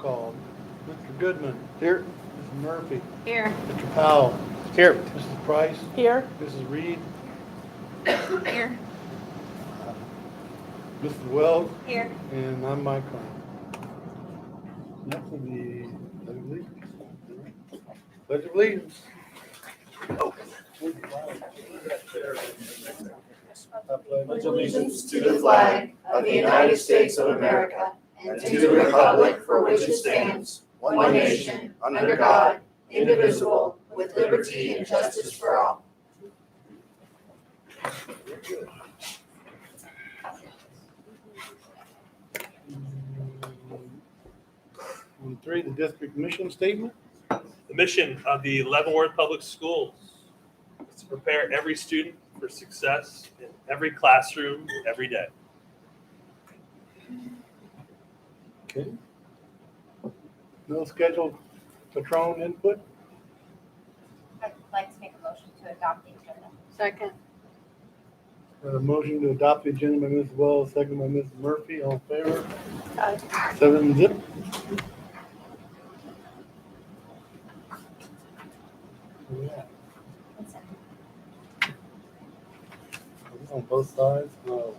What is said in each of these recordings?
call. Mr. Goodman. Here. Mrs. Murphy. Here. Mr. Powell. Here. Mrs. Price. Here. Mrs. Reed. Here. Mrs. Wells. Here. And I'm Mike Klein. Next will be Pledge of Allegiance. Pledge of Allegiance. Pledge allegiance to the flag of the United States of America and to the republic for which it stands, one nation, under God, indivisible, with liberty and justice for all. 3, the district mission statement. The mission of the Leavenworth Public Schools is to prepare every student for success in every classroom, every day. Okay. No scheduled patron input. I'd like to make a motion to adopt the agenda. Second. A motion to adopt the agenda by Mrs. Wells, second by Mrs. Murphy. All in favor? Aye. 7-0. Yeah. Consent. On both sides? No.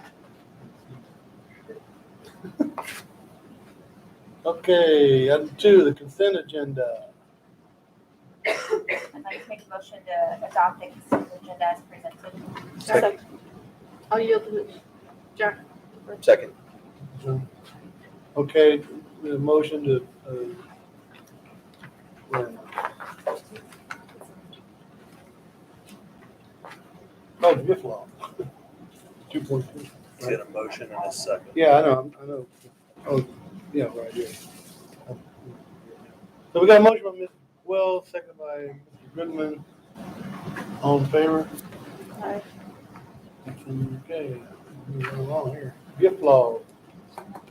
Okay, item 2, the consent agenda. I'd like to make a motion to adopt the consent agenda as presented. Second. I'll yield to Jack. Second. Okay, the motion to, gift law. 2.2. Get a motion in a second. Yeah, I know. Oh, yeah, right here. So we got a motion by Ms. Wells, second by Mr. Goodman. All in favor? Aye. Okay, moving along here. Gift law.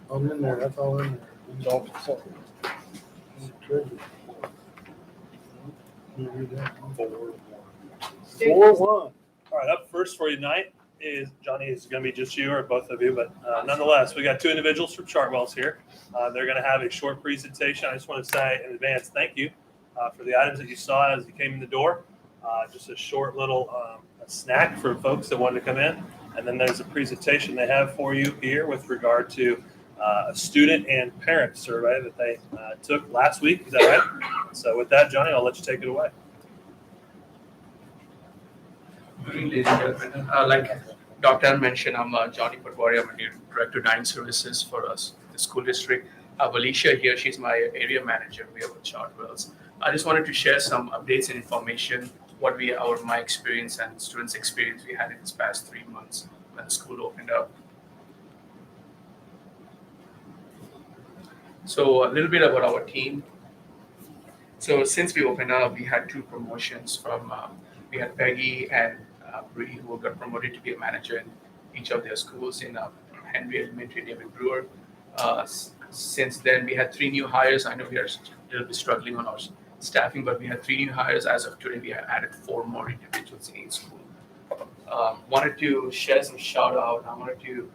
All in there, that's all in there. It's all consent. Treasury. Let me read that one. 4-1. All right, up first for you tonight is, Johnny, is going to be just you or both of you, but nonetheless, we got 2 individuals from Chartwell's here. They're going to have a short presentation. I just want to say in advance, thank you for the items that you saw as you came in the door. Just a short little a snack for folks that wanted to come in. And then there's a presentation they have for you here with regard to a student and parent survey that they took last week. Is that right? So with that, Johnny, I'll let you take it away. Good evening, ladies and gentlemen. Like Dr. mentioned, I'm Johnny Patwari. I'm a Director of Dining Services for us, the school district. I have Alicia here. She's my area manager. We have a Chartwells. I just wanted to share some updates and information, my experience and students' experience we had in this past 3 months when the school opened up. So a little bit about our team. So since we opened up, we had 2 promotions from, we had Peggy and Bree, who got promoted to be a manager in each of their schools in Henry Elementary, David Brewer. Since then, we had 3 new hires. I know we are a little bit struggling on our staffing, but we had 3 new hires. As of today, we have added 4 more individuals in each school. Wanted to share some shout out. I wanted to,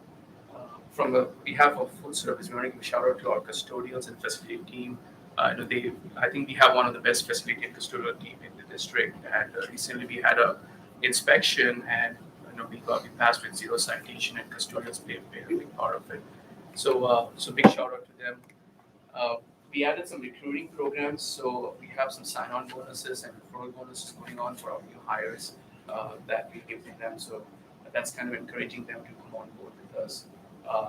from the behalf of full service, we want to give a shout out to our custodials and facility team. I think we have one of the best facility and custodial team in the district. And recently we had a inspection, and we passed with 0 citation, and custodials played a very big part of it. So big shout out to them. We added some recruiting programs, so we have some sign-on bonuses and referral bonuses going on for our new hires that we give to them. So that's kind of encouraging them to come on board with us.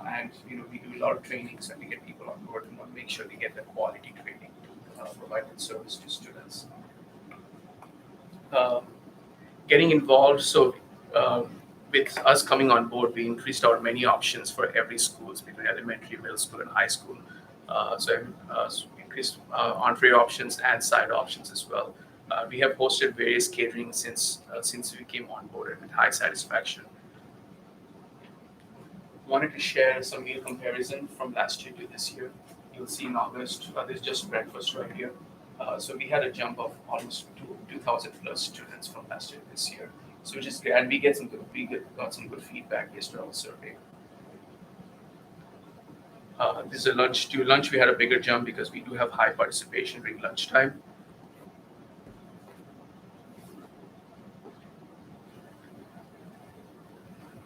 And we do a lot of trainings, and we get people on board and want to make sure they get the quality training to provide that service to students. Getting involved, so with us coming on board, we increased our menu options for every school between elementary, middle school, and high school. So increased entree options and side options as well. We have hosted various catering since we came on board, and with high satisfaction. Wanted to share some meal comparison from last year to this year. You'll see in August, there's just breakfast right here. So we had a jump of almost 2,000 plus students from last year to this year. So which is great, and we got some good feedback based on our survey. This is a lunch. To lunch, we had a bigger jump because we do have high participation during lunchtime.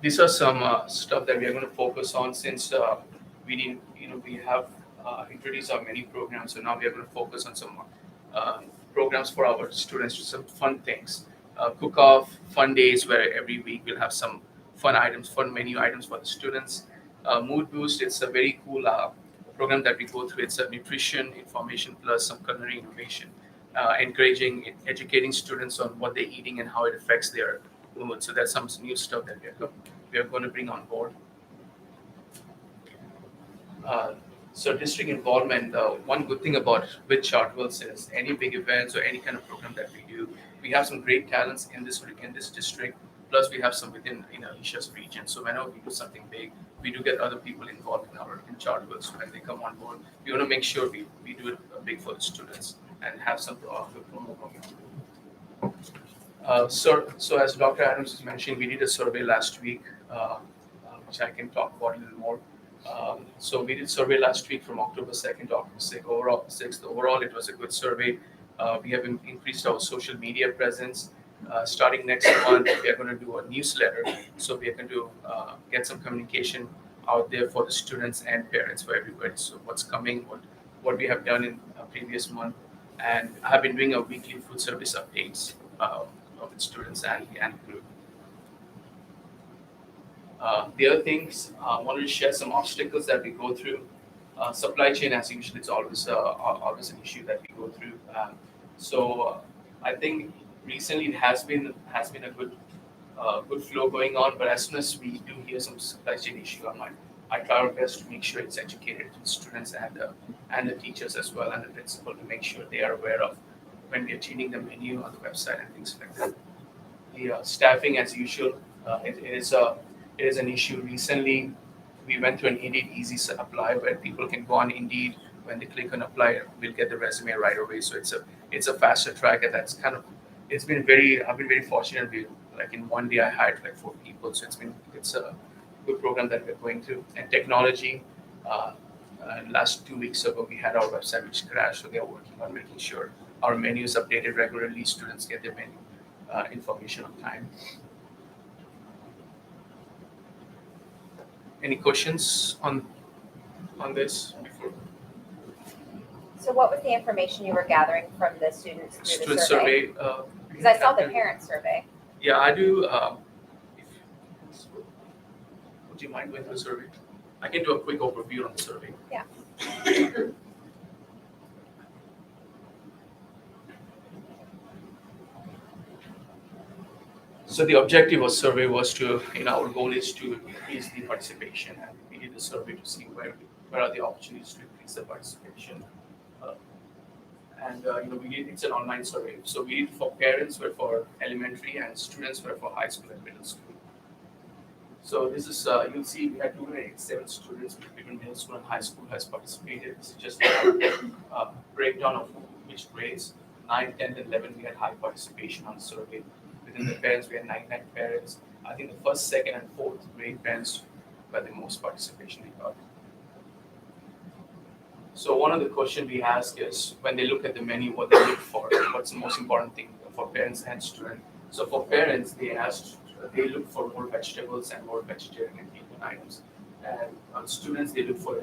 These are some stuff that we are going to focus on since we didn't, we have introduced our many programs. So now we are going to focus on some programs for our students, some fun things. Cook-off, fun days where every week we'll have some fun items, fun menu items for the students. Mood Boost, it's a very cool program that we go through. It's a nutrition, information, plus some culinary innovation, encouraging, educating students on what they're eating and how it affects their mood. So that's some new stuff that we are going to bring on board. So district involvement, one good thing about with Chartwells is any big events or any kind of program that we do, we have some great talents in this district. Plus, we have some within Alicia's region. So whenever we do something big, we do get other people involved in Chartwells. So when they come on board, we want to make sure we do it big for the students and have some good promo going. So as Dr. Adams was mentioning, we did a survey last week, which I can talk about a little more. So we did survey last week from October 2nd to October 6th. Overall, it was a good survey. We have increased our social media presence. Starting next month, we are going to do a newsletter. So we are going to get some communication out there for the students and parents, for everybody. So what's coming, what we have done in a previous month. And I have been doing a weekly food service updates with students and group. The other things, I wanted to share some obstacles that we go through. Supply chain, as usual, it's always an issue that we go through. So I think recently it has been a good flow going on. But as soon as we do hear some supply chain issue, I try our best to make sure it's educated to the students and the teachers as well, and the principal, to make sure they are aware of when we are changing the menu on the website and things like that. The staffing, as usual, it is an issue. Recently, we went to an Indeed Easy Apply where people can go on Indeed. When they click on apply, we'll get the resume right away. So it's a faster track, and that's kind of I've been very fortunate. Like in one day I hired like 4 people. So it's a good program that we're going through. And technology, last 2 weeks ago we had our website which crashed. So they're working on making sure our menu is updated regularly. Students get their menu information on time. Any questions on this before? So what was the information you were gathering from the students through Student the survey? survey. Because I saw the parent survey. Yeah, I do. Would you mind going through the survey? I can do a quick overview on the survey. Yeah. So the objective of survey was to, our goal is to increase the participation, and we did a survey to see where are the opportunities to increase the participation. It's an online survey. So we did for parents, were for elementary, and students were for high school and middle school. So this is, you'll see we had 287 students between middle school and high school has participated. This is just a breakdown of which grades. 9, 10, and 11, we had high participation on the survey. Within the parents, we had 99 parents. I think the first, second, and fourth grade parents were the most participation we got. So one of the questions we ask is, when they look at the menu, what they look for, what's the most important thing for parents and students. So for parents, they look for more vegetables and more vegetarian and vegan items. And on students, they look for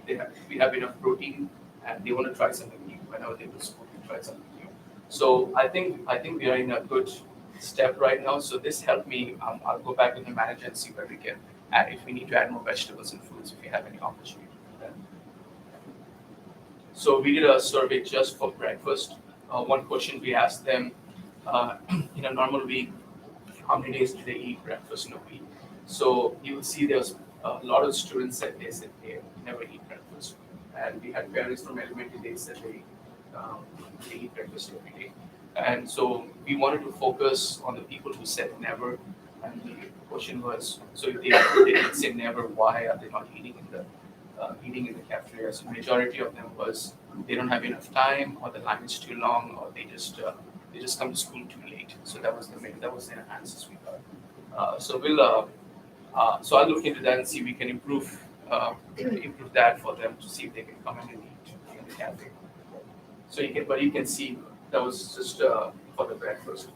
if we have enough protein, and they want to try something new. Whenever they go to school, they try something new. So I think we are in a good step right now. So this helped me. I'll go back to the manager and see where we can add, if we need to add more vegetables and fruits, if we have any opportunity to do that. So we did a survey just for breakfast. One question we asked them, in a normal week, how many days do they eat breakfast in a week? So you will see there's a lot of students said they never eat breakfast. And we had parents from elementary, they said they eat breakfast every day. And so we wanted to focus on the people who said never. And the question was, so if they did say never, why are they not eating in the cafeteria? So majority of them was they don't have enough time, or the line is too long, or they just come to school too late. So that was the answers we got. So I'll look into that and see if we can improve improve that for them to see if they can come in and eat in the cafe. So you can see that was just for the breakfast.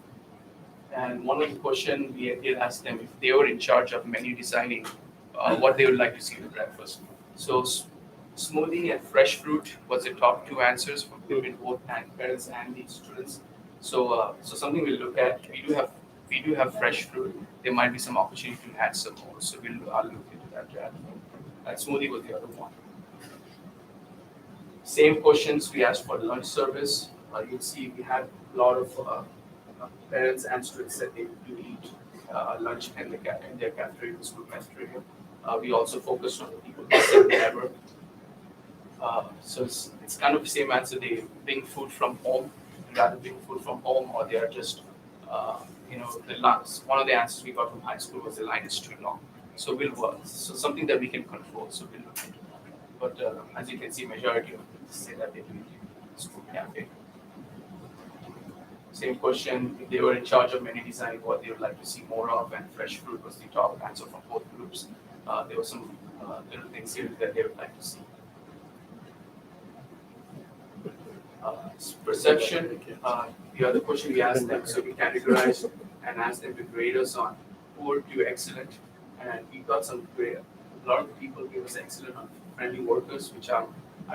And one of the questions we did ask them if they were in charge of menu designing, what they would like to see in breakfast. So smoothie and fresh fruit was the top two answers from between both parents and the students. So something we'll look at. We do have fresh fruit. There might be some opportunity to add some more. So I'll look into that. And smoothie was the other one. Same questions we asked for lunch service. You'll see we had a lot of parents and students that they do eat lunch in their cafeteria, the school cafeteria. We also focused on the people who said never. So it's kind of the same answer. They bring food from home, rather bring food from home, or they are just, the lunch. One of the answers we got from high school was the line is too long. So we'll work. So something that we can control. So we'll look into that. But as you can see, majority of them say that they do eat in the school cafe. Same question, if they were in charge of menu design, what they would like to see more of, and fresh fruit was the top answer from both groups. There were some little things here that they would like to see. Perception, the other question we asked them, so we categorized and asked them to grade us on poor to excellent, and we got some grade. A lot of people gave us excellent on friendly workers, which I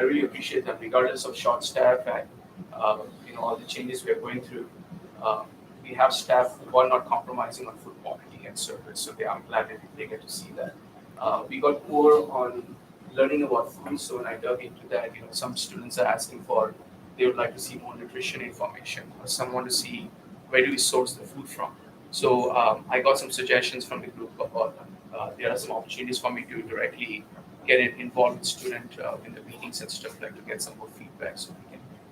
really appreciate that, regardless of short staff and all the changes we are going through. We have staff who are not compromising on food quality and service, so I'm glad that they get to see that. We got poor on learning about food, so when I dug into that, some students are asking for, they would like to see more nutrition information, or someone to see where do we source the food from. So I got some suggestions from the group about there are some opportunities for me to directly get involved with student in the meetings and stuff, like to get some more feedback, so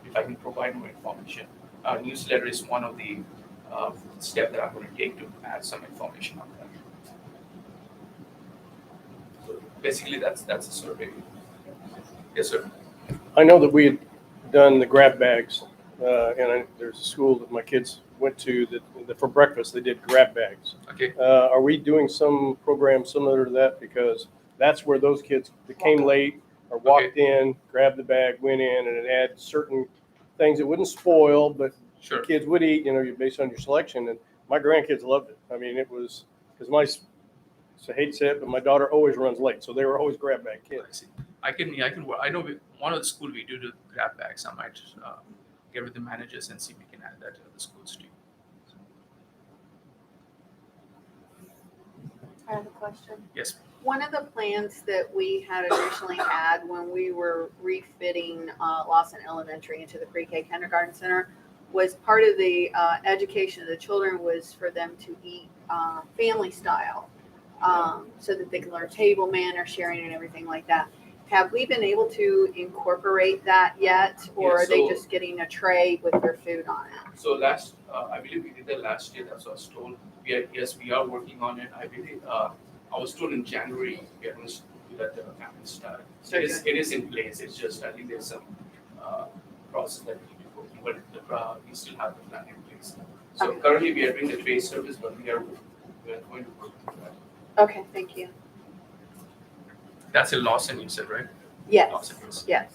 if I can provide more information. Our newsletter is one of the steps that I'm going to take to add some information on that. So basically, that's a survey. Yes, sir. I know that we had done the grab bags, there's a school that my kids went to that for breakfast they did grab bags. Okay. Are we doing some program similar to that? Because that's where those kids that came late or walked in, grabbed the bag, went in, and it had certain things that wouldn't spoil, but Sure. kids would eat, based on your selection. And my grandkids loved it. I mean, it was, because I hate to say it, but my daughter always runs late, so they were always grab bag kids. I know one of the school we do grab bags. I might get with the managers and see if we can add that to the schools too. I have a question. Yes. One of the plans that we had initially had when we were refitting Lawson Elementary into the pre-K kindergarten center was part of the education of the children was for them to eat family style, so that they can learn table manner, sharing, and everything like that. Have we been able to incorporate that yet, or are they just getting a tray with their food on it? So I believe we did that last year. That's what I was told. We are working on it. I believe I was told in January we are going to do that family style. So it is in place. It's just I think there's some process that we need to go through, but we still have the plan in place. So currently we are doing the tray service, but we are going to work on that. Okay, thank you. That's a Lawson, you said, right? Yes. Lawson, yes. Yes.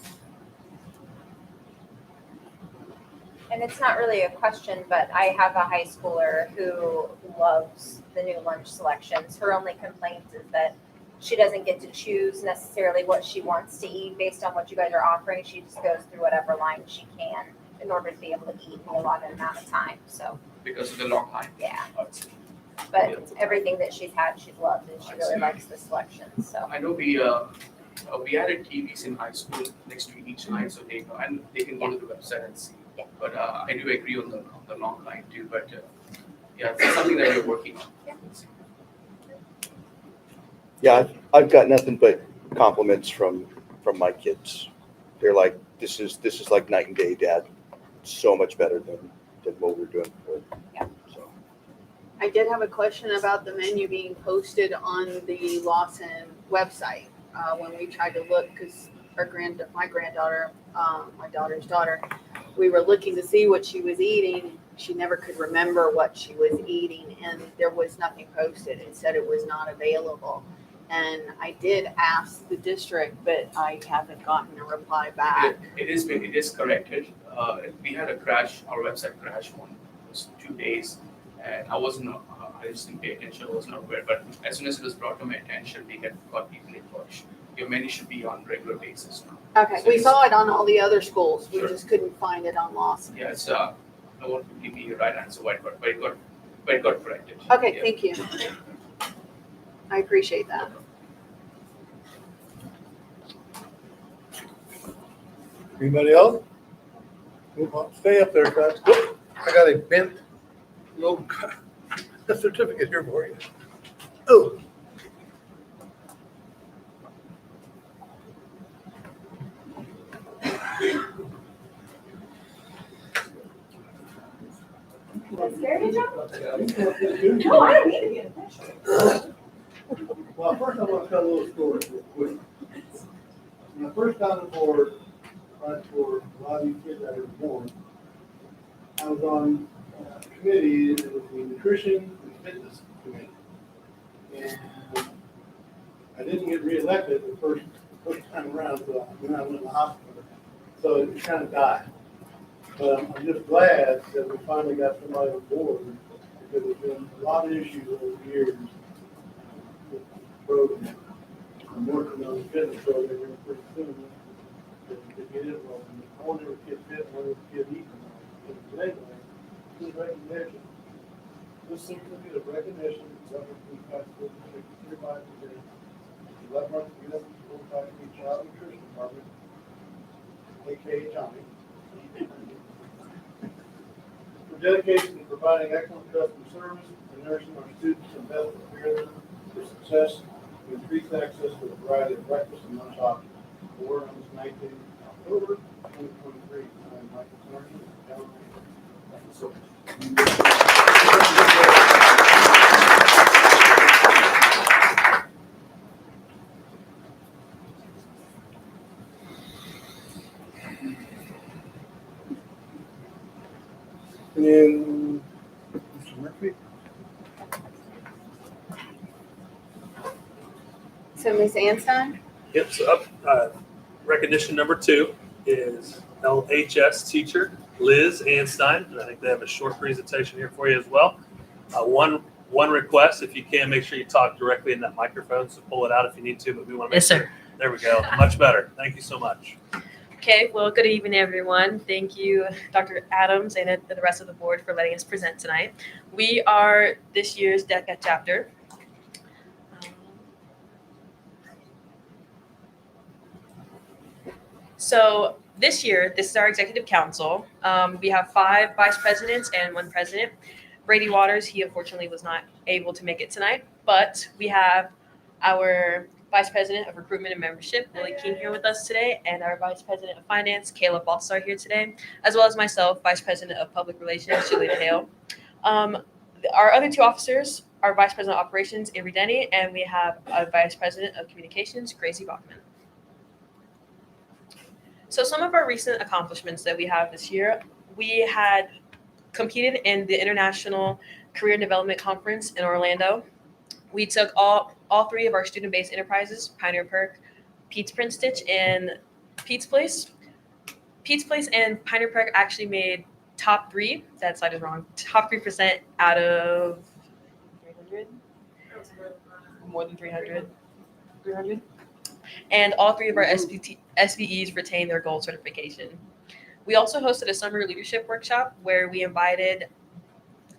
And it's not really a question, but I have a high schooler who loves the new lunch selections. Her only complaint is that she doesn't get to choose necessarily what she wants to eat based on what you guys are offering. She just goes through whatever line she can in order to be able to eat in a allotted amount of time. So Because of the long line. yeah, Yeah. but everything that she's had, she's loved, and she really likes the selections. So I know we added TVs in high school next to each line, so they can go to the website and see. Yeah. But I do agree on the long line too. But it's something that we're working on. Yeah, I've got nothing but compliments from my kids. They're like, this is like night and day, Dad. So much better than what we're doing before. Yeah. So I did have a question about the menu being posted on the Lawson website. When we tried to look, because my granddaughter, my daughter's daughter, we were looking to see what she was eating. She never could remember what she was eating, and there was nothing posted. It said it was not available. And I did ask the district, but I haven't gotten a reply back. It is corrected. We had a crash, our website crashed one, it was 2 days, and I just didn't pay attention, I wasn't aware, but as soon as it was brought to my attention, we got people in touch. Your menu should be on regular basis now. Okay, we saw it on all the other schools. We Sure. just couldn't find it on Lawson. Yeah, it's, I won't give you the right answer, but it got corrected. Okay, Yeah. thank you. I appreciate that. Anybody else? Move on. Stay up there, guys. Whoop. I got a bent little certificate here for you. Oh. No, I don't need to be in a picture. Well, first I want to tell a little story real quick. When I first got on board, right for a lot of these kids that were born, I was on a committee, it was the nutrition and fitness committee. And I didn't get reelected the first time around, so when I went in the hospital. So it kind of died. But I'm just glad that we finally got somebody on board, because there's been a lot of issues over the years with the program. I'm working on the fitness program here pretty soon to get it rolling. I want every kid fit, I want every kid eating. And anyway, this recognition, this certificate of recognition, Leavenworth Unified School District, hereby presents the Leavenworth Unified Child Nutrition Department, aka Tommy, for dedication to providing excellent customer service and nourishing our students and best prepare them for success and increased access to a variety of breakfast and lunch options. Award on this 19th October 2023. I'm Michael Sargent, Calendar. Thank you so much. And then, Mr. Murphy? So Ms. Anstein? Yep, so up, recognition number 2 is LHS teacher Liz Anstein. And I think they have a short presentation here for you as well. One request, if you can, make sure you talk directly in that microphone, so pull it out if you need to, but we want to make Yes, sure. sir. There we go, much better. Thank you so much. Okay, well, good evening, everyone. Thank you, Dr. Adams, and the rest of the board for letting us present tonight. We are this year's DECA chapter. So this year, this is our executive council. We have 5 vice presidents and 1 president. Brady Waters, he unfortunately was not able to make it tonight, but we have our Vice President of Recruitment and Membership, Lily King, here with us today, and our Vice President of Finance, Caleb Baltzar, here today, as well as myself, Vice President of Public Relations, Julia Hale. Our other 2 officers are Vice President of Operations, Avery Denny, and we have a Vice President of Communications, Gracie Bachman. So some of our recent accomplishments that we have this year, we had competed in the International Career and Development Conference in Orlando. We took all 3 of our student-based enterprises, Pioneer Perk, Pete's Print Stitch, and Pete's Place. Pete's Place and Pioneer Perk actually made top 3. That slide is wrong. Top 3% out of 300? More than 300. 300? And all 3 of our SVEs retained their gold certification. We also hosted a summer leadership workshop where we invited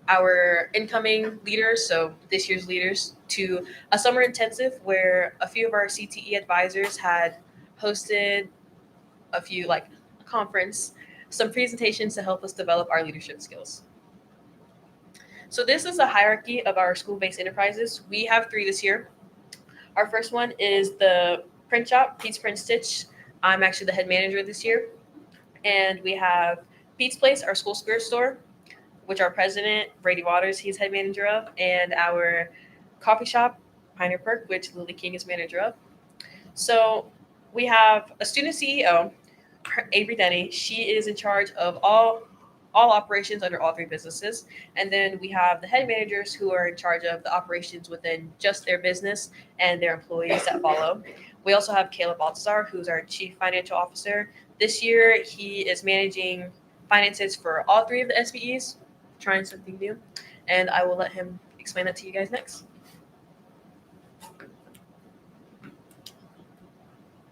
our incoming leaders, so this year's leaders, to a summer intensive where a few of our CTE advisors had hosted a few, like a conference, some presentations to help us develop our leadership skills. So this is a hierarchy of our school-based enterprises. We have 3 this year. Our first one is the print shop, Pete's Print Stitch. I'm actually the head manager this year. And we have Pete's Place, our school spirit store, which our president, Brady Waters, he's head manager of, and our coffee shop, Pioneer Perk, which Lily King is manager of. So we have a student CEO, Avery Denny. She is in charge of all all operations under all three businesses. And then we have the head managers who are in charge of the operations within just their business and their employees that follow. We also have Caleb Baltazar, who's our chief financial officer. This year, he is managing finances for all three of the SBEs, trying something new. And I will let him explain that to you guys next.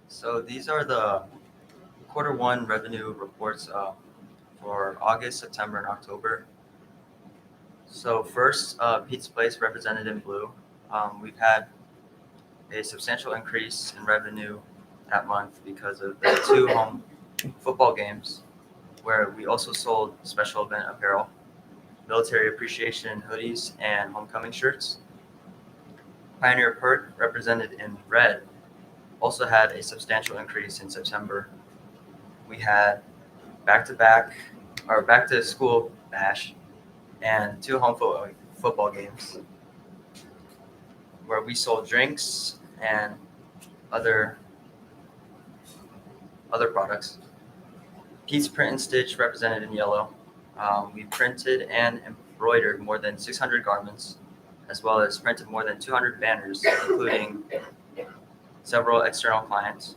So these are the quarter one revenue reports for August, September, and October. So first, Pete's Place represented in blue. We've had a substantial increase in revenue that month because of the 2 home football games, where we also sold special event apparel, military appreciation hoodies, and homecoming shirts. Pioneer Perk, represented in red, also had a substantial increase in September. We had back to school bash and 2 home football games where we sold drinks and other products. Pete's Print and Stitch, represented in yellow. We printed and embroidered more than 600 garments, as well as printed more than 200 banners, including several external clients.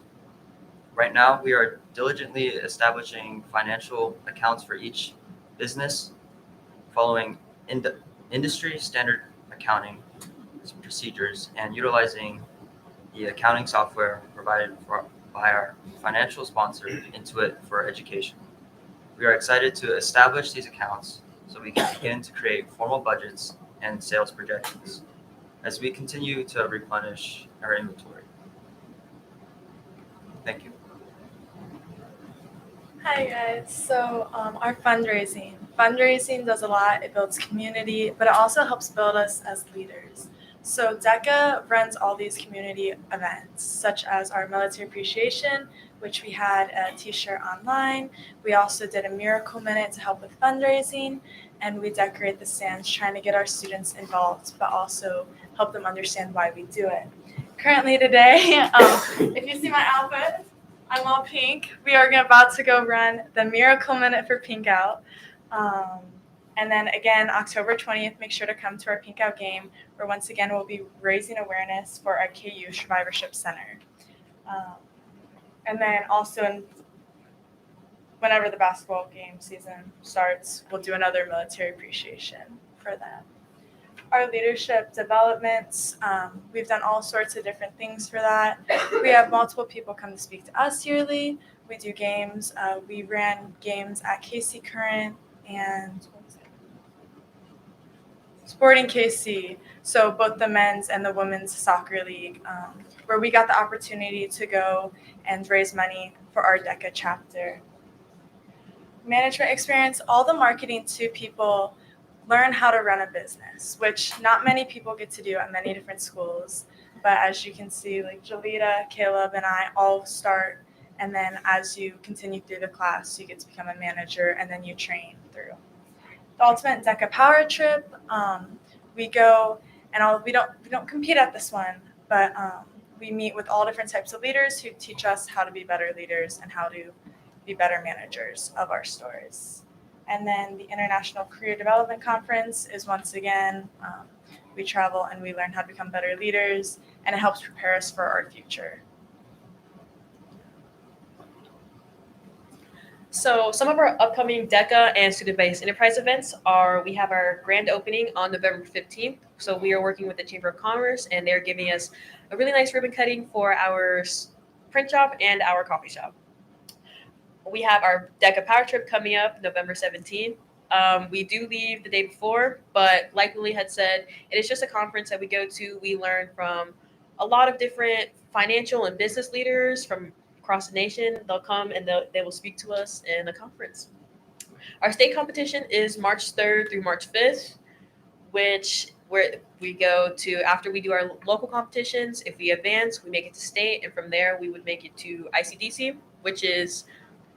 Right now, we are diligently establishing financial accounts for each business, following industry standard accounting procedures and utilizing the accounting software provided by our financial sponsor, Intuit for Education. We are excited to establish these accounts so we can begin to create formal budgets and sales projections as we continue to replenish our inventory. Thank you. Hi guys. So our fundraising does a lot. It builds community, but it also helps build us as leaders. So DECA runs all these community events, such as our military appreciation, which we had a t-shirt online. We also did a miracle minute to help with fundraising, and we decorate the stands trying to get our students involved, but also help them understand why we do it. Currently today, if you see my outfit, I'm all pink. We are about to go run the Miracle Minute for Pink Out. And then again, October 20th, make sure to come to our Pink Out game, where once again we'll be raising awareness for our KU Survivorship Center. And then also whenever the basketball game season starts, we'll do another military appreciation for them. Our leadership developments, we've done all sorts of different things for that. We have multiple people come to speak to us yearly. We do games. We ran games at KC Current and Sporting KC. So both the men's and the women's soccer league, where we got the opportunity to go and raise money for our DECA chapter. Management experience, all the marketing to people learn how to run a business, which not many people get to do at many different schools. But as you can see, like Jalita, Caleb, and I all start, and then as you continue through the class, you get to become a manager, and then you train through. The Ultimate DECA Power Trip, we go, and we don't compete at this one, but we meet with all different types of leaders who teach us how to be better leaders and how to be better managers of our stores. And then the International Career Development Conference is once again, we travel and we learn how to become better leaders, and it helps prepare us for our future. So some of our upcoming DECA and student-based enterprise events are, we have our grand opening on November 15th. So we are working with the Chamber of Commerce, and they're giving us a really nice ribbon cutting for our print shop and our coffee shop. We have our DECA Power Trip coming up November 17th. We do leave the day before, but like Lily had said, it is just a conference that we go to. We learn from a lot of different financial and business leaders from across the nation. They'll come and they will speak to us in the conference. Our state competition is March 3rd through March 5th, where we go to, after we do our local competitions, if we advance, we make it to state, and from there we would make it to ICDC, which is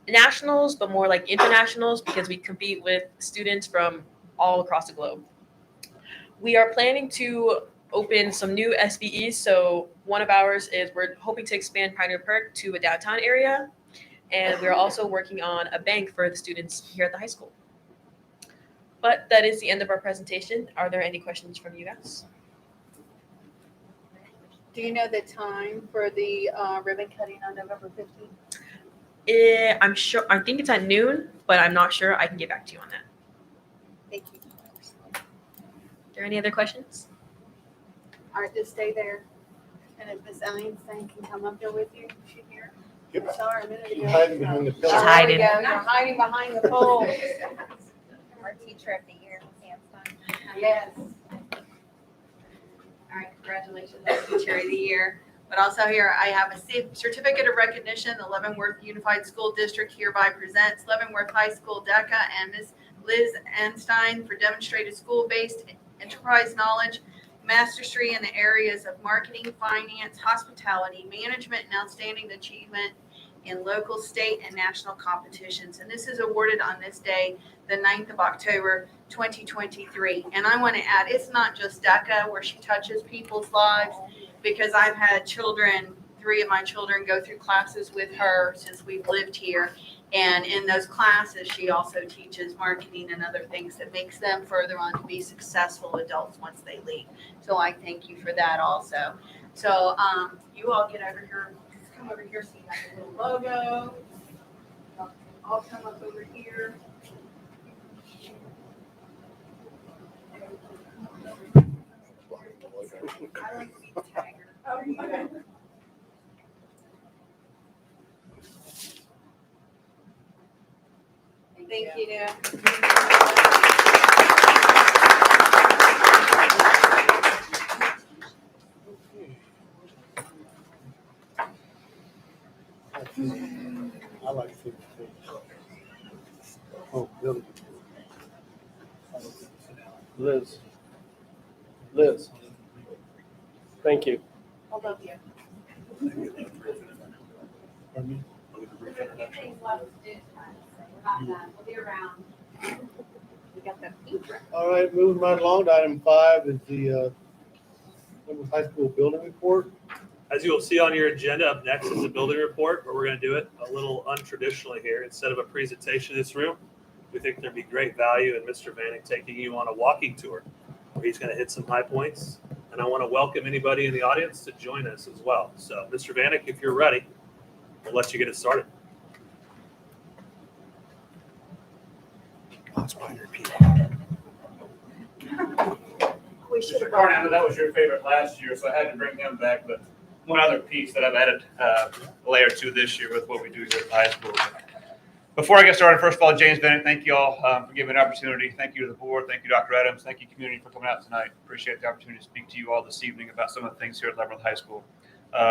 nationals, but more like internationals, because we compete with students from all across the globe. We are planning to open some new SBEs. So one of ours is we're hoping to expand Pioneer Perk to a downtown area. And we're also working on a bank for the students here at the high school. But that is the end of our presentation. Are there any questions from you guys? Do you know the time for the ribbon cutting on November 15th? I'm sure. I think it's at noon, but I'm not sure. I can get back to you on that. Thank you. Are there any other questions? All right, just stay there. And if Miss Einstein can come up here with you, she's here. Yep. I saw her a minute She's ago. hiding behind the Oh, pillar. there we hiding. go. You're hiding behind the pole. Our teacher of the year, Samson. Yes. All right, congratulations on Teacher of the Year. But also here, I have a certificate of recognition. The Leavenworth Unified School District hereby presents Leavenworth High School DECA and Ms. Liz Einstein for demonstrated school-based enterprise knowledge, mastery in the areas of marketing, finance, hospitality, management, and outstanding achievement in local, state, and national competitions. And this is awarded on this day, the 9th of October, 2023. And I want to add, it's not just DECA where she touches people's lives, because I've had children, 3 of my children go through classes with her since we've lived here. And in those classes, she also teaches marketing and other things that makes them further on to be successful adults once they leave. So I thank you for that also. So you all get over here, just come over here, so you have the little logo. I'll come up over here. I like to be the tagger. Oh, okay. Thank you. I like to see the face. Oh, Billy. Liz. Thank you. I love you. Pardon me? There's a few things left to do. We're not done. We'll be around. We got the pink one. All right, moving right along to item 5 is the Leavenworth High School building report. As you will see on your agenda, up next is the building report, where we're going to do it a little untraditionally here. Instead of a presentation in this room, we think there'd be great value in Mr. Vanek taking you on a walking tour, where he's going to hit some high points. And I want to welcome anybody in the audience to join us as well. So, Mr. Vanek, if you're ready, we'll let you get it started. We should Mr. have. Carnapper, that was your favorite last year, so I had to bring him back. But one other piece that I've added a layer to this year with what we do here at the high school. Before I get started, first of all, James Bennett, thank you all for giving me an opportunity. Thank you to the board. Thank you, Dr. Adams. Thank you, community, for coming out tonight. Appreciate the opportunity to speak to you all this evening about some of the things here at Leavenworth High School.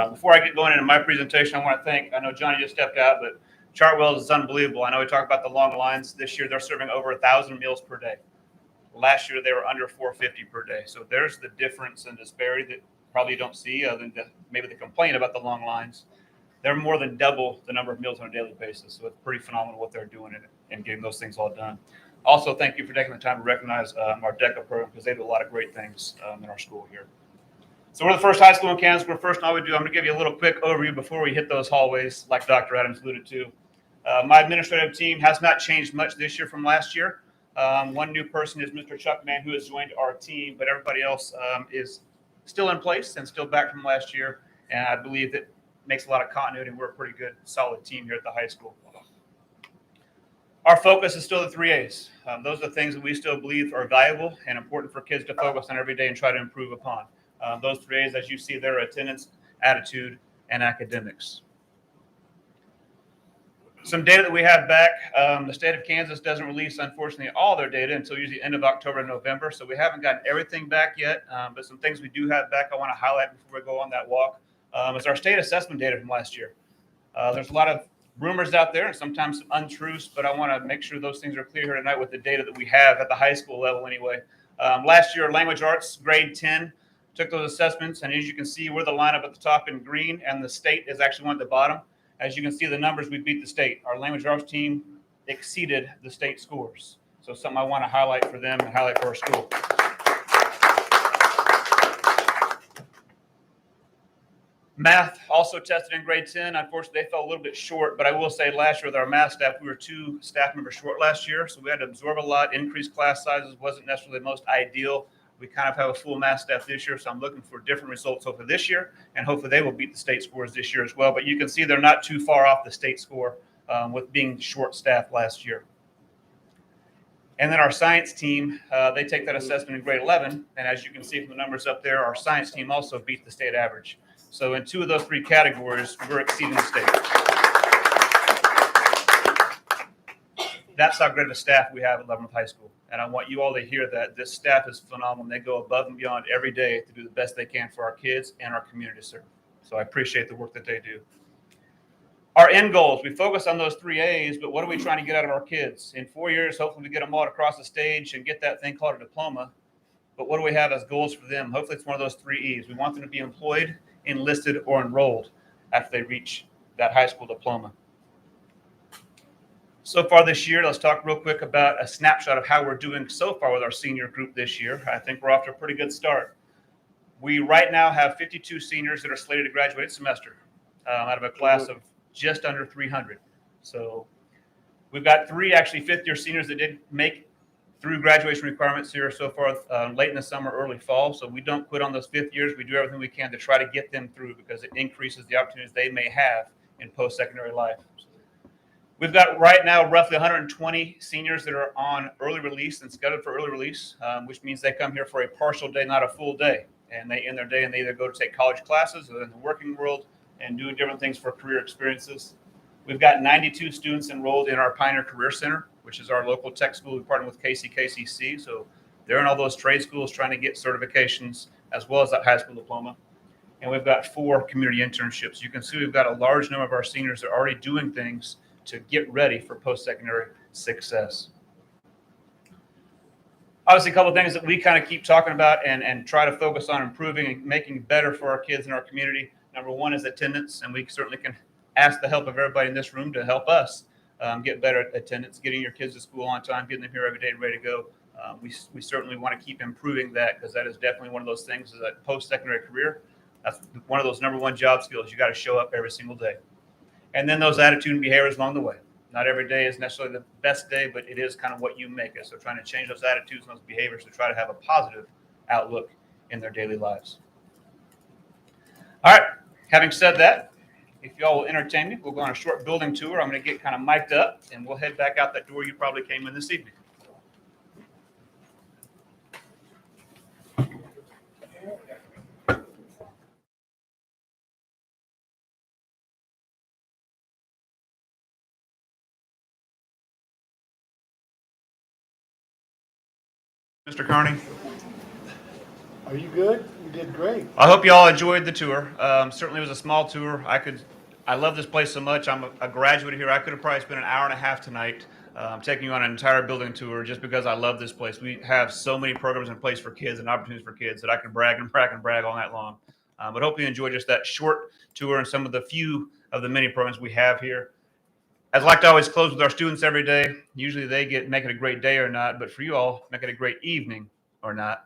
Before I get going into my presentation, I want to thank, I know Johnny just stepped out, but Chartwell's is unbelievable. I know we talked about the long lines. This year, they're serving over 1,000 meals per day. Last year, they were under 450 per day. So there's the difference and disparity that probably you don't see, other than maybe the complaint about the long lines. They're more than double the number of meals on a daily basis. So it's pretty phenomenal what they're doing and getting those things all done. Also, thank you for taking the time to recognize our DECA program, because they do a lot of great things in our school here. So we're the first high school in Kansas. We're first, all we do, I'm going to give you a little quick overview before we hit those hallways, like Dr. Adams alluded to. My administrative team has not changed much this year from last year. One new person is Mr. Chuck Mann, who has joined our team, but everybody else is still in place and still back from last year. And I believe that makes a lot of continuity, and we're a pretty good, solid team here at the high school. Our focus is still the 3 A's. Those are the things that we still believe are valuable and important for kids to focus on every day and try to improve upon. Those 3 A's, as you see there, are attendance, attitude, and academics. Some data that we have back, the state of Kansas doesn't release, unfortunately, all their data until usually end of October and November. So we haven't gotten everything back yet, but some things we do have back I want to highlight before we go on that walk is our state assessment data from last year. There's a lot of rumors out there and sometimes some untruths, but I want to make sure those things are clear here tonight with the data that we have at the high school level anyway. Last year, language arts, grade 10, took those assessments, and as you can see, we're the lineup at the top in green, and the state is actually one at the bottom. As you can see, the numbers, we beat the state. Our language arts team exceeded the state scores. So something I want to highlight for them and highlight for our school. Math also tested in grade 10. Unfortunately, they fell a little bit short, but I will say last year with our math staff, we were 2 staff members short last year. So we had to absorb a lot. Increased class sizes wasn't necessarily the most ideal. We kind of have a full math staff this year, so I'm looking for different results hopefully this year, and hopefully they will beat the state scores this year as well. But you can see they're not too far off the state score with being short staffed last year. And then our science team, they take that assessment in grade 11, and as you can see from the numbers up there, our science team also beat the state average. So in 2 of those 3 categories, we're exceeding the state. That's how great of a staff we have at Leavenworth High School. And I want you all to hear that this staff is phenomenal. They go above and beyond every day to do the best they can for our kids and our community to serve. So I appreciate the work that they do. Our end goals, we focus on those 3 A's, but what are we trying to get out of our kids? In 4 years, hopefully we get them all across the stage and get that thing called a diploma. But what do we have as goals for them? Hopefully it's one of those 3 E's. We want them to be employed, enlisted, or enrolled after they reach that high school diploma. So far this year, let's talk real quick about a snapshot of how we're doing so far with our senior group this year. I think we're off to a pretty good start. We right now have 52 seniors that are slated to graduate this semester out of a class of just under 300. So we've got 3 actually 5th-year seniors that did make through graduation requirements here so far late in the summer, early fall. So we don't quit on those 5th years. We do everything we can to try to get them through because it increases the opportunities they may have in post-secondary life. We've got right now roughly 120 seniors that are on early release and scheduled for early release, which means they come here for a partial day, not a full day. And they end their day and they either go to take college classes or in the working world and do different things for career experiences. We've got 92 students enrolled in our Pioneer Career Center, which is our local tech school. We partner with KCC. So they're in all those trade schools trying to get certifications as well as that high school diploma. And we've got 4 community internships. You can see we've got a large number of our seniors that are already doing things to get ready for post-secondary success. Obviously, a couple of things that we kind of keep talking about and try to focus on improving and making better for our kids in our community. Number 1 is attendance, and we certainly can ask the help of everybody in this room to help us get better at attendance, getting your kids to school on time, getting them here every day and ready to go. We certainly want to keep improving that because that is definitely one of those things is that post-secondary career. That's one of those number 1 job skills. You got to show up every single day. And then those attitude and behaviors along the way. Not every day is necessarily the best day, but it is kind of what you make it. So trying to change those attitudes and those behaviors to try to have a positive outlook in their daily lives. All right. Having said that, if y'all will entertain me, we'll go on a short building tour. I'm going to get kind of mic'd up, and we'll head back out that door you probably came in this evening. Mr. Carney. Are you good? You did great. I hope you all enjoyed the tour. Certainly it was a small tour. I love this place so much. I'm a graduate here. I could have probably spent an hour and a half tonight taking you on an entire building tour just because I love this place. We have so many programs in place for kids and opportunities for kids that I can brag and brag and brag all night long. But hope you enjoyed just that short tour and some of the few of the many programs we have here. As I like to always close with our students every day, usually they make it a great day or not, but for you all, make it a great evening or not.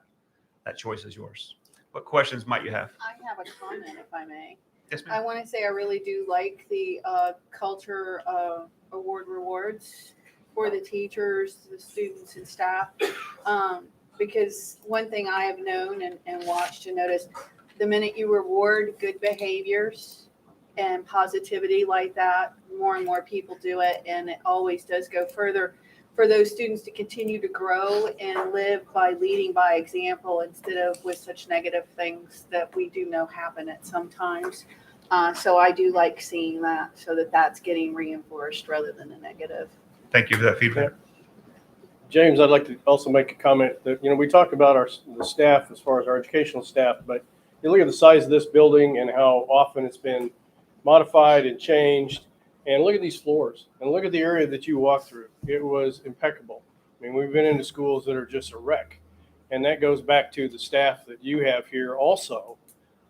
That choice is yours. What questions might you have? I have a comment, if I may. Yes, I ma'am. want to say I really do like the culture award rewards for the teachers, the students, and staff. Because one thing I have known and watched and noticed, the minute you reward good behaviors and positivity like that, more and more people do it, and it always does go further for those students to continue to grow and live by leading by example instead of with such negative things that we do know happen at sometimes. So I do like seeing that so that that's getting reinforced rather than a negative. Thank you for that feedback. James, I'd like to also make a comment that, we talked about the staff as far as our educational staff, but you look at the size of this building and how often it's been modified and changed, and look at these floors and look at the area that you walk through. It was impeccable. I mean, we've been into schools that are just a wreck, and that goes back to the staff that you have here also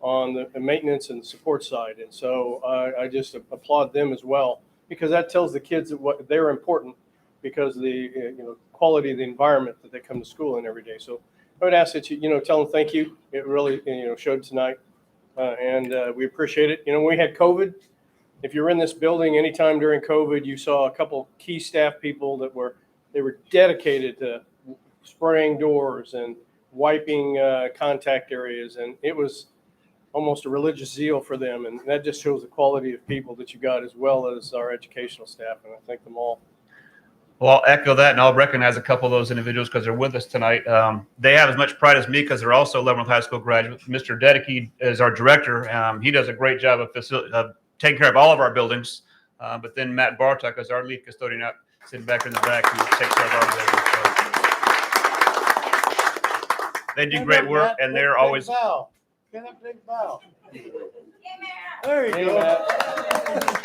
on the maintenance and support side. And so I just applaud them as well, because that tells the kids that what they're important because of the quality of the environment that they come to school in every day. So I would ask that you tell them thank you. It really showed tonight. and we appreciate it. You know, when we had COVID, if you were in this building anytime during COVID, you saw a couple key staff people that were dedicated to spraying doors and wiping contact areas, and it was almost a religious zeal for them, and that just shows the quality of people that you got, as well as our educational staff, and I thank them all. Well, I'll echo that, and I'll recognize a couple of those individuals because they're with us tonight. They have as much pride as me because they're also Leavenworth High School graduates. Mr. Dedeke is our director. He does a great job of taking care of all of our buildings. But then Matt Bartok is our lead custodian out sitting back in the back who takes care of our buildings. So they do great work, and they're always. Get a big bow. There you go.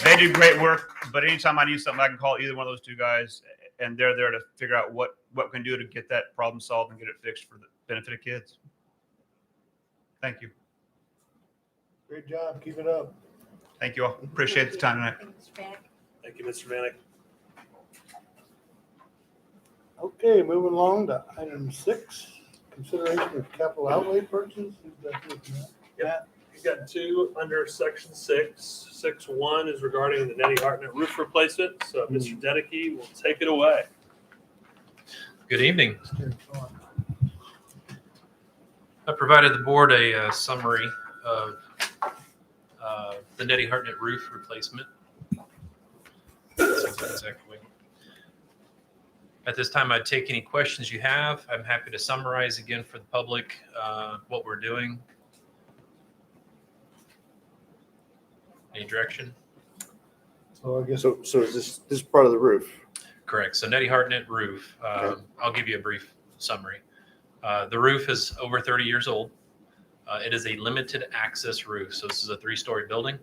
They do great work, but anytime I need something, I can call either one of those two guys, and they're there to figure out what we can do to get that problem solved and get it fixed for the benefit of kids. Thank you. Great job. Keep it up. Thank you all. Appreciate the time tonight. Thank you, Mr. Vanek. Okay, moving along to item 6, consideration of capital outlay purchases. Who's that looking at? Yep. You've got 2 under section 6. 6.1 is regarding the Nettie Hartnett roof replacement. So Mr. Dedeke will take it away. Good evening. I provided the board a summary of the Nettie Hartnett roof replacement. At this time, I'd take any questions you have. I'm happy to summarize again for the public what we're doing. Any direction? So I guess So is this is part of the roof? Correct. So Nettie Hartnett roof. I'll give you a brief summary. The roof is over 30 years old. It is a limited access roof. So this is a 3-story building.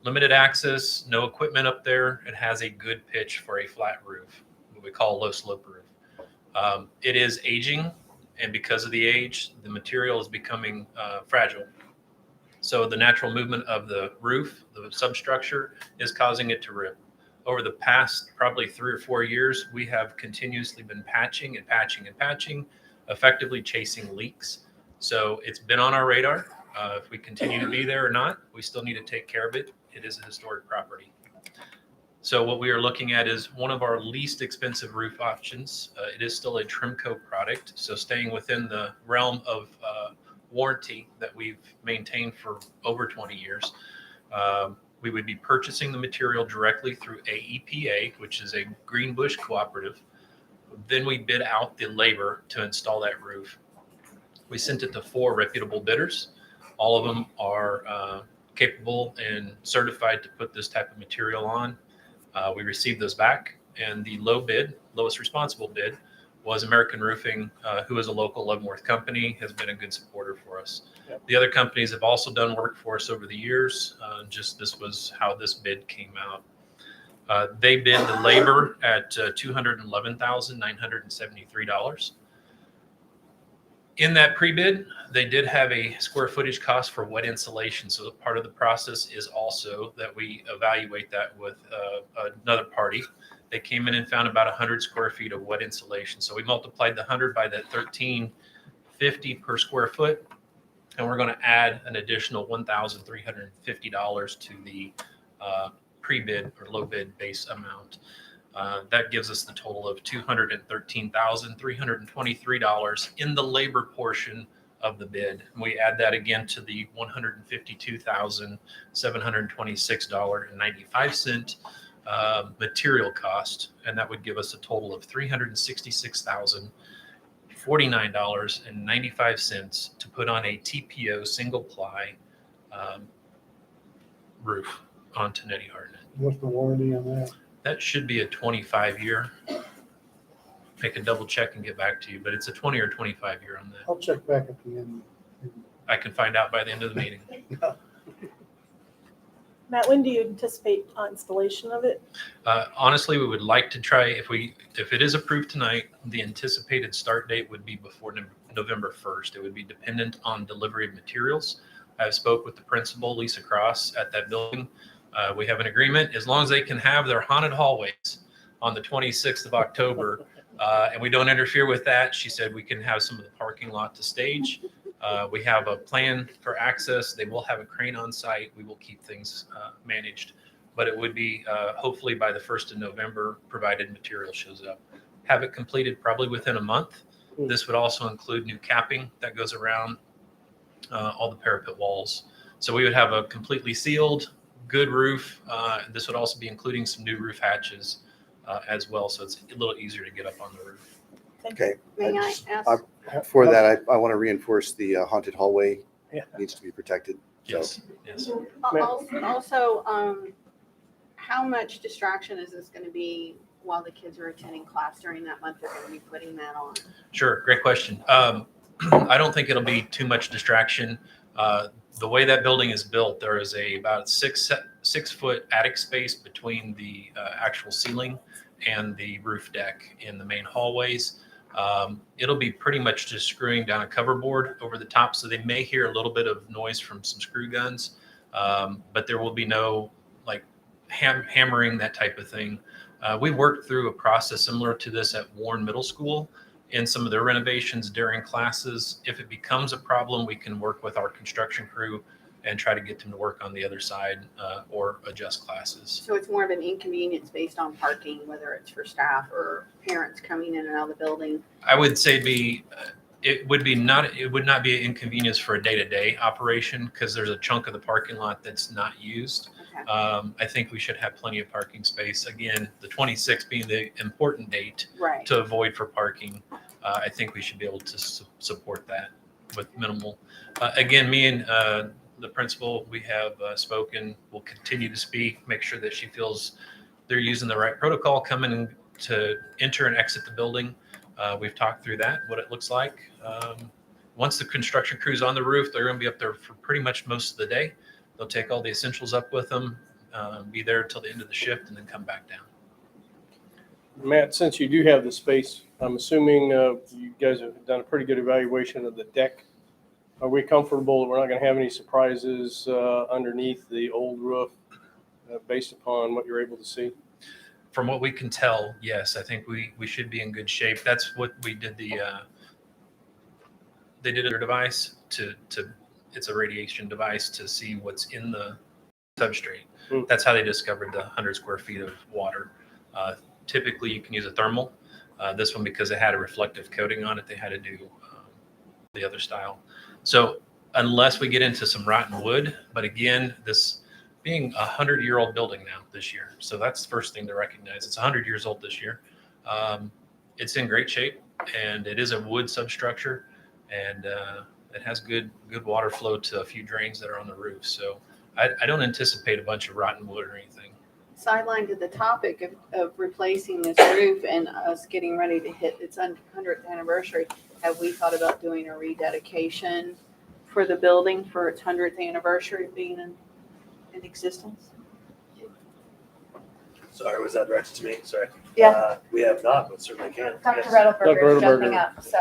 Limited access, no equipment up there. It has a good pitch for a flat roof, what we call a low slope roof. It is aging, and because of the age, the material is becoming fragile. So the natural movement of the roof, the substructure, is causing it to rip. Over the past probably 3 or 4 years, we have continuously been patching and patching and patching, effectively chasing leaks. So it's been on our radar. If we continue to be there or not, we still need to take care of it. It is a historic property. So what we are looking at is one of our least expensive roof options. It is still a Trimco product, so staying within the realm of warranty that we've maintained for over 20 years. We would be purchasing the material directly through AEPA, which is a Greenbush cooperative. Then we bid out the labor to install that roof. We sent it to 4 reputable bidders. All of them are capable and certified to put this type of material on. We received those back, and the lowest responsible bid, was American Roofing, who is a local Leavenworth company, has been a good supporter for us. Yep. The other companies have also done work for us over the years. Just this was how this bid came out. They bid the labor at $211,973. In that pre-bid, they did have a square footage cost for wet insulation. So part of the process is also that we evaluate that with another party. They came in and found about 100 square feet of wet insulation. So we multiplied the 100 by that $1,350 per square foot. And we're going to add an additional $1,350 to the pre-bid or low bid base amount. That gives us the total of $213,323 in the labor portion of the bid. We add that again to the $152,726.95 material cost, and that would give us a total of $366,049.95 to put on a TPO single ply roof onto Nettie Hartnett. What's the warranty on that? That should be a 25-year. I can double check and get back to you, but it's a 20 or 25-year on that. I'll check back at the end. I can find out by the end of the meeting. Matt, when do you anticipate installation of it? Honestly, we would like to try, if it is approved tonight, the anticipated start date would be before November 1st. It would be dependent on delivery of materials. I've spoke with the principal, Lisa Cross, at that building. We have an agreement. As long as they can have their haunted hallways on the 26th of October, and we don't interfere with that, she said we can have some of the parking lot to stage. We have a plan for access. They will have a crane on site. We will keep things managed, but it would be hopefully by the 1st of November, provided material shows up. Have it completed probably within a month. This would also include new capping that goes around all the parapet walls. So we would have a completely sealed, good roof. This would also be including some new roof hatches as well, so it's a little easier to get up on the roof. Okay. May I ask? For that, I want to reinforce the haunted hallway Yeah. needs to be protected. So, Yes. Also, how much distraction is this going to be while the kids are attending class during that month? They're going to be putting that on. Sure, great question. I don't think it'll be too much distraction. The way that building is built, there is about 6-foot attic space between the actual ceiling and the roof deck in the main hallways. It'll be pretty much just screwing down a cover board over the top, so they may hear a little bit of noise from some screw guns, but there will be no like hammering, that type of thing. We worked through a process similar to this at Warren Middle School in some of their renovations during classes. If it becomes a problem, we can work with our construction crew and try to get them to work on the other side or adjust classes. So it's more of an inconvenience based on parking, whether it's for staff or parents coming in and out of the building. I would say it would not be an inconvenience for a day-to-day operation because there's a chunk of the parking lot that's not used. Okay. I think we should have plenty of parking space. Again, the 26th being the important date Right. to avoid for parking. I think we should be able to support that with minimal. Again, me and the principal, we have spoken. We'll continue to speak, make sure that she feels they're using the right protocol coming in to enter and exit the building. We've talked through that, what it looks like. Once the construction crew's on the roof, they're going to be up there for pretty much most of the day. They'll take all the essentials up with them, be there till the end of the shift, and then come back down. Matt, since you do have the space, I'm assuming you guys have done a pretty good evaluation of the deck. Are we comfortable that we're not going to have any surprises underneath the old roof based upon what you're able to see? From what we can tell, yes, I think we should be in good shape. That's what we did. They did a device to it's a radiation device to see what's in the substrate. That's how they discovered the 100 square feet of water. Typically, you can use a thermal. This one, because it had a reflective coating on it, they had to do the other style. So unless we get into some rotten wood, but again, this being 100-year-old building now this year. So that's the first thing to recognize. It's 100 years old this year. It's in great shape, and it is a wood substructure, and it has good water flow to a few drains that are on the roof. So I don't anticipate a bunch of rotten wood or anything. Sidelined to the topic of replacing this roof and us getting ready to hit its 100th anniversary, have we thought about doing a rededication for the building for its 100th anniversary of being in existence? Sorry, was that directed to me? Sorry. Yeah. We have not, but certainly can. Dr. Yes. Redelberger is jumping up, so.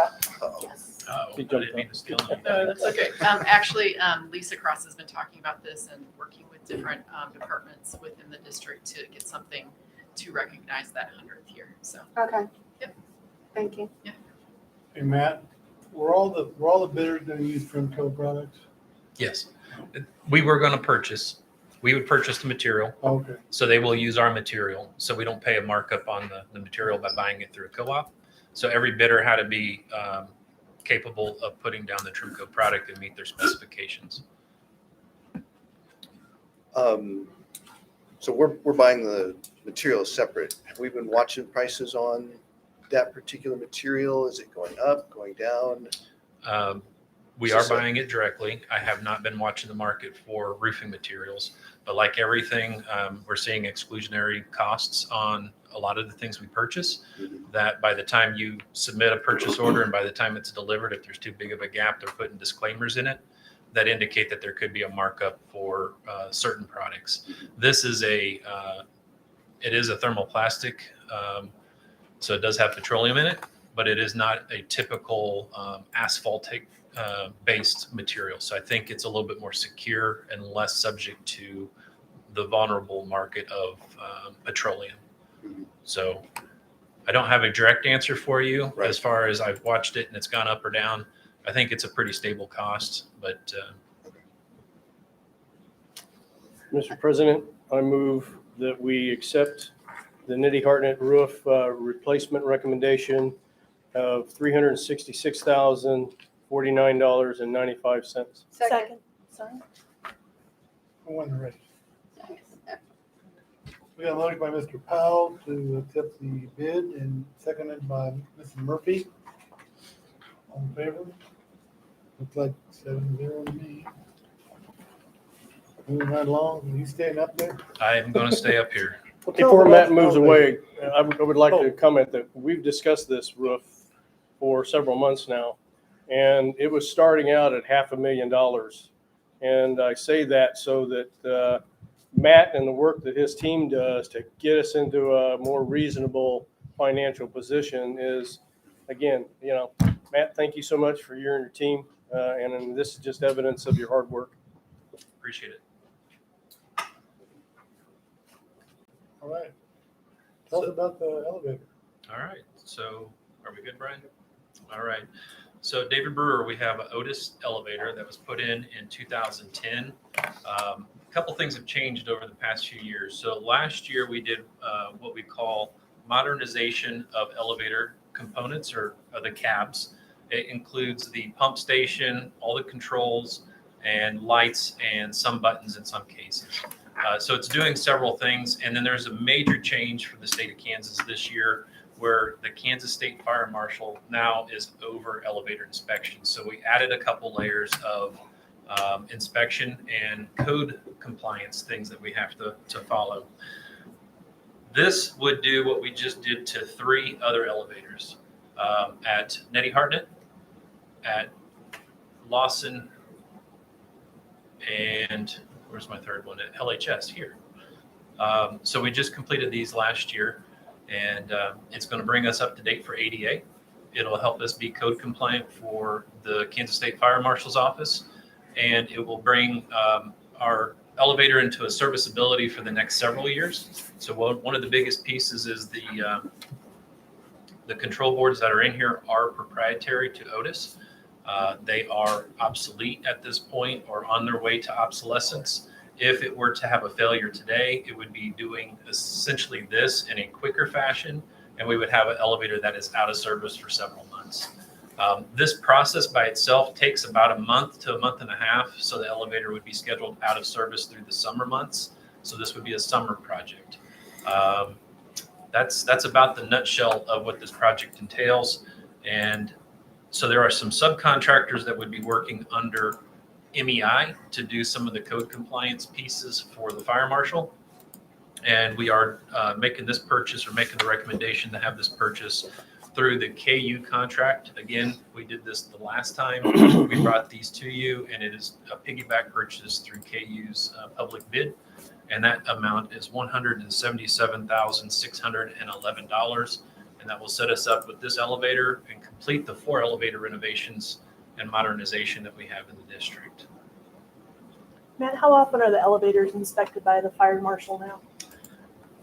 Yes. Oh, I He jumped didn't mean to steal it. No, that's okay. Actually, Lisa Cross has been talking about this and working with different departments within the district to get something to recognize that 100th year. So, Okay. Yep. Thank you. Hey, Matt, were all the bidders going to use Trimco products? Yes. We were going to purchase. We would purchase the material. Okay. So they will use our material. So we don't pay a markup on the material by buying it through a co-op. So every bidder had to be capable of putting down the Trimco product and meet their specifications. so we're buying the material separate. Have we been watching prices on that particular material? Is it going up, going down? We are buying it directly. I have not been watching the market for roofing materials, but like everything, we're seeing exclusionary costs on a lot of the things we purchase, that by the time you submit a purchase order and by the time it's delivered, if there's too big of a gap, they're putting disclaimers in it that indicate that there could be a markup for certain products. This is it is a thermoplastic, so it does have petroleum in it, but it is not a typical asphaltic based material. So I think it's a little bit more secure and less subject to the vulnerable market of petroleum. So I don't have a direct answer for you as far as I've watched it and it's gone up or down. I think it's a pretty stable cost, but Mr. President, I move that we accept the Nitty Hartnett roof replacement recommendation of $366,049.95. Second. Sorry. When ready. We got a motion by Mr. Powell to accept the bid and seconded by Mrs. Murphy. All in favor? Looks like 7-0 to me. Moving right along, are you staying up there? I'm going to stay up here. Before Matt moves away, I would like to comment that we've discussed this roof for several months now, and it was starting out at $500,000. And I say that so that Matt and the work that his team does to get us into a more reasonable financial position is, again, Matt, thank you so much for you and your team, and this is just evidence of your hard work. Appreciate it. All right. Tell us about the elevator. All right. So are we good, Brian? All right. So David Brewer, we have an Otis elevator that was put in 2010. A couple things have changed over the past few years. So last year we did what we call modernization of elevator components or the cabs. It includes the pump station, all the controls and lights and some buttons in some cases. So it's doing several things. And then there's a major change for the state of Kansas this year where the Kansas State Fire Marshal now is over elevator inspections. So we added a couple layers of inspection and code compliance things that we have to follow. This would do what we just did to 3 other elevators at Nettie Hartnett, at Lawson, and where's my third one? At LHS here. So we just completed these last year, and it's going to bring us up to date for ADA. It'll help us be code compliant for the Kansas State Fire Marshal's office, and it will bring our elevator into a serviceability for the next several years. So one of the biggest pieces is the control boards that are in here are proprietary to Otis. They are obsolete at this point or on their way to obsolescence. If it were to have a failure today, it would be doing essentially this in a quicker fashion, and we would have an elevator that is out of service for several months. This process by itself takes about a month to a month and a half, so the elevator would be scheduled out of service through the summer months. So this would be a summer project. That's about the nutshell of what this project entails. And so there are some subcontractors that would be working under MEI to do some of the code compliance pieces for the fire marshal. And we are making this purchase or making the recommendation to have this purchase through the KU contract. Again, we did this the last time. We brought these to you, and it is a piggyback purchase through KU's public bid. And that amount is $177,611. And that will set us up with this elevator and complete the 4 elevator renovations and modernization that we have in the district. Matt, how often are the elevators inspected by the fire marshal now?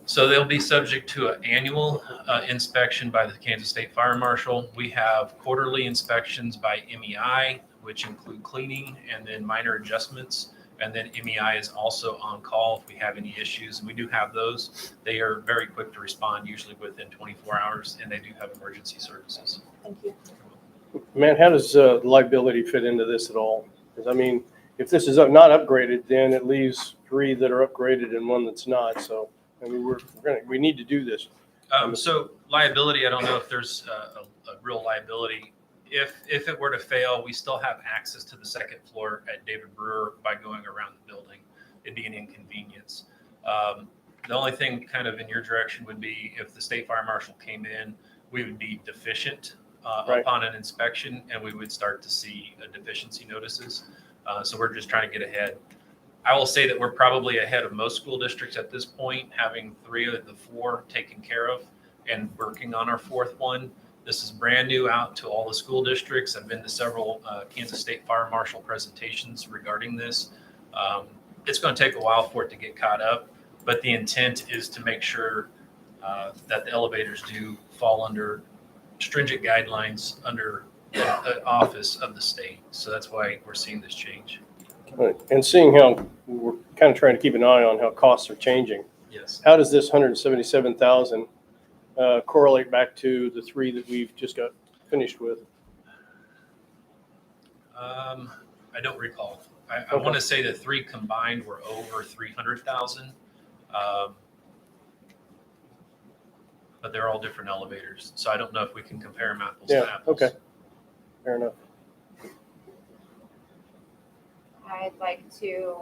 So they'll be subject to an annual inspection by the Kansas State Fire Marshal. We have quarterly inspections by MEI, which include cleaning and then minor adjustments. And then MEI is also on call if we have any issues, and we do have those. They are very quick to respond, usually within 24 hours, and they do have emergency services. Thank you. Man, how does liability fit into this at all? Because, I mean, if this is not upgraded, then it leaves 3 that are upgraded and 1 that's not. So, I mean, we need to do this. So liability, I don't know if there's a real liability. If it were to fail, we still have access to the 2nd floor at David Brewer by going around the building. It'd be an inconvenience. The only thing kind of in your direction would be if the state fire marshal came in, we would be deficient upon an inspection, and we would start to see deficiency notices. So we're just trying to get ahead. I will say that we're probably ahead of most school districts at this point, having 3 of the 4 taken care of and working on our 4th one. This is brand new out to all the school districts. I've been to several Kansas State Fire Marshal presentations regarding this. It's going to take a while for it to get caught up, but the intent is to make sure that the elevators do fall under stringent guidelines under office of the state. So that's why we're seeing this change. Right. And seeing how we're kind of trying to keep an eye on how costs are changing. Yes. How does this 177,000 correlate back to the 3 that we've just got finished with? I don't recall. I Okay. want to say the 3 combined were over 300,000. But they're all different elevators. So I don't know if we can compare them apples to apples. Okay. Fair enough. I'd like to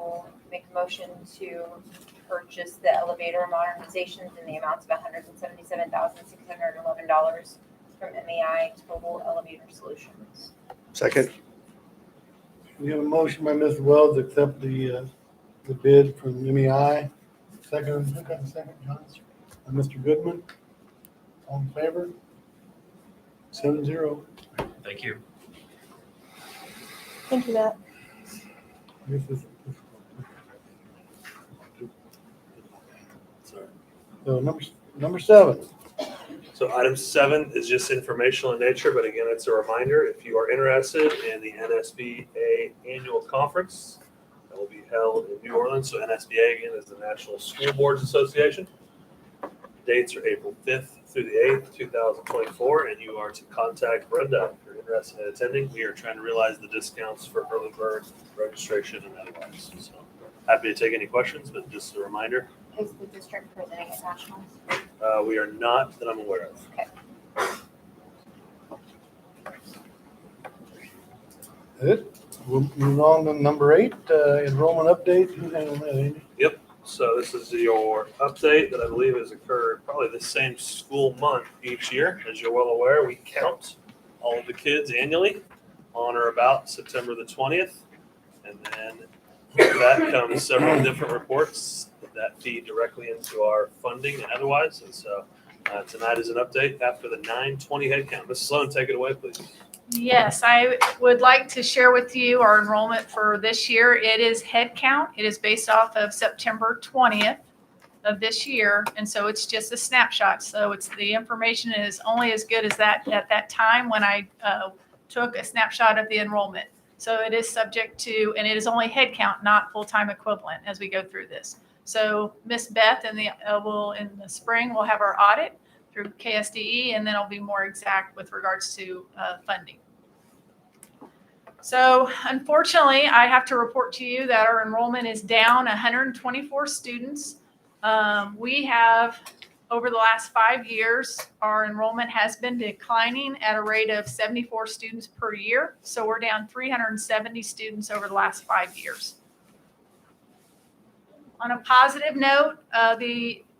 make a motion to purchase the elevator modernizations in the amounts of $177,611 from MEI Total Elevator Solutions. Second. We have a motion by Mr. Wells to accept the bid from MEI. Second, who got the second, John? Mr. Goodman. All in favor? 7-0. Thank you. Thank you, Matt. So number 7. So item 7 is just informational in nature, but again, it's a reminder, if you are interested in the NSBA annual conference that will be held in New Orleans. So NSBA again is the National School Boards Association. Dates are April 5th through the 8th, 2024, and you are to contact Brenda if you're interested in attending. We are trying to realize the discounts for early bird registration and otherwise. So happy to take any questions, but just a reminder. Is the district presenting at nationals? We are not that I'm aware of. Okay. Good. We'll move on to number 8, enrollment update. Who's handling that, Andy? Yep. So this is your update that I believe has occurred probably the same school month each year. As you're well aware, we count all of the kids annually on or about September the 20th. And then with that comes several different reports that feed directly into our funding and otherwise. And so tonight is an update after the 9:20 head count. Mrs. Sloan, take it away, please. Yes, I would like to share with you our enrollment for this year. It is head count. It is based off of September 20th of this year. And so it's just a snapshot. So it's the information is only as good as that at that time when I took a snapshot of the enrollment. So it is subject to, and it is only head count, not full-time equivalent as we go through this. So Miss Beth in the spring, we'll have our audit through KSDE, and then it'll be more exact with regards to funding. So unfortunately, I have to report to you that our enrollment is down 124 students. We have, over the last 5 years, our enrollment has been declining at a rate of 74 students per year. So we're down 370 students over the last 5 years. On a positive note,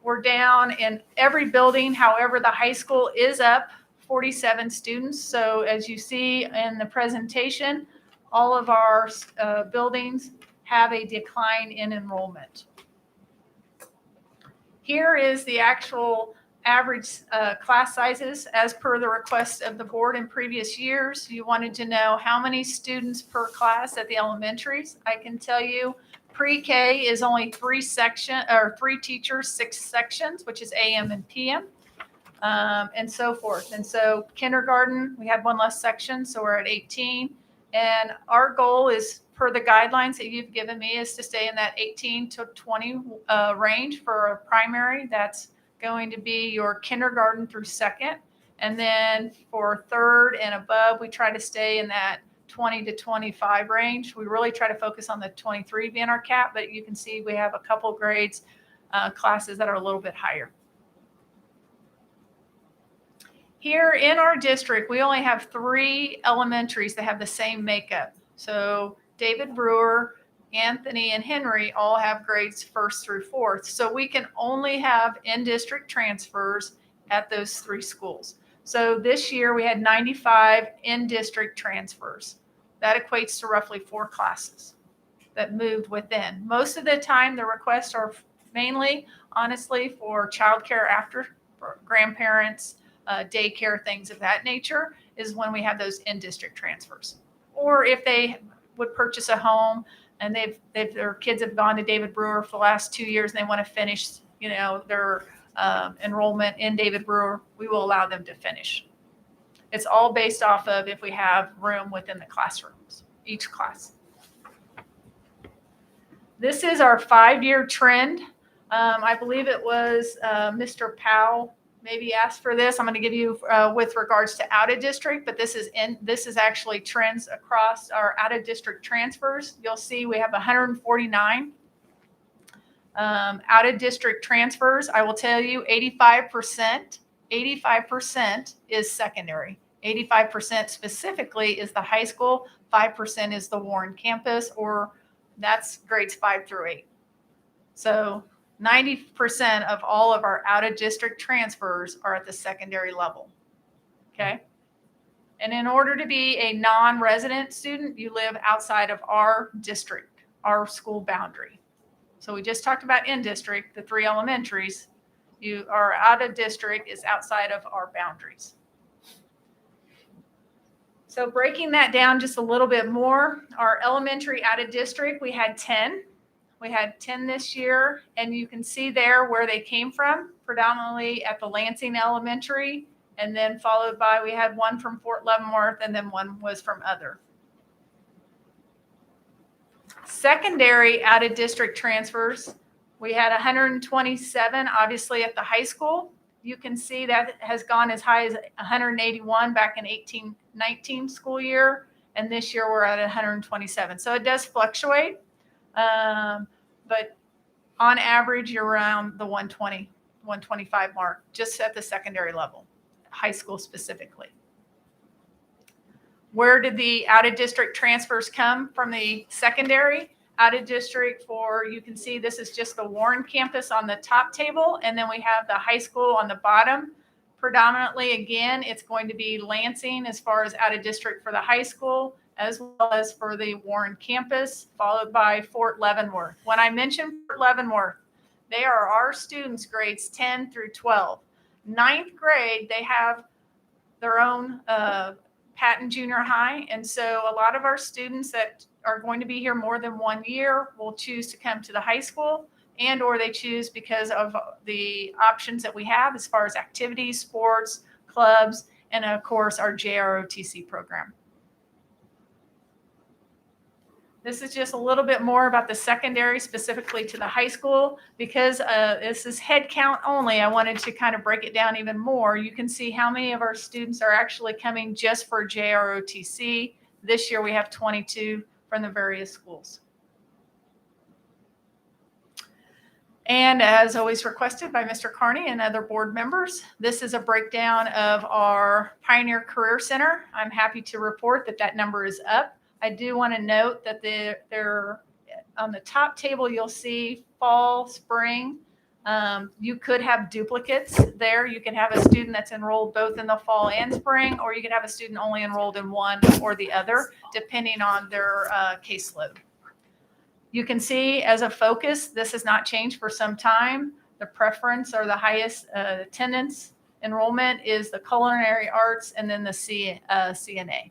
we're down in every building. However, the high school is up 47 students. So as you see in the presentation, all of our buildings have a decline in enrollment. Here is the actual average class sizes as per the request of the board in previous years. You wanted to know how many students per class at the elementaries. I can tell you pre-K is only 3 teachers, 6 sections, which is AM and PM, and so forth. And so kindergarten, we have 1 less section, so we're at 18. And our goal is, per the guidelines that you've given me, is to stay in that 18 to 20 range for a primary. That's going to be your kindergarten through 2nd. And then for 3rd and above, we try to stay in that 20 to 25 range. We really try to focus on the 23 being our cap, but you can see we have a couple grades, classes that are a little bit higher. Here in our district, we only have 3 elementaries that have the same makeup. So David Brewer, Anthony, and Henry all have grades 1st through 4th. So we can only have in-district transfers at those 3 schools. So this year we had 95 in-district transfers. That equates to roughly 4 classes that moved within. Most of the time, the requests are mainly, honestly, for childcare for grandparents, daycare, things of that nature, is when we have those in-district transfers. Or if they would purchase a home and their kids have gone to David Brewer for the last 2 years and they want to finish, their enrollment in David Brewer, we will allow them to finish. It's all based off of if we have room within the classrooms, each class. This is our 5-year trend. I believe it was Mr. Powell maybe asked for this. I'm going to give you with regards to out of district, but this is actually trends across our out of district transfers. You'll see we have 149 out of district transfers. I will tell you 85% is secondary. 85% specifically is the high school, 5% is the Warren campus, or that's grades 5 through 8. So 90% of all of our out of district transfers are at the secondary level. Okay. And in order to be a non-resident student, you live outside of our district, our school boundary. So we just talked about in district, the 3 elementaries. You are out of district is outside of our boundaries. So breaking that down just a little bit more, our elementary out of district, we had 10. We had 10 this year, and you can see there where they came from, predominantly at the Lansing Elementary, and then followed by, we had 1 from Fort Leavenworth, and then 1 was from other. Secondary out of district transfers, we had 127, obviously at the high school. You can see that has gone as high as 181 back in 18-19 school year, and this year we're at 127. So it does fluctuate, but on average, you're around the 120, 125 mark, just at the secondary level, high school specifically. Where did the out of district transfers come from? The secondary out of district for, you can see this is just the Warren campus on the top table, and then we have the high school on the bottom. Predominantly, again, it's going to be Lansing as far as out of district for the high school, as well as for the Warren campus, followed by Fort Leavenworth. When I mentioned Fort Leavenworth, they are our students grades 10 through 12. 9th grade, they have their own Patton Junior High. And so a lot of our students that are going to be here more than 1 year will choose to come to the high school, and or they choose because of the options that we have as far as activities, sports, clubs, and of course our JROTC program. This is just a little bit more about the secondary, specifically to the high school. Because this is head count only, I wanted to kind of break it down even more. You can see how many of our students are actually coming just for JROTC. This year we have 22 from the various schools. And as always requested by Mr. Carney and other board members, this is a breakdown of our Pioneer Career Center. I'm happy to report that that number is up. I do want to note that they're on the top table, you'll see fall, spring. You could have duplicates there. You can have a student that's enrolled both in the fall and spring, or you could have a student only enrolled in one or the other, depending on their caseload. You can see as a focus, this has not changed for some time. The preference or the highest attendance enrollment is the culinary arts and then the CNA.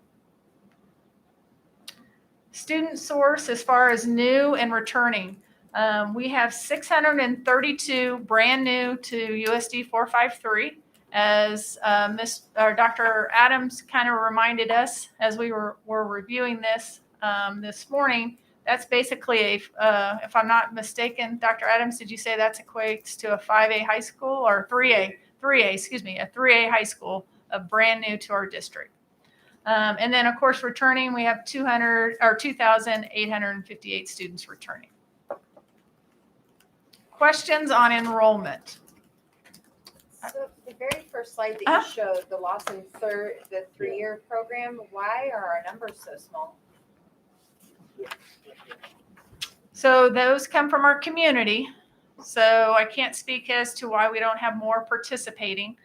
Student source as far as new and returning. We have 632 brand new to USD 453. As Dr. Adams kind of reminded us as we were reviewing this this morning, that's basically if I'm not mistaken, Dr. Adams, did you say that equates to a 5A high school or 3A, excuse me, a 3A high school of brand new to our district. And then, of course, returning, we have 2,858 students returning. Questions on enrollment? So the very first slide that you showed, the Lawson the 3-year program, why are our numbers so small? So those come from our community. So I can't speak as to why we don't have more participating.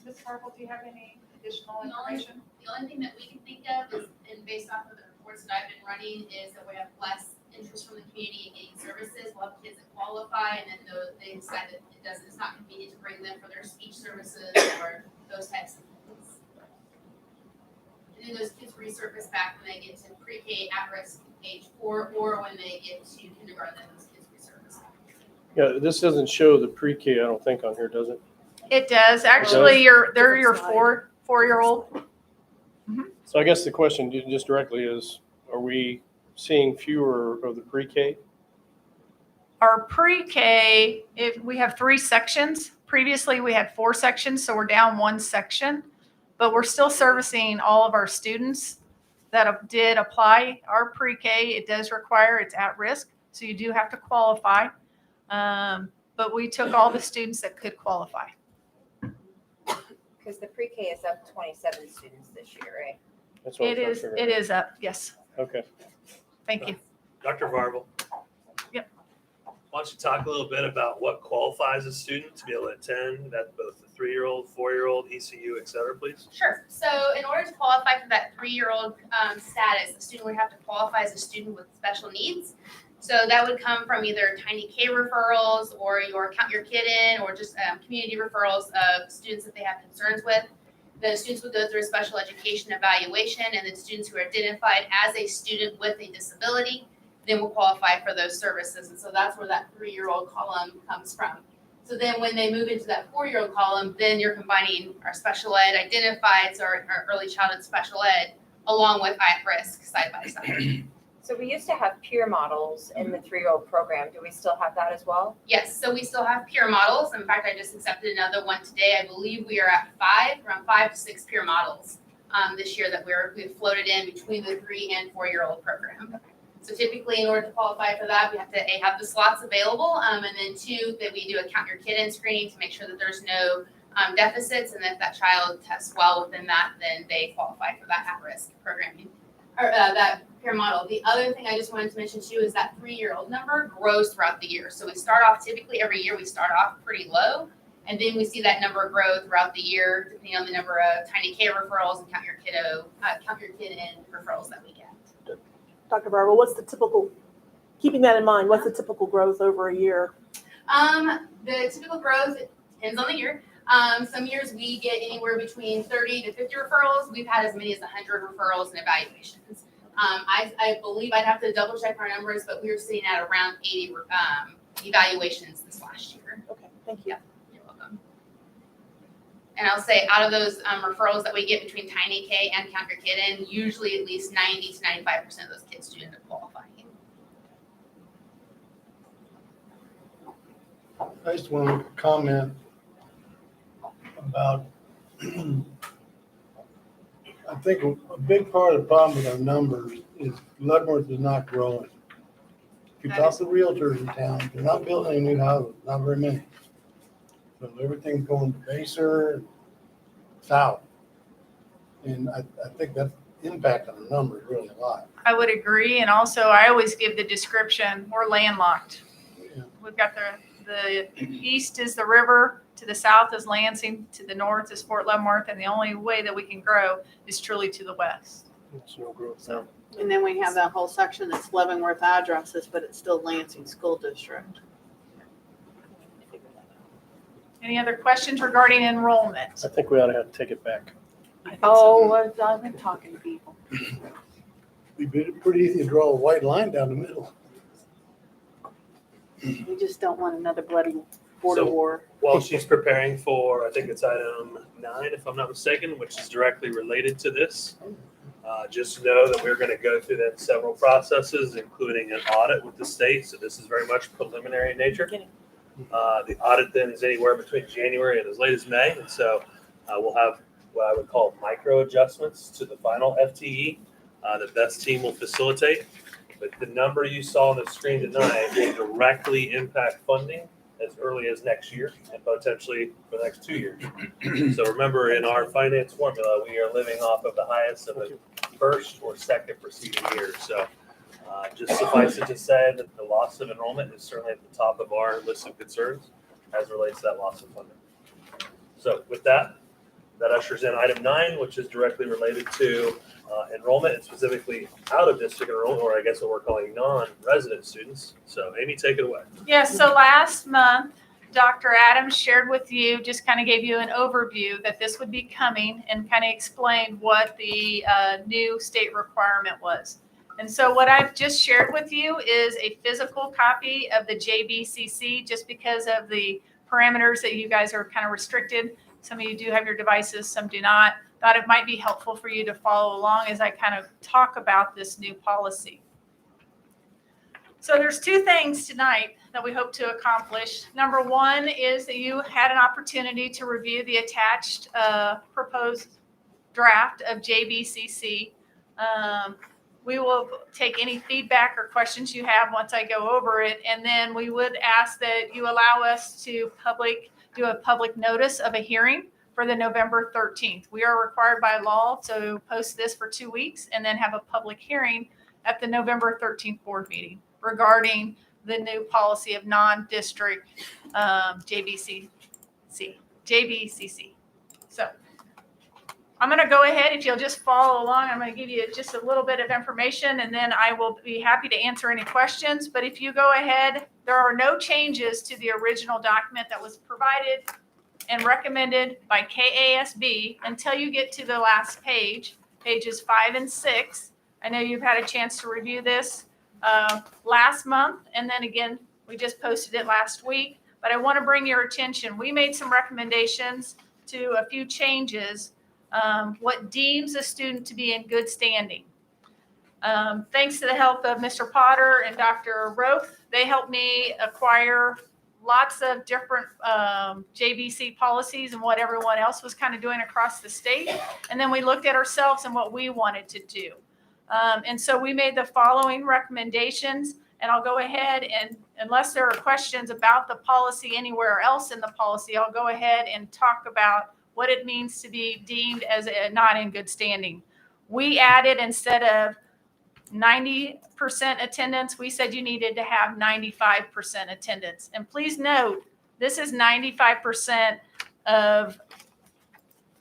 Ms. Harville, do you have any additional information? The only thing that we can think of is, and based off of the reports that I've been running, is that we have less interest from the community in getting services. We'll have kids that qualify, and then they decide that it's not convenient to bring them for their speech services or those types of things. And then those kids resurface back when they get to pre-K at-risk age 4, or when they get to kindergarten, then those kids resurface. Yeah, this doesn't show the pre-K, I don't think, on here, does it? It does. Actually, they're your Different slide. four-year-old. So I guess the question just directly is, are we seeing fewer of the pre-K? Our pre-K, if we have 3 sections. Previously, we had 4 sections, so we're down 1 section. But we're still servicing all of our students that did apply. Our pre-K, it does require, it's at risk, so you do have to qualify. But we took all the students that could qualify. Because the pre-K is up 27 students this year, right? That's what I'm It trying to is, figure it out. is up, yes. Okay. Thank you. Dr. Varvel. Yep. Why don't you talk a little bit about what qualifies a student to be able to attend at both the 3-year-old, 4-year-old, ECU, et cetera, please? Sure. So in order to qualify for that 3-year-old status, the student would have to qualify as a student with special needs. So that would come from either Tiny K referrals or your Count Your Kid In, or just community referrals of students that they have concerns with. The students would go through a special education evaluation, and then students who are identified as a student with a disability then will qualify for those services. And so that's where that 3-year-old column comes from. So then when they move into that 4-year-old column, then you're combining our special ed identifieds or our early childhood special ed along with at-risk side by side. So we used to have peer models in the 3-year-old program. Do we still have that as well? Yes, so we still have peer models. In fact, I just accepted another one today. I believe we are at around 5 to 6 peer models this year that we've floated in between the 3 and 4-year-old program. So typically, in order to qualify for that, we have to A, have the slots available, and then 2, that we do a Count Your Kid In screening to make sure that there's no deficits, and if that child tests well within that, then they qualify for that at-risk programming, or that peer model. The other thing I just wanted to mention too is that 3-year-old number grows throughout the year. So we start off, typically every year we start off pretty low, and then we see that number grow throughout the year, depending on the number of Tiny K referrals and Count Your Kid In referrals that we get. Dr. Barber, what's the typical, keeping that in mind, what's the typical growth over a year? The typical growth depends on the year. Some years we get anywhere between 30 to 50 referrals. We've had as many as 100 referrals and evaluations. I believe I'd have to double check our numbers, but we were sitting at around 80 evaluations this last year. Okay, thank you. Yeah, you're welcome. And I'll say out of those referrals that we get between Tiny K and Count Your Kid In, usually at least 90 to 95% of those kids do end up qualifying. I just want to comment about, I think a big part of the problem with our numbers is Leavenworth is not growing. If you talk to realtors in town, they're not building any new houses, not very many. So everything's going to Baser, south. And I think that's impacting the numbers really a lot. I would agree, and also I always give the description, we're landlocked. Yeah. We've got the east is the river, to the south is Lansing, to the north is Fort Leavenworth, and the only way that we can grow is truly to the west. It's no growth. So, And then we have that whole section that's Leavenworth addresses, but it's still Lansing School District. any other questions regarding enrollment? I think we ought to have to take it back. Oh, I've been talking to people. It'd be pretty easy to draw a white line down the middle. We just don't want another bloody border So- war. While she's preparing for, I think it's item 9, if I'm not mistaken, which is directly related to this, just know that we're going to go through then several processes, including an audit with the state. So this is very much preliminary in nature. The audit then is anywhere between January and as late as May. And so we'll have what I would call micro adjustments to the final FTE that Beth's team will facilitate. But the number you saw on the screen tonight will directly impact funding as early as next year and potentially for the next 2 years. So remember, in our finance formula, we are living off of the highest of the first or second preceding year. So just suffice it to say that the loss of enrollment is certainly at the top of our list of concerns as relates to that loss of funding. So with that, that ushers in item 9, which is directly related to enrollment and specifically out of district enrollment, or I guess what we're calling non-resident students. So Amy, take it away. Yes, so last month, Dr. Adams shared with you, just kind of gave you an overview that this would be coming and kind of explained what the new state requirement was. And so what I've just shared with you is a physical copy of the JBCC, just because of the parameters that you guys are kind of restricted. Some of you do have your devices, some do not. Thought it might be helpful for you to follow along as I kind of talk about this new policy. So there's two things tonight that we hope to accomplish. Number one is that you had an opportunity to review the attached proposed draft of JBCC. We will take any feedback or questions you have once I go over it, and then we would ask that you allow us to do a public notice of a hearing for the November 13th. We are required by law to post this for 2 weeks and then have a public hearing at the November 13th board meeting regarding the new policy of non-district JBCC. So I'm going to go ahead. If you'll just follow along, I'm going to give you just a little bit of information, and then I will be happy to answer any questions. But if you go ahead, there are no changes to the original document that was provided and recommended by KASB until you get to the last page, pages 5 and 6. I know you've had a chance to review this last month, and then again, we just posted it last week. But I want to bring your attention. We made some recommendations to a few changes. What deems a student to be in good standing. Thanks to the help of Mr. Potter and Dr. Roth, they helped me acquire lots of different JBC policies and what everyone else was kind of doing across the state. And then we looked at ourselves and what we wanted to do. And so we made the following recommendations, and I'll go ahead and unless there are questions about the policy anywhere else in the policy, I'll go ahead and talk about what it means to be deemed as not in good standing. We added, instead of 90% attendance, we said you needed to have 95% attendance. And please note, this is 95% of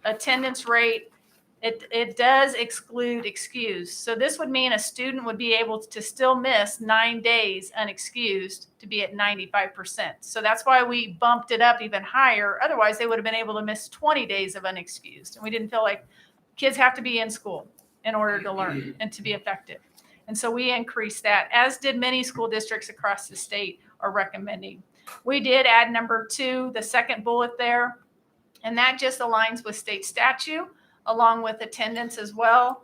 attendance rate. It does exclude excused. So this would mean a student would be able to still miss 9 days unexcused to be at 95%. So that's why we bumped it up even higher. Otherwise, they would have been able to miss 20 days of unexcused. And we didn't feel like kids have to be in school in order to learn and to be effective. And so we increased that, as did many school districts across the state are recommending. We did add number 2, the second bullet there, and that just aligns with state statute, along with attendance as well.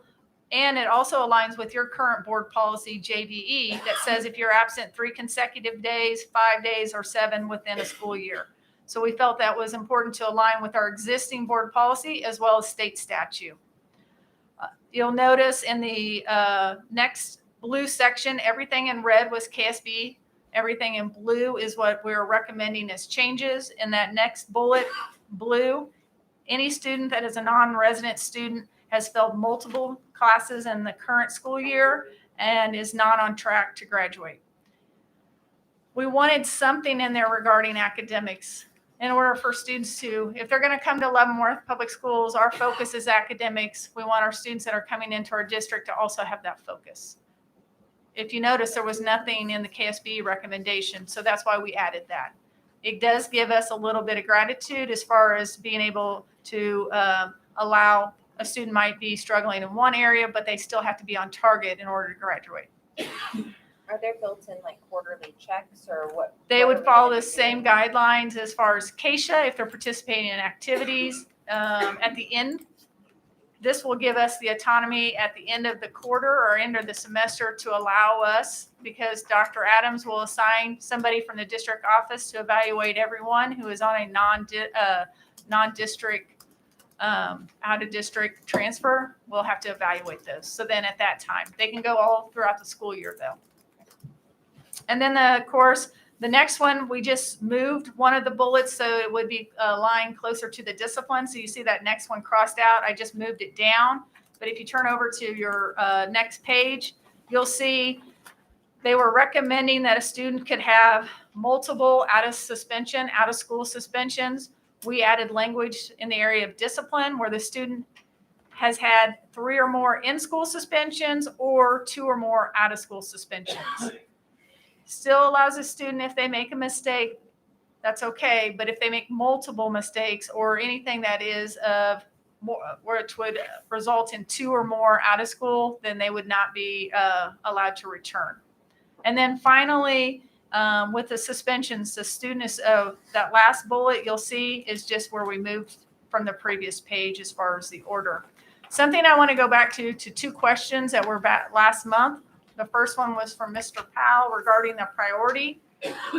And it also aligns with your current board policy, JBE, that says if you're absent 3 consecutive days, 5 days, or 7 within a school year. So we felt that was important to align with our existing board policy as well as state statute. You'll notice in the next blue section, everything in red was KSB. Everything in blue is what we're recommending as changes. In that next bullet, blue, any student that is a non-resident student has failed multiple classes in the current school year and is not on track to graduate. We wanted something in there regarding academics in order for students to, if they're going to come to Leavenworth Public Schools, our focus is academics. We want our students that are coming into our district to also have that focus. If you notice, there was nothing in the KSB recommendation, so that's why we added that. It does give us a little bit of gratitude as far as being able to allow a student might be struggling in one area, but they still have to be on target in order to graduate. Are there built-in like quarterly checks or what? They would follow the same guidelines as far as CASHA if they're participating in activities. At the end, this will give us the autonomy at the end of the quarter or end of the semester to allow us, because Dr. Adams will assign somebody from the district office to evaluate everyone who is on a non-district, out-of-district transfer. We'll have to evaluate those. So then at that time, they can go all throughout the school year though. And then of course, the next one, we just moved one of the bullets so it would be aligned closer to the discipline. So you see that next one crossed out. I just moved it down. But if you turn over to your next page, you'll see they were recommending that a student could have multiple out-of-school suspensions. We added language in the area of discipline where the student has had 3 or more in-school suspensions or 2 or more out-of-school suspensions. Still allows a student, if they make a mistake, that's okay. But if they make multiple mistakes or anything that is of more, which would result in 2 or more out of school, then they would not be allowed to return. And then finally, With the suspensions, the students, that last bullet you'll see is just where we moved from the previous page as far as the order. Something I want to go back to two questions that were back last month. The first one was from Mr. Powell regarding the priority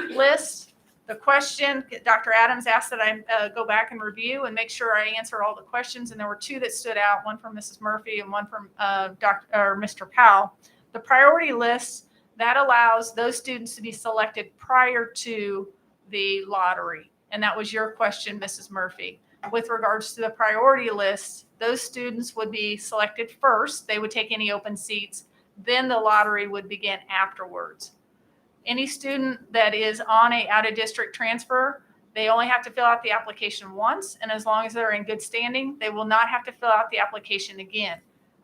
list. The question, Dr. Adams asked that I go back and review and make sure I answer all the questions. And there were two that stood out, one from Mrs. Murphy and one from Mr. Powell. The priority list, that allows those students to be selected prior to the lottery. And that was your question, Mrs. Murphy. With regards to the priority list, those students would be selected first. They would take any open seats. Then the lottery would begin afterwards. Any student that is on a out-of-district transfer, they only have to fill out the application once. And as long as they're in good standing, they will not have to fill out the application again.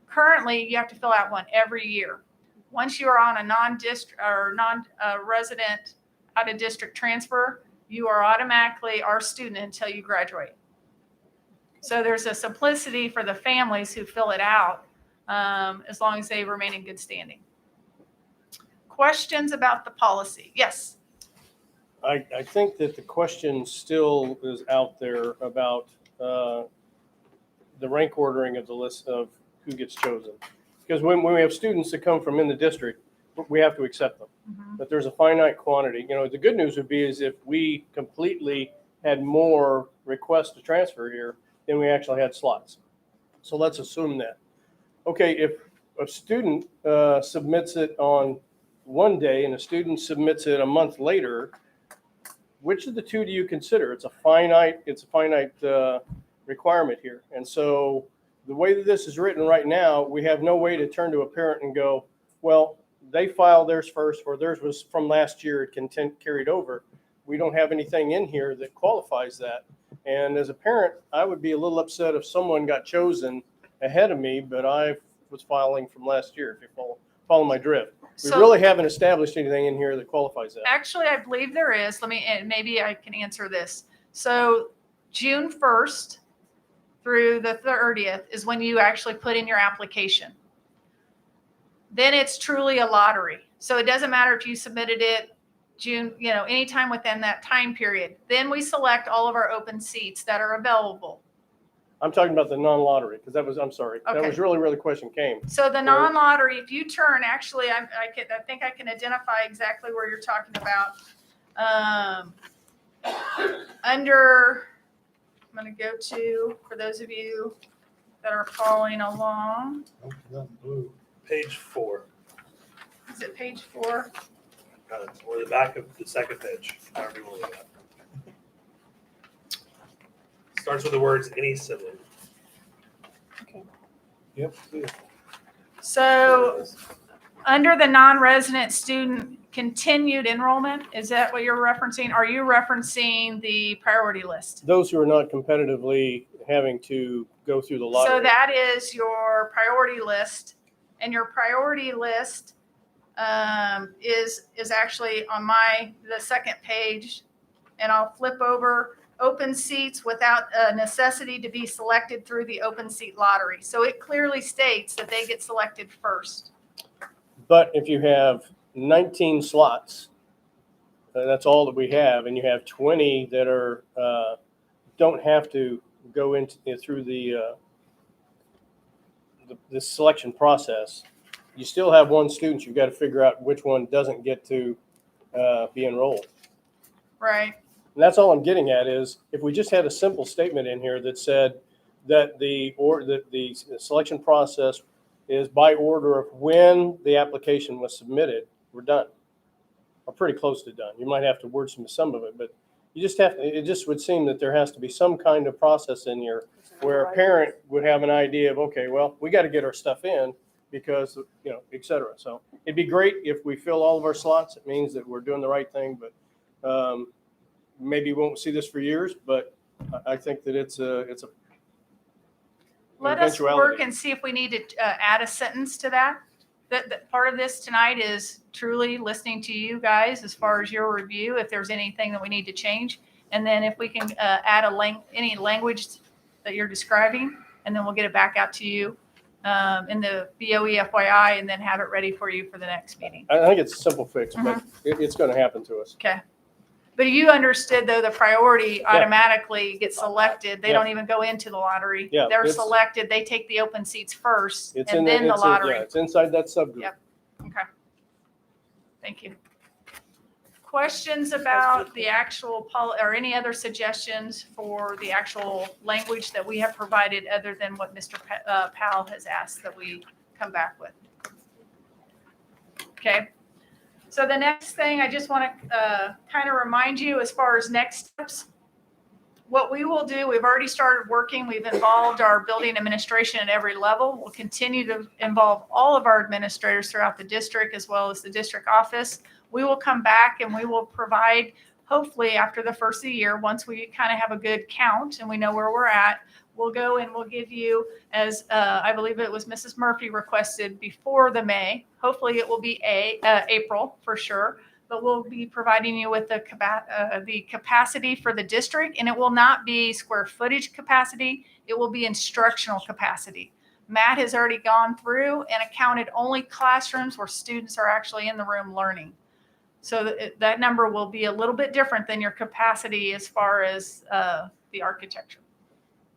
Currently, you have to fill out one every year. Once you are on a non-district or non-resident out-of-district transfer, you are automatically our student until you graduate. So there's a simplicity for the families who fill it out, as long as they remain in good standing. Questions about the policy? Yes. I think that the question still is out there about the rank ordering of the list of who gets chosen. Because when we have students that come from in the district, we have to accept them. Mm-hmm. But there's a finite quantity. You know, the good news would be is if we completely had more requests to transfer here than we actually had slots. So let's assume that. Okay, if a student submits it on one day and a student submits it a month later, which of the two do you consider? It's a finite requirement here. And so the way that this is written right now, we have no way to turn to a parent and go, well, they filed theirs first, or theirs was from last year, it carried over. We don't have anything in here that qualifies that. And as a parent, I would be a little upset if someone got chosen ahead of me, but I was filing from last year, if you follow my drift. We really haven't established anything in here that qualifies that. Actually, I believe there is. Maybe I can answer this. So June 1st through the 30th is when you actually put in your application. Then it's truly a lottery. So it doesn't matter if you submitted it June, anytime within that time period. Then we select all of our open seats that are available. I'm talking about the non-lottery, because I'm sorry. Okay. That was really where the question came. So the non-lottery, if you turn, actually, I think I can identify exactly where you're talking about. I'm going to go to, for those of you that are following along. Page 4. Is it page 4? Or the back of the second page, however you want to look at it. Starts with the words any sibling. Okay. Yep. So under the non-resident student continued enrollment, is that what you're referencing? Are you referencing the priority list? Those who are not competitively having to go through the lottery. So that is your priority list, and your priority list is actually on the second page, and I'll flip over open seats without a necessity to be selected through the open seat lottery. So it clearly states that they get selected first. But if you have 19 slots, that's all that we have, and you have 20 that are don't have to go into through the selection process, you still have one student. You've got to figure out which one doesn't get to be enrolled. Right. And that's all I'm getting at is if we just had a simple statement in here that said that the selection process is by order of when the application was submitted, we're done. We're pretty close to done. You might have to wordsmith some of it, but you just have to, it just would seem that there has to be some kind of process in here where a parent would have an idea of, okay, well, we got to get our stuff in because, et cetera. So it'd be great if we fill all of our slots. It means that we're doing the right thing, but maybe we won't see this for years, but I think that it's a Let us work and see if we need to add a sentence to that. That part of this tonight is truly listening to you guys as far as your review, if there's anything that we need to change. And then if we can add any language that you're describing, and then we'll get it back out to you in the BOE FYI and then have it ready for you for the next meeting. I think it's a simple fix, but it's going to happen to us. Okay. But you understood though, the priority automatically gets selected. They Yeah. don't even go into the lottery. Yeah, They're it's- selected. They take the open seats first It's and then the lottery. It's inside that subgroup. Yep. Okay. Thank you. Questions about the actual or any other suggestions for the actual language that we have provided other than what Mr. Powell has asked that we come back with? Okay. So the next thing I just want to kind of remind you as far as next steps, what we will do, we've already started working. We've involved our building administration at every level. We'll continue to involve all of our administrators throughout the district as well as the district office. We will come back and we will provide, hopefully after the first of the year, once we kind of have a good count and we know where we're at, we'll go and we'll give you, as I believe it was Mrs. Murphy requested before the May. Hopefully it will be April for sure. But we'll be providing you with the capacity for the district, and it will not be square footage capacity. It will be instructional capacity. Matt has already gone through and accounted only classrooms where students are actually in the room learning. So that number will be a little bit different than your capacity as far as the architecture.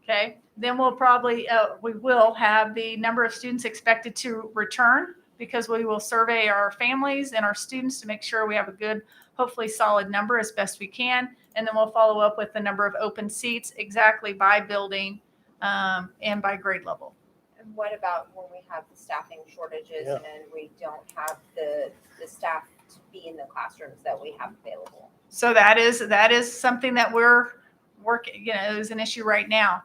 Okay. Then we'll probably, we will have the number of students expected to return, because we will survey our families and our students to make sure we have a good, hopefully solid number as best we can. And then we'll follow up with the number of open seats exactly by building and by grade level. And what about when we have the staffing shortages Yeah. and we don't have the staff to be in the classrooms that we have available? So that is something that we're working, is an issue right now.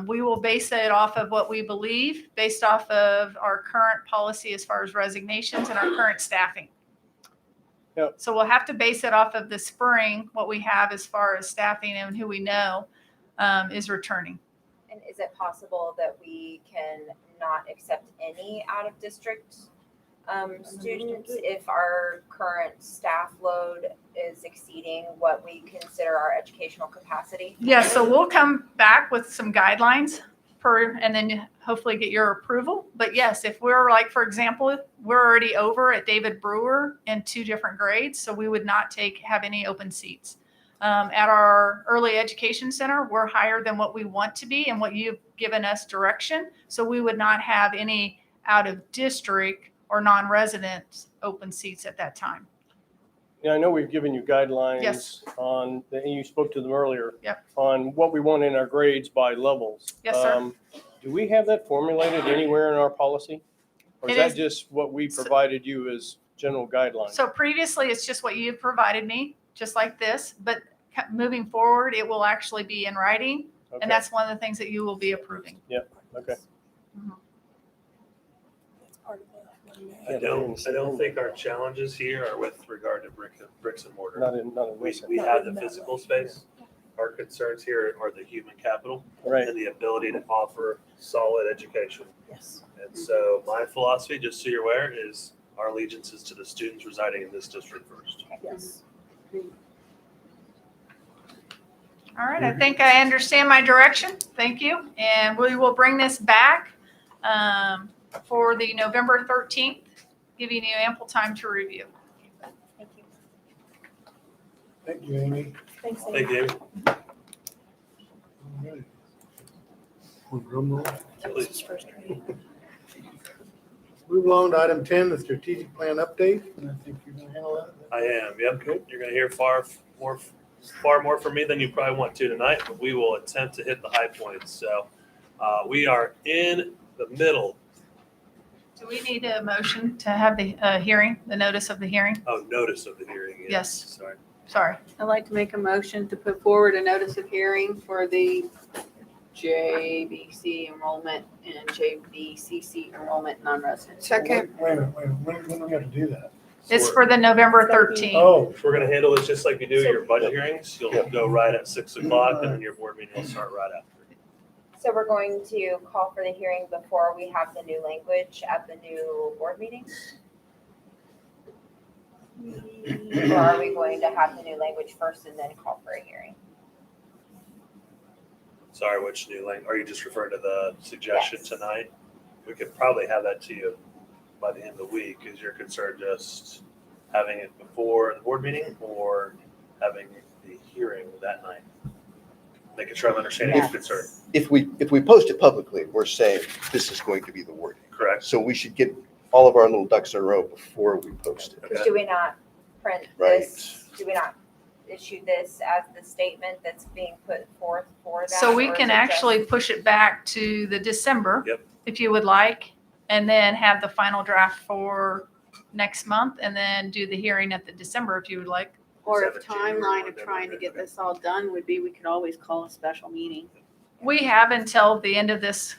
We will base it off of what we believe, based off of our current policy as far as resignations and our current staffing. Yep. So we'll have to base it off of the spring, what we have as far as staffing and who we know is returning. And is it possible that we can not accept any out of district students if our current staff load is exceeding what we consider our educational capacity? Yeah, so we'll come back with some guidelines and then hopefully get your approval. But yes, if we're like, for example, we're already over at David Brewer in 2 different grades, so we would not have any open seats. At our early education center, we're higher than what we want to be and what you've given us direction. So we would not have any out of district or non-resident open seats at that time. Yeah, I know we've given you guidelines Yes. on, and you spoke to them earlier. Yep. On what we want in our grades by levels. Yes, sir. Do we have that formulated anywhere in our policy? Or is It that is- just what we provided you as general guidelines? So previously, it's just what you've provided me, just like this, but moving forward, it will actually be in writing. Okay. And that's one of the things that you will be approving. Okay. I don't think our challenges here are with regard to bricks and mortar. Not in We this. have the physical space. Our concerns here are the human capital Right. and the ability to offer solid education. Yes. And so my philosophy, just so you're aware, is our allegiance is to the students residing in this district first. Yes. All right, I think I understand my direction. Thank you. And we will bring this back for the November 13th, giving you ample time to review. Thank you. Thank you, Amy. Thanks, Amy. Thank you. All right. Well, drum roll. This is first reading. Move along to item 10, the strategic plan update, and I think you're gonna handle that. I am, yep. You're gonna hear far more from me than you probably want to tonight, but we will attempt to hit the high points. So we are in the middle. Do we need a motion to have the hearing, the notice of the hearing? Oh, notice of the hearing. Yes. Sorry. Sorry. I'd like to make a motion to put forward a notice of hearing for the JBC enrollment and JBCC enrollment non-resident. Wait a minute, when do we have to do that? It's for the November 13th. Oh, We're gonna handle this just like we do your budget hearings. You'll go right at 6 o'clock and then your board meeting will start right after. So we're going to call for the hearing before we have the new language at the new board meeting? Or are we going to have the new language first and then call for a hearing? Sorry, which new language? Are you just referring to the suggestion Yes. tonight? we could probably have that to you by the end of the week. Is your concern just having it before the board meeting or having the hearing that night? Making sure I'm understanding your concern. If we post it publicly, we're saying this is going to be the wording. Correct. So we should get all of our little ducks in a row before we post it. Because do we not print Right. this? Do we not issue this as the statement that's being put forth for that? So we or can is it just- actually push it back to the December. Yep. If you would like, and then have the final draft for next month and then do the hearing at the December if you would like. Or Is that if the January timeline one, of then trying we're to get good. this all done would be, we could always call a special meeting. We have until the end of this,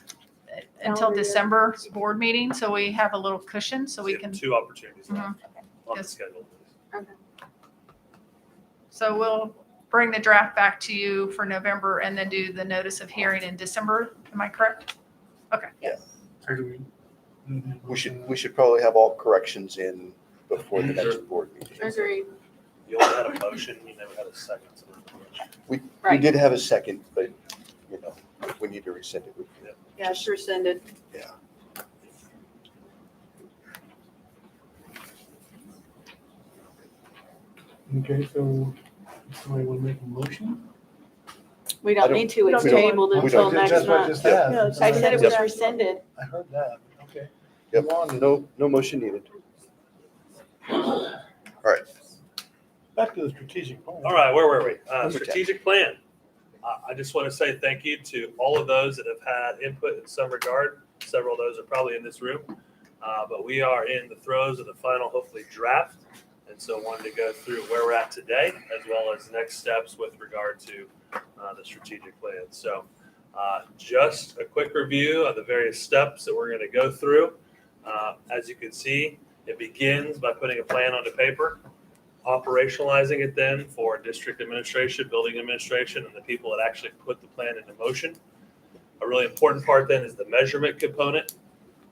until Calendar year. December's board meeting, so we have a little cushion, so we You have can, 2 opportunities left Mhm. on the Yes. schedule. so we'll bring the draft back to you for November and then do the notice of hearing in December. Am I correct? We should probably have all corrections in before the next board meeting. Agreed. You only had a motion, you never had a second. So We Right. did have a second, but, if we need to rescind it. Yeah, it's rescinded. Yeah. Okay, so somebody want to make a motion? We I don't don't- need to, we it's don't need tabled one. We until don't. next That's what I month. just asked. Yeah, I said it was Yep. rescinded. I heard that, okay. Yep, Go on. no motion needed. All right, Back to the strategic plan. All right, where were we? Number 10. Strategic plan. I just want to say thank you to all of those that have had input in some regard. Several of those are probably in this room. But we are in the throes of the final, hopefully, draft. And so wanted to go through where we're at today, as well as next steps with regard to the strategic plan. So just a quick review of the various steps that we're going to go through. As you can see, it begins by putting a plan onto paper, operationalizing it then for district administration, building administration, and the people that actually put the plan into motion. A really important part then is the measurement component,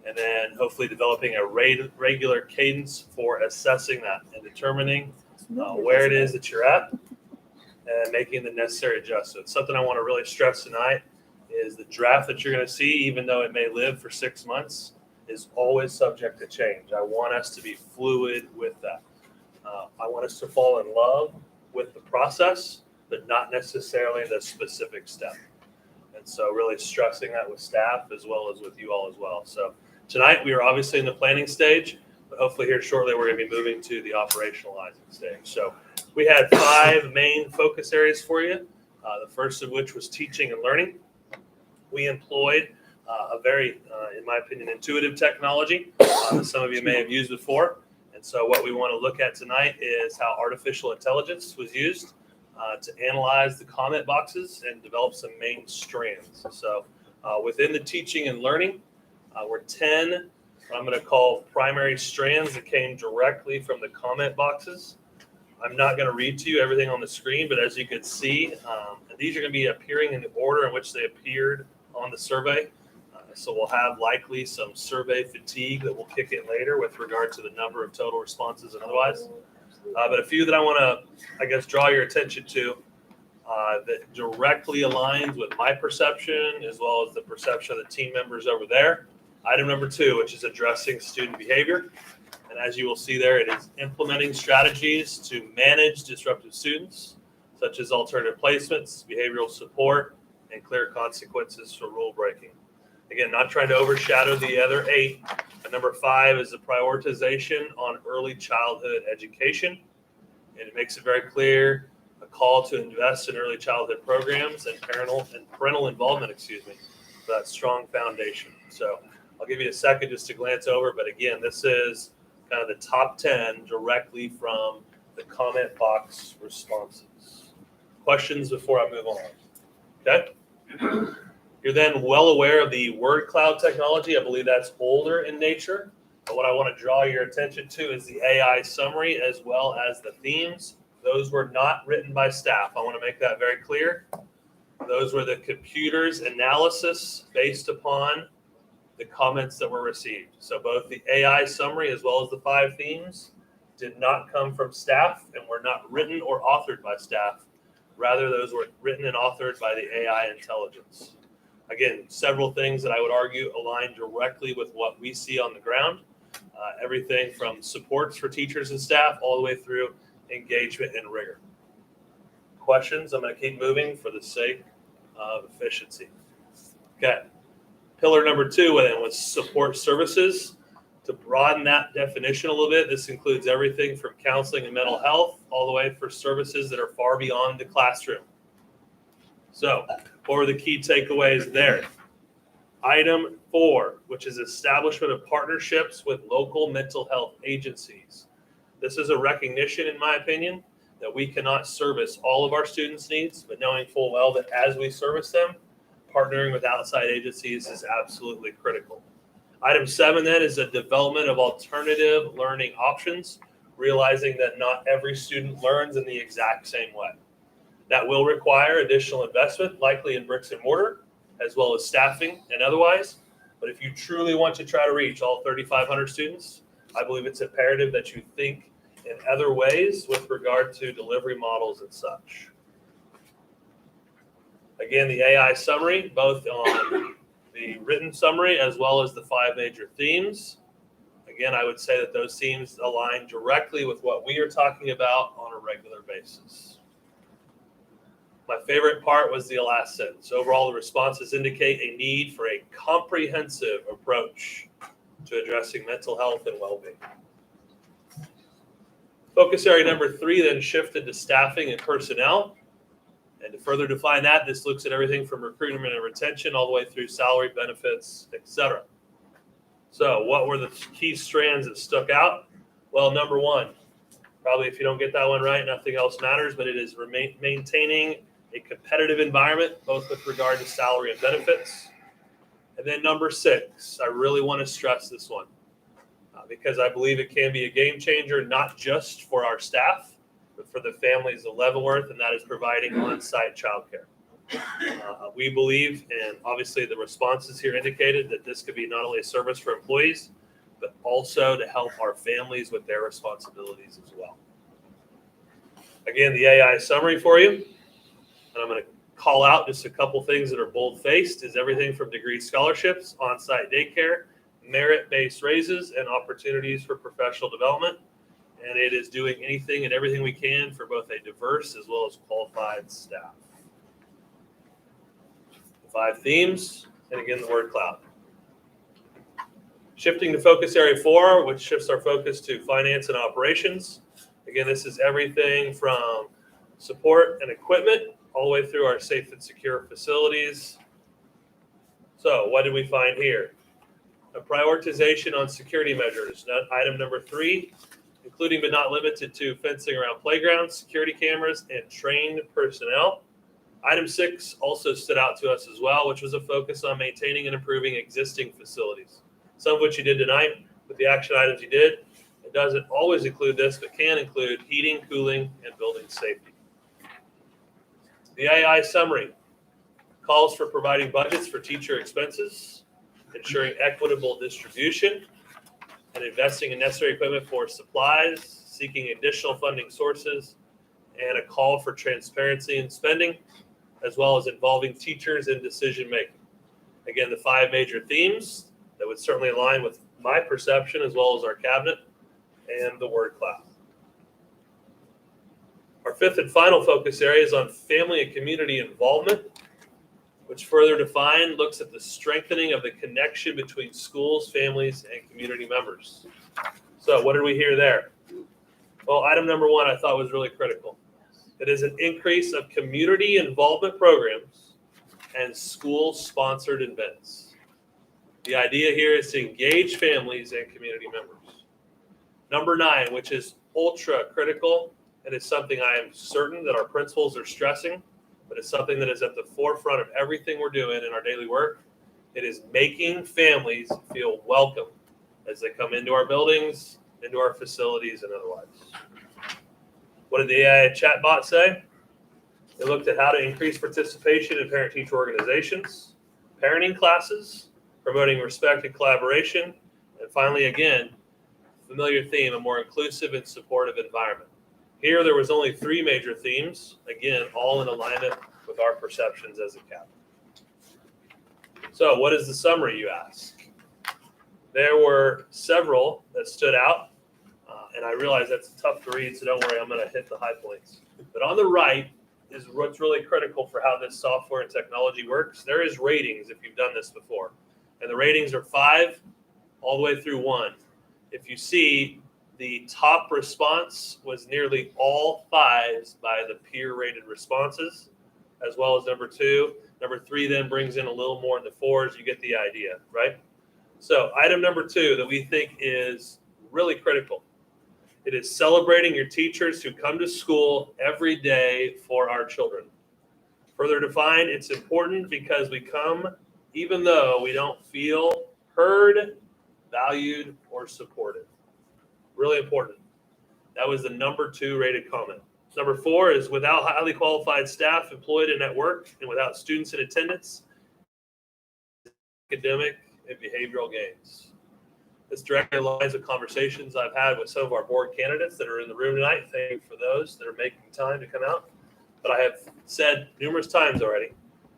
and then hopefully developing a regular cadence for assessing that and determining where it is that you're at and making the necessary adjustments. Something I want to really stress tonight is the draft that you're going to see, even though it may live for 6 months, is always subject to change. I want us to be fluid with that. I want us to fall in love with the process, but not necessarily the specific step. And so really stressing that with staff as well as with you all as well. So tonight we are obviously in the planning stage, but hopefully here shortly we're going to be moving to the operationalizing stage. So we had 5 main focus areas for you. The first of which was teaching and learning. We employed a very, in my opinion, intuitive technology that some of you may have used before. And so what we want to look at tonight is how artificial intelligence was used to analyze the comment boxes and develop some main strands. So within the teaching and learning, were 10, what I'm going to call primary strands that came directly from the comment boxes. I'm not going to read to you everything on the screen, but as you can see, these are going to be appearing in the order in which they appeared on the survey. So we'll have likely some survey fatigue that will kick in later with regard to the number of total responses and otherwise. But a few that I want to, draw your attention to that directly aligns with my perception as well as the perception of the team members over there. Item number 2, which is addressing student behavior. And as you will see there, it is implementing strategies to manage disruptive students, such as alternative placements, behavioral support, and clear consequences for rule breaking. Again, not trying to overshadow the other 8. But number 5 is the prioritization on early childhood education. And it makes it very clear, a call to invest in early childhood programs and parental involvement, for that strong foundation. So I'll give you a second just to glance over. But again, this is kind of the top 10 directly from the comment box responses. Questions before I move on? Okay. You're then well aware of the word cloud technology. I believe that's older in nature. But what I want to draw your attention to is the AI summary as well as the themes. Those were not written by staff. I want to make that very clear. Those were the computer's analysis based upon the comments that were received. So both the AI summary as well as the 5 themes did not come from staff and were not written or authored by staff. Rather, those were written and authored by the AI intelligence. Again, several things that I would argue align directly with what we see on the ground. Everything from supports for teachers and staff all the way through engagement and rigor. Questions? I'm going to keep moving for the sake of efficiency. Okay. Pillar number 2 then was support services. To broaden that definition a little bit, this includes everything from counseling and mental health all the way for services that are far beyond the classroom. So, what were the key takeaways there? Item 4, which is establishment of partnerships with local mental health agencies. This is a recognition, in my opinion, that we cannot service all of our students' needs, but knowing full well that as we service them, partnering with outside agencies is absolutely critical. Item 7 then is the development of alternative learning options, realizing that not every student learns in the exact same way. That will require additional investment, likely in bricks and mortar, as well as staffing and otherwise. But if you truly want to try to reach all 3,500 students, I believe it's imperative that you think in other ways with regard to delivery models and such. Again, the AI summary, both on the written summary as well as the 5 major themes. Again, I would say that those themes align directly with what we are talking about on a regular basis. My favorite part was the last sentence. Overall, the responses indicate a need for a comprehensive approach to addressing mental health and well-being. Focus area number 3 then shifted to staffing and personnel. And to further define that, this looks at everything from recruitment and retention all the way through salary, benefits, etc. So what were the key strands that stuck out? Well, number 1, probably if you don't get that one right, nothing else matters, but it is maintaining a competitive environment, both with regard to salary and benefits. And then number 6, I really want to stress this one because I believe it can be a game changer, not just for our staff, but for the families of Leavenworth, and that is providing on-site childcare. We believe, and obviously the responses here indicated, that this could be not only a service for employees, but also to help our families with their responsibilities as well. Again, the AI summary for you, and I'm going to call out just a couple things that are bold-faced, is everything from degree scholarships, on-site daycare, merit-based raises, and opportunities for professional development. And it is doing anything and everything we can for both a diverse as well as qualified staff. The 5 themes, and again, the word cloud. Shifting to focus area 4, which shifts our focus to finance and operations. Again, this is everything from support and equipment all the way through our safe and secure facilities. So what did we find here? A prioritization on security measures. Item number 3, including but not limited to fencing around playgrounds, security cameras, and trained personnel. Item 6 also stood out to us as well, which was a focus on maintaining and improving existing facilities. Some of which you did tonight with the action items you did. It doesn't always include this, but can include heating, cooling, and building safety. The AI summary calls for providing budgets for teacher expenses, ensuring equitable distribution, and investing in necessary equipment for supplies, seeking additional funding sources, and a call for transparency in spending, as well as involving teachers in decision-making. Again, the 5 major themes that would certainly align with my perception as well as our cabinet and the word cloud. Our 5th and final focus area is on family and community involvement, which further defined looks at the strengthening of the connection between schools, families, and community members. So what did we hear there? Well, item number 1 I thought was really critical. It is an increase of community involvement programs and school-sponsored events. The idea here is to engage families and community members. Number 9, which is ultra critical, and it's something I am certain that our principals are stressing, but it's something that is at the forefront of everything we're doing in our daily work. It is making families feel welcome as they come into our buildings, into our facilities, and otherwise. What did the AI chatbot say? It looked at how to increase participation in parent-teacher organizations, parenting classes, promoting respect and collaboration, and finally, again, familiar theme, a more inclusive and supportive environment. Here, there was only 3 major themes, again, all in alignment with our perceptions as a cabinet. So what is the summary, you ask? There were several that stood out, and I realize that's tough to read, so don't worry, I'm going to hit the high points. But on the right is what's really critical for how this software and technology works. There is ratings if you've done this before, and the ratings are 5 all the way through 1. If you see, the top response was nearly all 5s by the peer-rated responses, as well as number 2. Number 3 then brings in a little more in the 4s. You get the idea, right? So item number 2 that we think is really critical. It is celebrating your teachers who come to school every day for our children. Further defined, it's important because we come even though we don't feel heard, valued, or supported. Really important. That was the number 2 rated comment. Number 4 is without highly qualified staff employed and at work and without students in attendance, academic and behavioral gains. This directly aligns with conversations I've had with some of our board candidates that are in the room tonight. Thank you for those that are making time to come out. But I have said numerous times already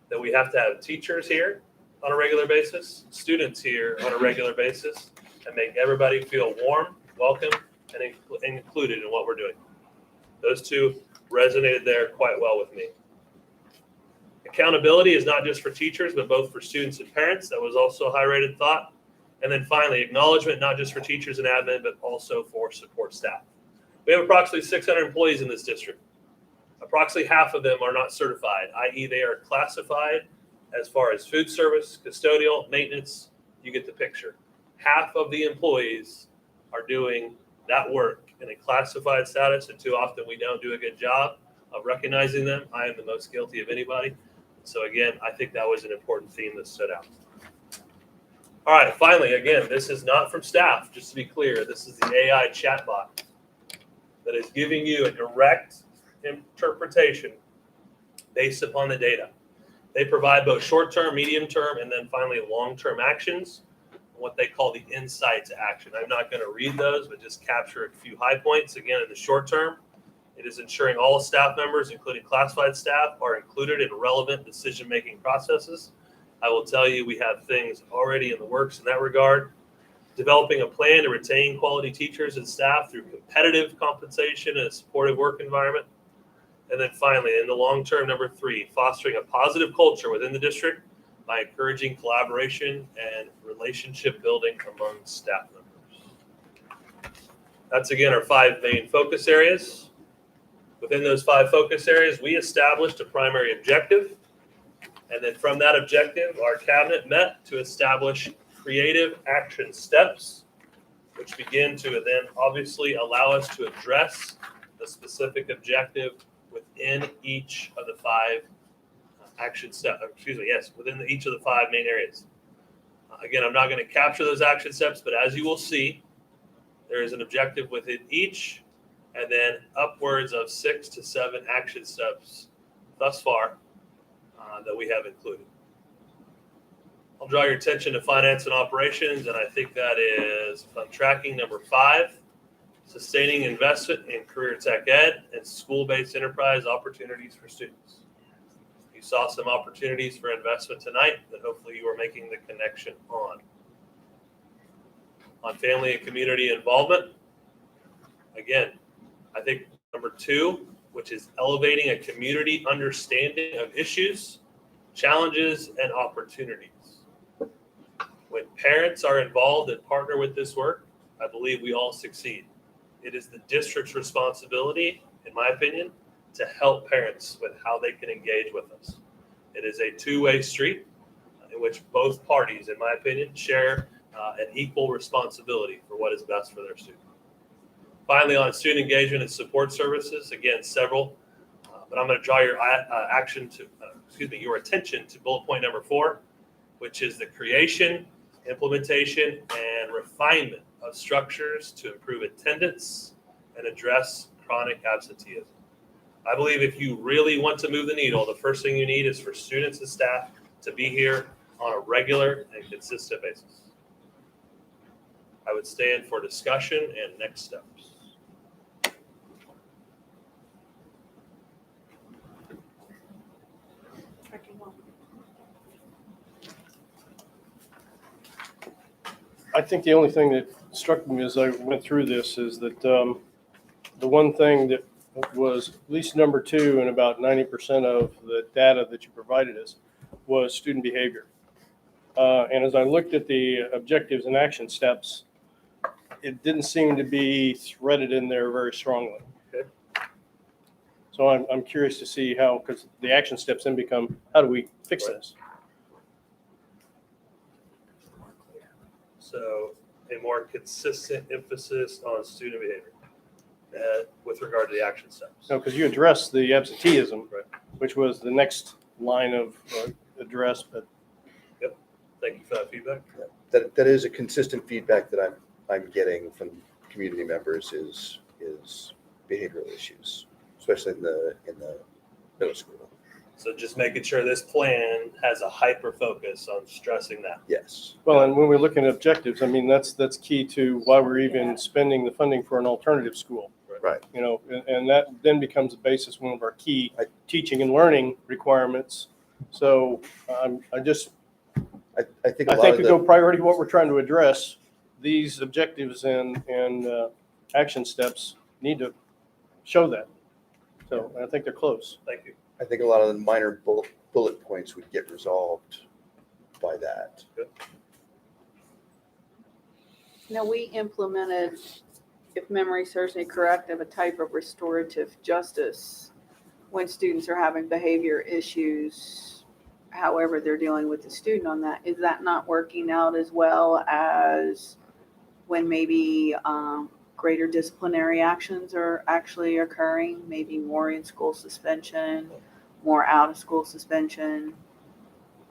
that we have to have teachers here on a regular basis, students here on a regular basis, and make everybody feel warm, welcome, and included in what we're doing. Those 2 resonated there quite well with me. Accountability is not just for teachers, but both for students and parents. That was also a high-rated thought. And then finally, acknowledgement, not just for teachers and admin, but also for support staff. We have approximately 600 employees in this district. Approximately half of them are not certified, i.e. they are classified as far as food service, custodial, maintenance. You get the picture. Half of the employees are doing that work in a classified status, and too often we don't do a good job of recognizing them. I am the most guilty of anybody. So again, I think that was an important theme that stood out. All right, finally, again, this is not from staff, just to be clear. This is the AI chatbot that is giving you a direct interpretation based upon the data. They provide both short-term, medium-term, and then finally long-term actions, what they call the insights action. I'm not going to read those, but just capture a few high points. Again, in the short term, it is ensuring all staff members, including classified staff, are included in relevant decision-making processes. I will tell you, we have things already in the works in that regard. Developing a plan to retain quality teachers and staff through competitive compensation and a supportive work environment. And then finally, in the long term, number 3, fostering a positive culture within the district by encouraging collaboration and relationship building among staff members. That's again our 5 main focus areas. Within those 5 focus areas, we established a primary objective. And then from that objective, our cabinet met to establish creative action steps, which begin to then obviously allow us to address the specific objective within each of the 5 action steps. Within each of the 5 main areas. Again, I'm not going to capture those action steps, but as you will see, there is an objective within each, and then upwards of 6 to 7 action steps thus far that we have included. I'll draw your attention to finance and operations, and I think that is, if I'm tracking, number 5, sustaining investment in career tech ed and school-based enterprise opportunities for students. You saw some opportunities for investment tonight that hopefully you are making the connection on. On family and community involvement, again, I think number 2, which is elevating a community understanding of issues, challenges, and opportunities. When parents are involved and partner with this work, I believe we all succeed. It is the district's responsibility, in my opinion, to help parents with how they can engage with us. It is a 2-way street in which both parties, in my opinion, share an equal responsibility for what is best for their student. Finally, on student engagement and support services, again, several, but I'm going to draw your your attention to bullet point number 4, which is the creation, implementation, and refinement of structures to improve attendance and address chronic absenteeism. I believe if you really want to move the needle, the first thing you need is for students and staff to be here on a regular and consistent basis. I would stand for discussion and next steps. I think the only thing that struck me as I went through this is that the one thing that was at least number two in about 90% of the data that you provided us was student behavior. And as I looked at the objectives and action steps, it didn't seem to be threaded in there very strongly. Okay. So I'm curious to see how, because the action steps then become, how do we fix this? So a more consistent emphasis on student behavior with regard to the action steps. No, because you addressed the absenteeism, Right. which was the next line of address, but Thank you for that feedback. That is a consistent feedback that I'm getting from community members is behavioral issues, especially in the middle school. So just making sure this plan has a hyper focus on stressing that. Yes. well, and when we're looking at objectives, I mean, that's key to why we're even spending the funding for an alternative school. Right. You know, and that then becomes a basis, one of our key teaching and learning requirements. So I think I a lot think of we the, go priority what we're trying to address. These objectives and action steps need to show that. So I think they're close. Thank you. I think a lot of the minor bullet points would get resolved by that. Now, we implemented, if memory serves me correct, of a type of restorative justice when students are having behavior issues, however they're dealing with the student on that. Is that not working out as well as when maybe greater disciplinary actions are actually occurring, maybe more in-school suspension, more out-of-school suspension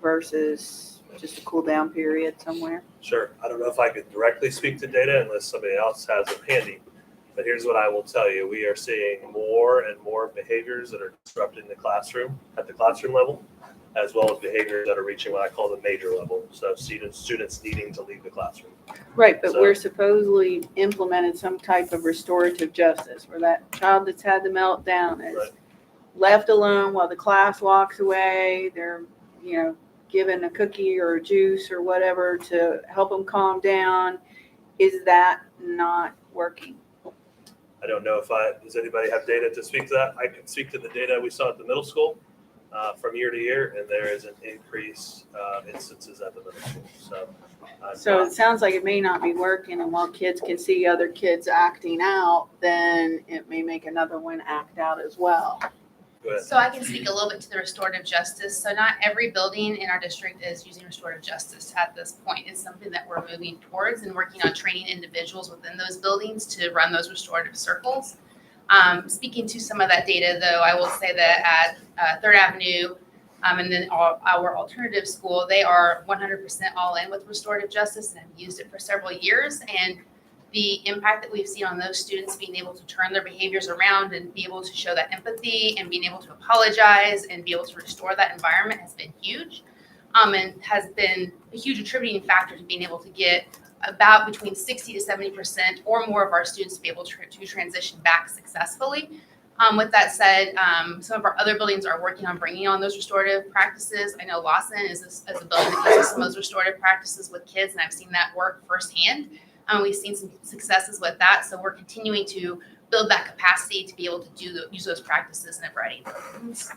versus just a cool-down period somewhere? Sure. I don't know if I could directly speak to data unless somebody else has it handy. But here's what I will tell you. We are seeing more and more behaviors that are disrupting the classroom at the classroom level, as well as behaviors that are reaching what I call the major level. So students needing to leave the classroom. Right, but So- we're supposedly implemented some type of restorative justice where that child that's had the meltdown is Right. left alone while the class walks away. They're, given a cookie or a juice or whatever to help them calm down. Is that not working? I don't know does anybody have data to speak to that? I can speak to the data we saw at the middle school from year to year, and there is an increase of instances at the middle school. So it sounds like it may not be working, and while kids can see other kids acting out, then it may make another one act out as well. Go ahead. So I can speak a little bit to the restorative justice. So not every building in our district is using restorative justice at this point. It's something that we're moving towards and working on training individuals within those buildings to run those restorative circles. Speaking to some of that data, though, I will say that at Third Avenue and then our alternative school, they are 100% all in with restorative justice and have used it for several years. And the impact that we've seen on those students being able to turn their behaviors around and be able to show that empathy and being able to apologize and be able to restore that environment has been huge, and has been a huge attributing factor to being able to get about between 60 to 70% or more of our students to be able to transition back successfully. With that said, some of our other buildings are working on bringing on those restorative practices. I know Lawson is a building that uses some of those restorative practices with kids, and I've seen that work firsthand. We've seen some successes with that, so we're continuing to build that capacity to be able to use those practices in a variety of buildings.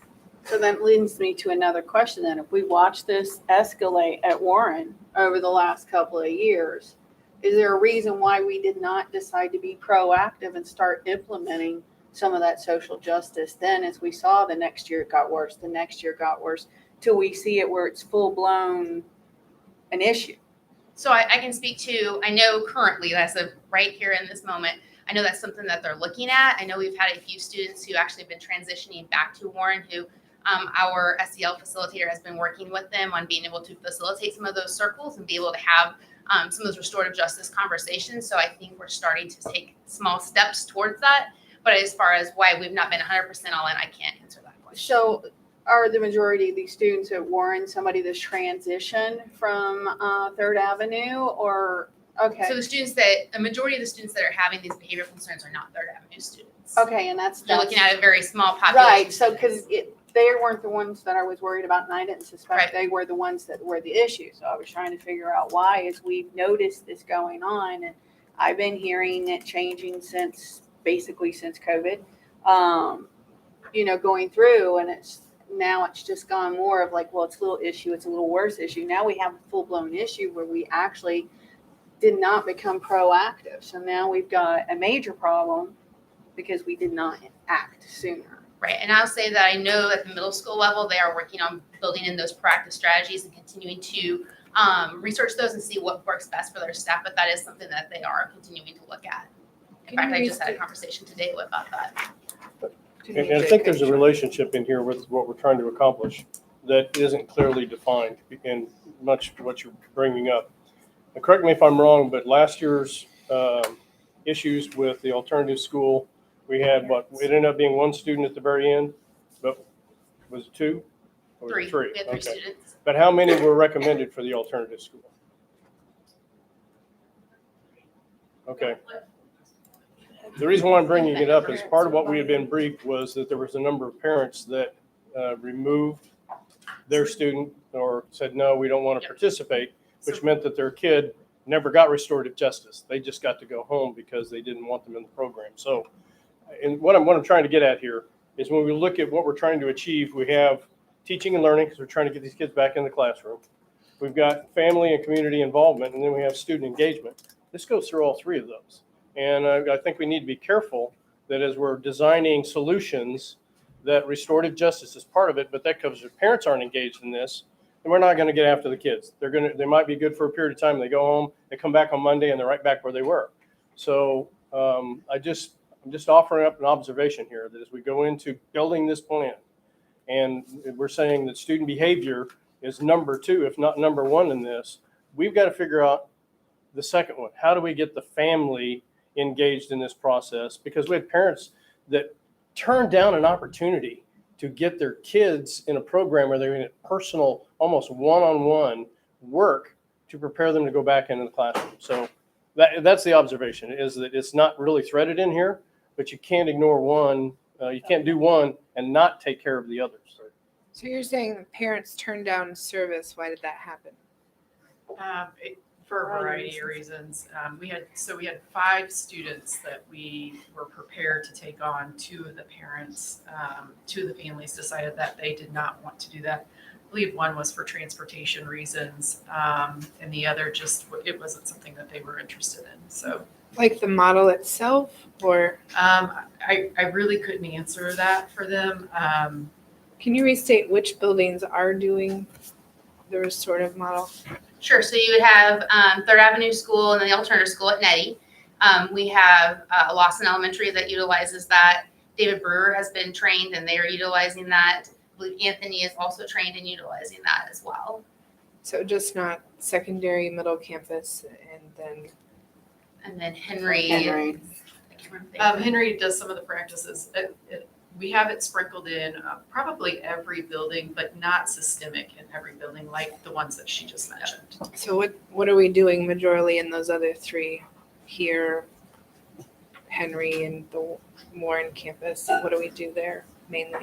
So that leads me to another question then. If we watch this escalate at Warren over the last couple of years, is there a reason why we did not decide to be proactive and start implementing some of that social justice then, as we saw the next year it got worse, the next year got worse, till we see it where it's full-blown an issue? So I can speak to, I know currently, that's right here in this moment, I know that's something that they're looking at. I know we've had a few students who actually have been transitioning back to Warren who our SEL facilitator has been working with them on being able to facilitate some of those circles and be able to have some of those restorative justice conversations. So I think we're starting to take small steps towards that. But as far as why we've not been 100% all in, I can't answer that question. So are the majority of these students at Warren somebody that's transitioned from Third Avenue or, okay. So a majority of the students that are having these behavioral concerns are not Third Avenue students. Okay, and that's You're looking at a very small population. Right, so because they weren't the ones that I was worried about, and I didn't suspect Right. they were the ones that were the issue. So I was trying to figure out why, as we've noticed this going on, and I've been hearing it changing since COVID. Going through, and it's just gone more of like, well, it's a little issue, it's a little worse issue. Now we have a full blown issue where we actually did not become proactive. So now we've got a major problem because we did not act sooner. Right, and I'll say that I know at the middle school level, they are working on building in those proactive strategies and continuing to research those and see what works best for their staff, but that is something that they are continuing to look at. In fact, I just had a conversation today about that. And I think there's a relationship in here with what we're trying to accomplish that isn't clearly defined in much what you're bringing up. And correct me if I'm wrong, but last year's issues with the alternative school, we had it ended up being one student at the very end, but was it two? Or was it three? We had three Okay. students. But how many were recommended for the alternative school? Okay. The reason why I'm bringing it up is part of what we had been briefed was that there was a number of parents that removed their student or said, no, we don't want to participate, which meant that their kid never got restorative justice. They just got to go home because they didn't want them in the program. So, and what I'm trying to get at here is when we look at what we're trying to achieve, we have teaching and learning because we're trying to get these kids back in the classroom. We've got family and community involvement, and then we have student engagement. This goes through all three of those. And I think we need to be careful that as we're designing solutions, that restorative justice is part of it, but that covers if parents aren't engaged in this, then we're not going to get after the kids. They might be good for a period of time. They go home, they come back on Monday, and they're right back where they were. So I'm just offering up an observation here that as we go into building this plan, and we're saying that student behavior is number two, if not number one in this, we've got to figure out the second one. How do we get the family engaged in this process? Because we had parents that turned down an opportunity to get their kids in a program where they're in personal, almost one-on-one work to prepare them to go back into the classroom. So that's the observation, is that it's not really threaded in here, but you can't ignore one. You can't do one and not take care of the others. So you're saying parents turned down service. Why did that happen? For a variety of reasons. We had 5 students that we were prepared to take on. 2 of the parents, 2 of the families decided that they did not want to do that. I believe one was for transportation reasons, and the other it wasn't something that they were interested in. So, like the model itself, or I really couldn't answer that for them. Can you restate which buildings are doing the restorative model? Sure. So you would have Third Avenue School and then the alternative school at Nettie. We have Lawson Elementary that utilizes that. David Brewer has been trained and they are utilizing that. I believe Anthony is also trained in utilizing that as well. So just not secondary, middle campus, and then Henry. Henry does some of the practices. We have it sprinkled in probably every building, but not systemic in every building like the ones that she just mentioned. So what are we doing majorly in those other 3 here, Henry and the Warren campus? What do we do there mainly?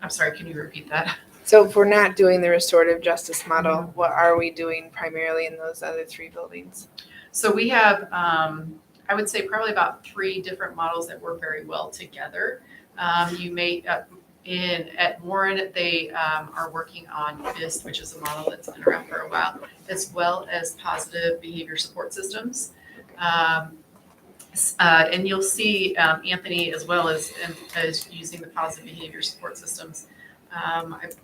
I'm sorry, can you repeat that? So if we're not doing the restorative justice model, what are we doing primarily in those other 3 buildings? So we have, I would say probably about 3 different models that work very well together. You may, at Warren, they are working on BIST, which is a model that's been around for a while, as well as positive behavior support systems. And you'll see Anthony as well as using the positive behavior support systems.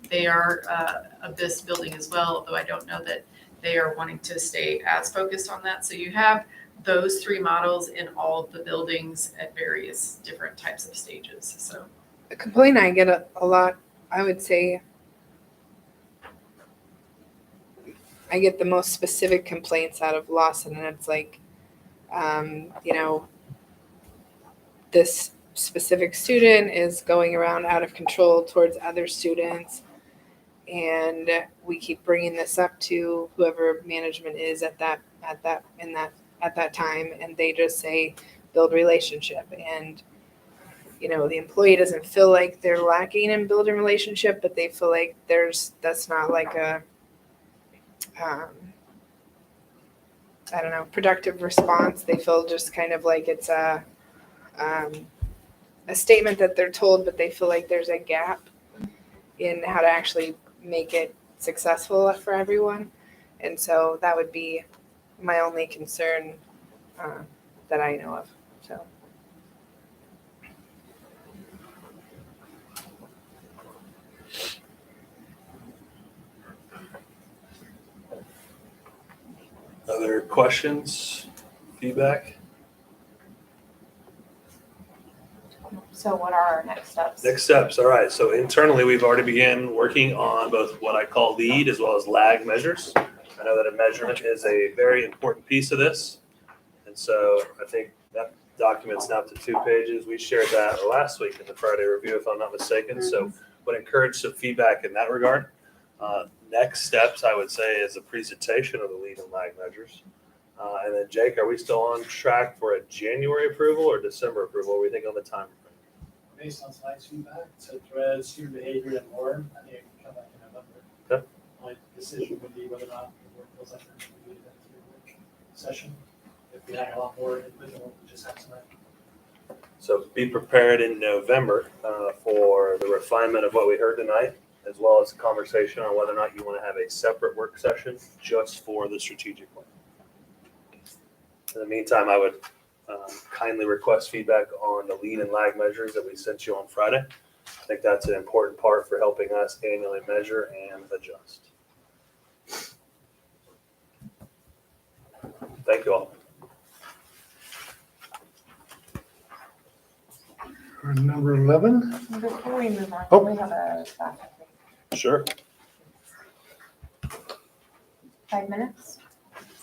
They are a BIST building as well, although I don't know that they are wanting to stay as focused on that. So you have those 3 models in all of the buildings at various different types of stages. So the complaint I get a lot, I would say, I get the most specific complaints out of Lawson, and it's like, this specific student is going around out of control towards other students, and we keep bringing this up to whoever management is at that time, and they just say build relationship. And the employee doesn't feel like they're lacking in building relationship, but they feel like that's not like a, I don't know, productive response. They feel just kind of like it's a statement that they're told, but they feel like there's a gap in how to actually make it successful for everyone. And so that would be my only concern that I know of. So. Other questions, feedback? So what are our next steps? Next steps. All right. So internally, we've already began working on both what I call lead as well as lag measures. I know that a measurement is a very important piece of this. And so I think that document's now up to 2 pages. We shared that last week in the Friday review, if I'm not mistaken. So would encourage some feedback in that regard. Next steps, I would say, is a presentation of the lead and lag measures. And then Jake, are we still on track for a January approval or December approval? What do we think on the time? Based on tonight's feedback, so threads, student behavior, and more, I think it can come back in November. Okay. My decision would be whether or not the board feels like there should be a 3-week session. If we have a lot more individual, we just have tonight. So be prepared in November for the refinement of what we heard tonight, as well as a conversation on whether or not you want to have a separate work session just for the strategic plan. In the meantime, I would kindly request feedback on the lead and lag measures that we sent you on Friday. I think that's an important part for helping us annually measure and adjust. Thank you all. Number 11. Before we move on, Oh. can we have a Sure. 5 minutes?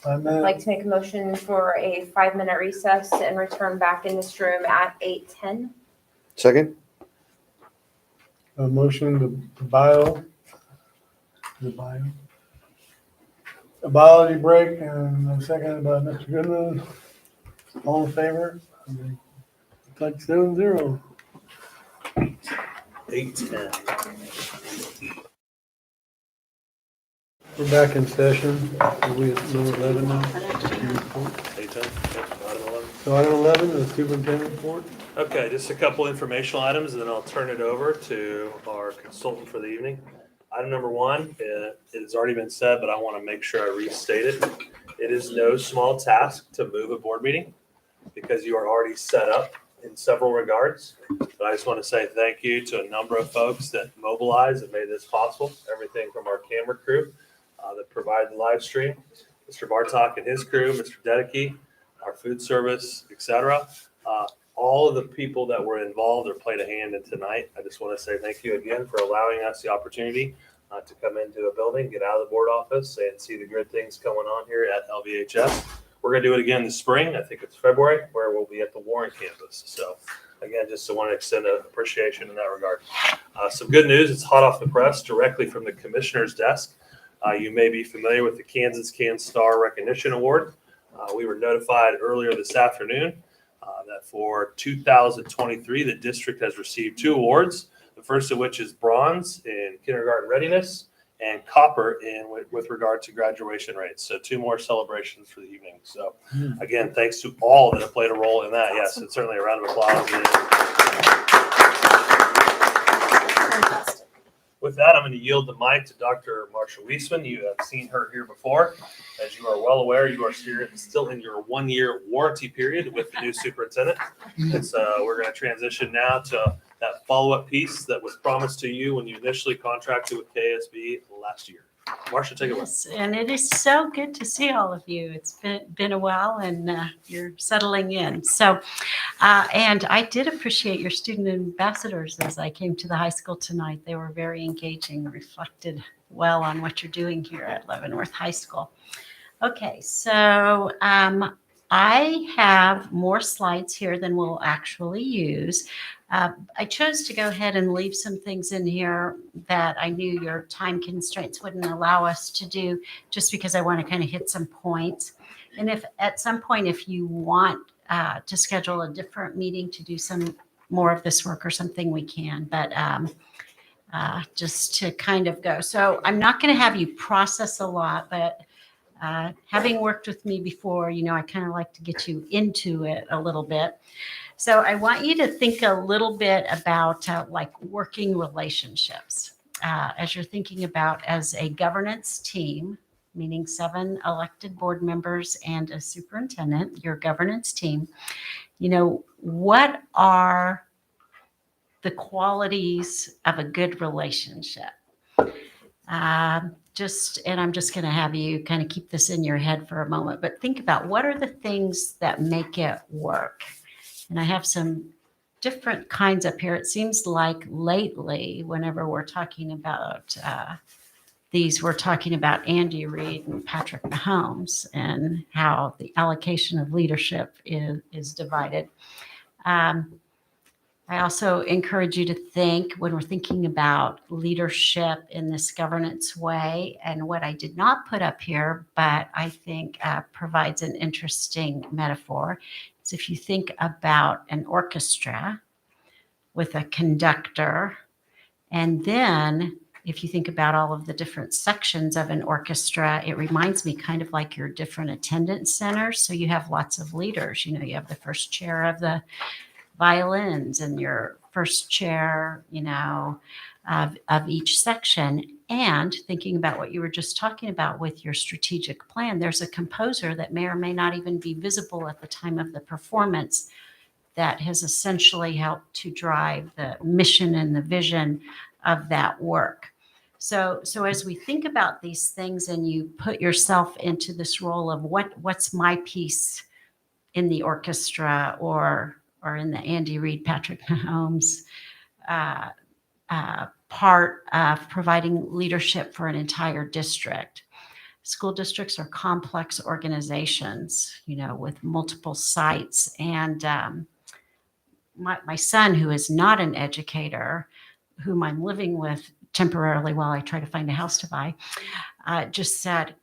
5 I'd minutes. like to make a motion for a 5-minute recess and return back in this room at 8:10. Second? A motion to bio. A biology break and a second by Mr. Goodman. All in favor? It's like 7-0. 8:10. We're back in session. Are we at number 11 now? 8:10. Item 11. So item 11, the superintendent report. Okay, just a couple informational items, and then I'll turn it over to our consultant for the evening. Item number 1, it has already been said, but I want to make sure I restate it. It is no small task to move a board meeting because you are already set up in several regards. But I just want to say thank you to a number of folks that mobilized and made this possible. Everything from our camera crew that provided the live stream, Mr. Bartok and his crew, Mr. Dedeke, our food service, etc. All of the people that were involved or played a hand in tonight. I just want to say thank you again for allowing us the opportunity to come into a building, get out of the board office, and see the good things going on here at LVHS. We're going to do it again this spring. I think it's February, where we'll be at the Warren campus. So again, just want to extend an appreciation in that regard. Some good news. It's hot off the press directly from the commissioner's desk. You may be familiar with the Kansas Can Star Recognition Award. We were notified earlier this afternoon that for 2023, the district has received 2 awards, the first of which is bronze in kindergarten readiness and copper with regard to graduation rates. So 2 more celebrations for the evening. So again, thanks to all that have played a role in that. Yes, it's certainly a round of applause. With that, I'm going to yield the mic to Dr. Marsha Wiesman. You have seen her here before. As you are well aware, you are still in your 1-year warranty period with the new superintendent. And so we're going to transition now to that follow-up piece that was promised to you when you initially contracted with KSB last year. Marsha, take it away. Yes, and it is so good to see all of you. It's been a while, and you're settling in. So, and I did appreciate your student ambassadors as I came to the high school tonight. They were very engaging, reflected well on what you're doing here at Leavenworth High School. Okay, so I have more slides here than we'll actually use. I chose to go ahead and leave some things in here that I knew your time constraints wouldn't allow us to do, just because I want to kind of hit some points. And if at some point, if you want to schedule a different meeting to do some more of this work or something, we can. But just to kind of go. So I'm not going to have you process a lot, but having worked with me before, I kind of like to get you into it a little bit. So I want you to think a little bit about like working relationships as you're thinking about as a governance team, meaning 7 elected board members and a superintendent, your governance team. What are the qualities of a good relationship? And I'm just going to have you kind of keep this in your head for a moment, but think about what are the things that make it work. And I have some different kinds up here. It seems like lately, whenever we're talking about these, we're talking about Andy Reid and Patrick Mahomes and how the allocation of leadership is divided. I also encourage you to think when we're thinking about leadership in this governance way, and what I did not put up here, but I think provides an interesting metaphor, is if you think about an orchestra with a conductor, and then if you think about all of the different sections of an orchestra, it reminds me kind of like your different attendance centers. So you have lots of leaders. You have the first chair of the violins and your first chair, of each section. And thinking about what you were just talking about with your strategic plan, there's a composer that may or may not even be visible at the time of the performance that has essentially helped to drive the mission and the vision of that work. So as we think about these things and you put yourself into this role of what's my piece in the orchestra or in the Andy Reid, Patrick Mahomes part of providing leadership for an entire district. School districts are complex organizations, with multiple sites. And my son, who is not an educator, whom I'm living with temporarily while I try to find a house to buy, just said,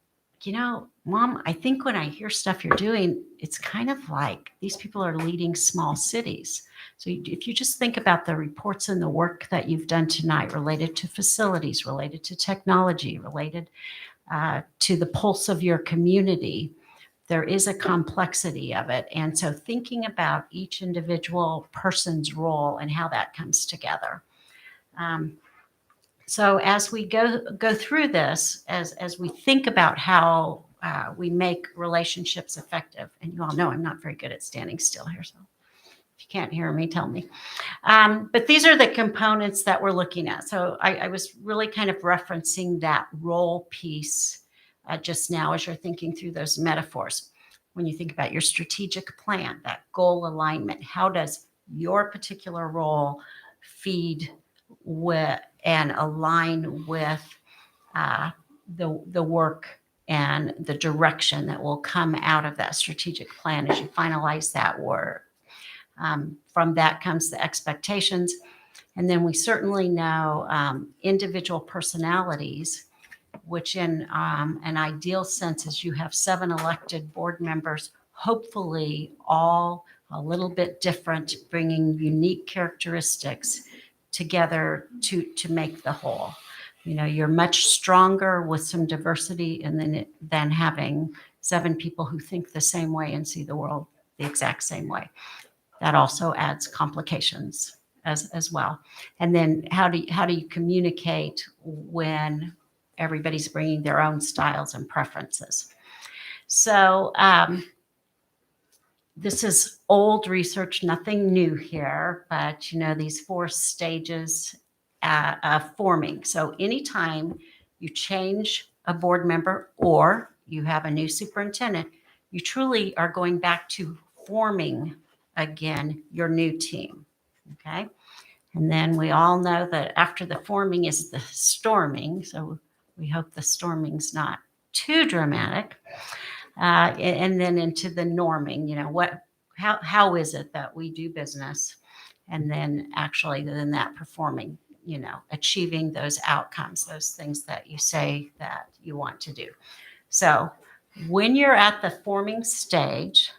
Mom, I think when I hear stuff you're doing, it's kind of like these people are leading small cities. So if you just think about the reports and the work that you've done tonight related to facilities, related to technology, related to the pulse of your community, there is a complexity of it. And so thinking about each individual person's role and how that comes together. So as we go through this, as we think about how we make relationships effective, and you all know I'm not very good at standing still here, so if you can't hear me, tell me. But these are the components that we're looking at. So I was really kind of referencing that role piece just now as you're thinking through those metaphors. When you think about your strategic plan, that goal alignment, how does your particular role feed with and align with the work and the direction that will come out of that strategic plan as you finalize that work. From that comes the expectations. And then we certainly know individual personalities, which in an ideal sense is you have 7 elected board members, hopefully all a little bit different, bringing unique characteristics together to make the whole. You're much stronger with some diversity than having 7 people who think the same way and see the world the exact same way. That also adds complications as well. And then how do you communicate when everybody's bringing their own styles and preferences? So this is old research, nothing new here, but these 4 stages of forming. So anytime you change a board member or you have a new superintendent, you truly are going back to forming again your new team. Okay. And then we all know that after the forming is the storming. So we hope the storming's not too dramatic. And then into the norming, how is it that we do business? And then actually then that performing, achieving those outcomes, those things that you say that you want to do. So when you're at the forming stage,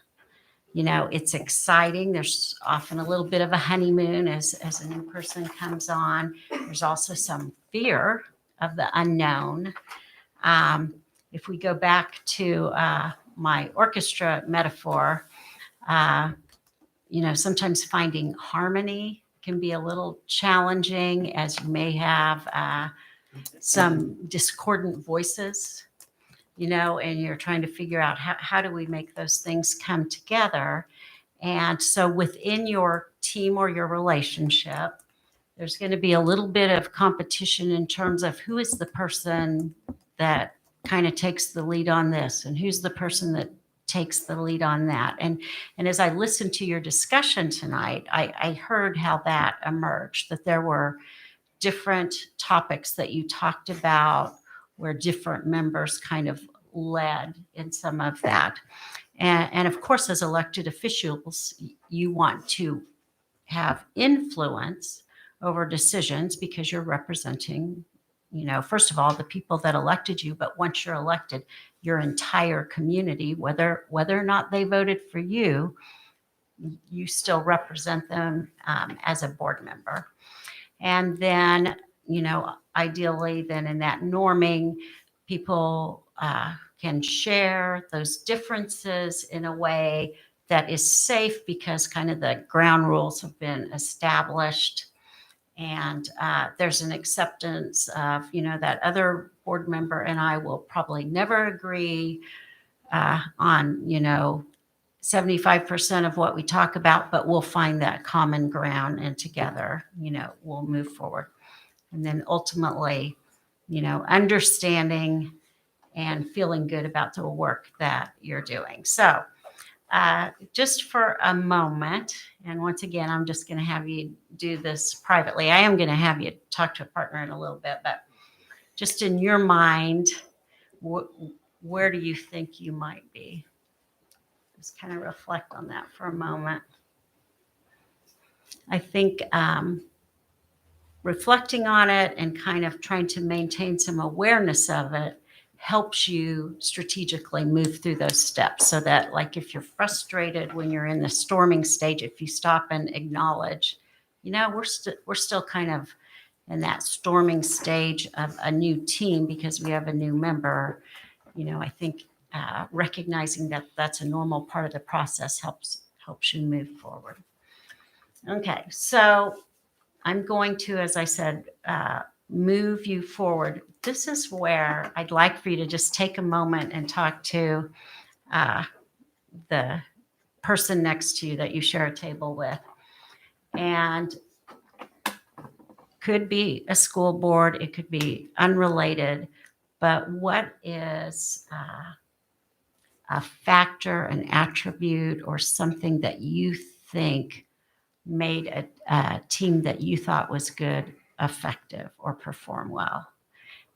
It's exciting. There's often a little bit of a honeymoon as a new person comes on. There's also some fear of the unknown. If we go back to my orchestra metaphor, sometimes finding harmony can be a little challenging, as you may have some discordant voices, and you're trying to figure out how do we make those things come together. And so within your team or your relationship, there's going to be a little bit of competition in terms of who is the person that kind of takes the lead on this and who's the person that takes the lead on that. And as I listened to your discussion tonight, I heard how that emerged, that there were different topics that you talked about where different members kind of led in some of that. And of course, as elected officials, you want to have influence over decisions because you're representing, first of all, the people that elected you, but once you're elected, your entire community, whether or not they voted for you, you still represent them as a board member. And then, ideally then in that norming, people can share those differences in a way that is safe because kind of the ground rules have been established. And there's an acceptance of, that other board member and I will probably never agree on, 75% of what we talk about, but we'll find that common ground and together, we'll move forward. And then ultimately, understanding and feeling good about the work that you're doing. So just for a moment, and once again, I'm just going to have you do this privately. I am going to have you talk to a partner in a little bit, but just in your mind, where do you think you might be? Just kind of reflect on that for a moment. I think reflecting on it and kind of trying to maintain some awareness of it helps you strategically move through those steps so that, like, if you're frustrated when you're in the storming stage, if you stop and acknowledge, we're still kind of in that storming stage of a new team because we have a new member. I think recognizing that that's a normal part of the process helps you move forward. Okay, so I'm going to, as I said, move you forward. This is where I'd like for you to just take a moment and talk to the person next to you that you share a table with. And could be a school board, it could be unrelated, but what is a factor, an attribute, or something that you think made a team that you thought was good, effective, or perform well?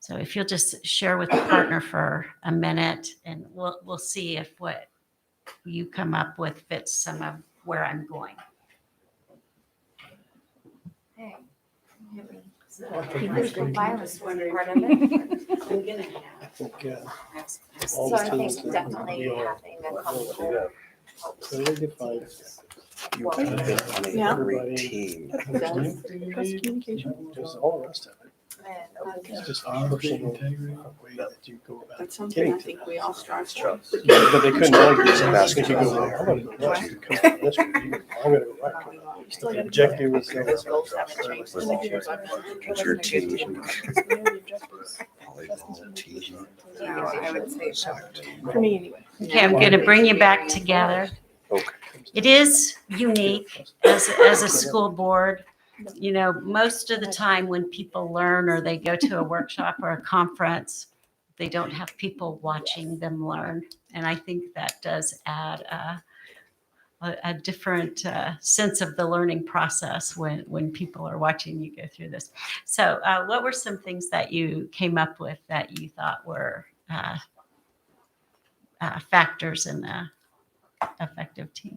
So if you'll just share with a partner for a minute, and we'll see if what you come up with fits some of where I'm going. Hey, There's political violence was part of it. I'm gonna I think So I think definitely having a common goal helps. clearly defined. You could have been on a Yeah. great team. Trust communication. Just all the rest of it. And It's just a personal way that you go about That's something I getting to think we all strive for. But they couldn't argue It's a that because you go, basketball well, I'm gonna go left, you come out this way, you go, I'm gonna go right. The objective was to Those goals haven't changed in the years I've been here. It's your team. Objectives. Volleyball team. No, I would say so. For me, anyway. Okay, I'm going to bring you back together. Okay. It is unique as a school board. Most of the time when people learn or they go to a workshop or a conference, they don't have people watching them learn. And I think that does add a different sense of the learning process when people are watching you go through this. So what were some things that you came up with that you thought were factors in the effective team?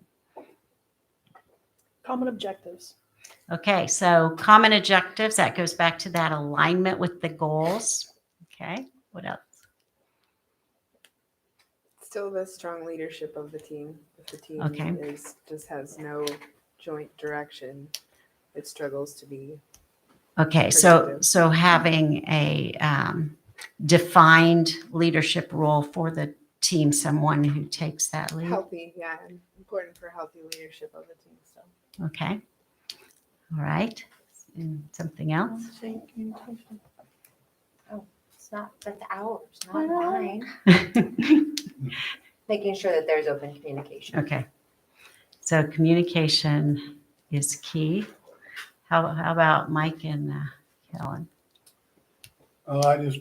Common objectives. Okay, so common objectives, that goes back to that alignment with the goals. Okay, what else? Still the strong leadership of the team. If the team Okay. just has no joint direction, it struggles to be Okay, so productive. having a defined leadership role for the team, someone who takes that lead. Healthy, yeah, and important for healthy leadership of the team. So Okay. All right. And something else? Oh, it's not, that's ours, not mine. Making sure that there's open communication. Okay. So communication is key. How about Mike and Helen? I just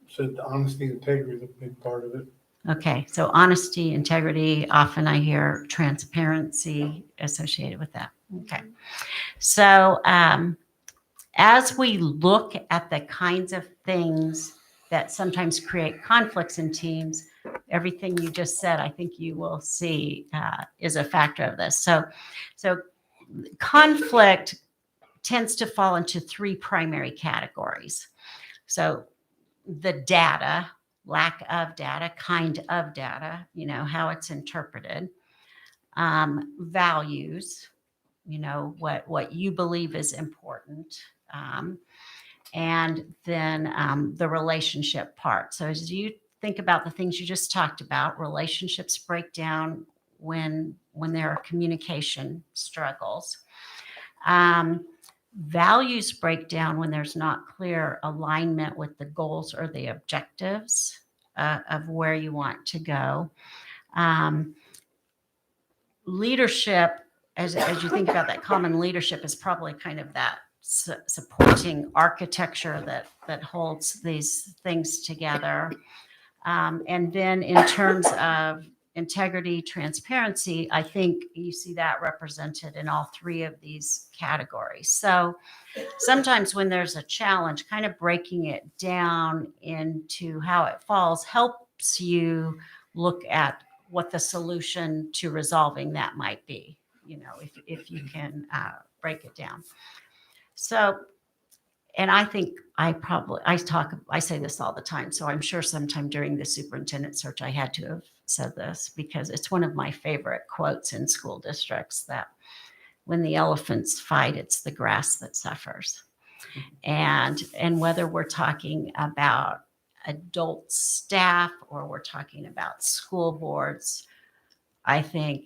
said honesty and integrity is a big part of it. Okay, so honesty, integrity, often I hear transparency associated with that. Okay. So as we look at the kinds of things that sometimes create conflicts in teams, everything you just said, I think you will see is a factor of this. So conflict tends to fall into three primary categories. So the data, lack of data, kind of data, how it's interpreted, values, what you believe is important, and then the relationship part. So as you think about the things you just talked about, relationships break down when there are communication struggles. Values break down when there's not clear alignment with the goals or the objectives of where you want to go. Leadership, as you think about that, common leadership is probably kind of that supporting architecture that holds these things together. And then in terms of integrity, transparency, I think you see that represented in all three of these categories. So sometimes when there's a challenge, kind of breaking it down into how it falls helps you look at what the solution to resolving that might be, if you can break it down. So, and I think I say this all the time, so I'm sure sometime during the superintendent search I had to have said this because it's one of my favorite quotes in school districts that when the elephants fight, it's the grass that suffers. And whether we're talking about adult staff or we're talking about school boards, I think,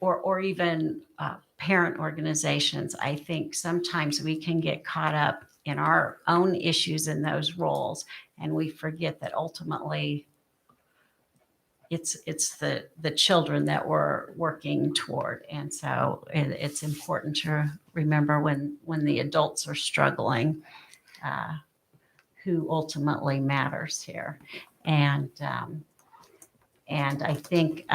or even parent organizations, I think sometimes we can get caught up in our own issues in those roles, and we forget that ultimately it's the children that we're working toward. And so it's important to remember when the adults are struggling, who ultimately matters here. And I think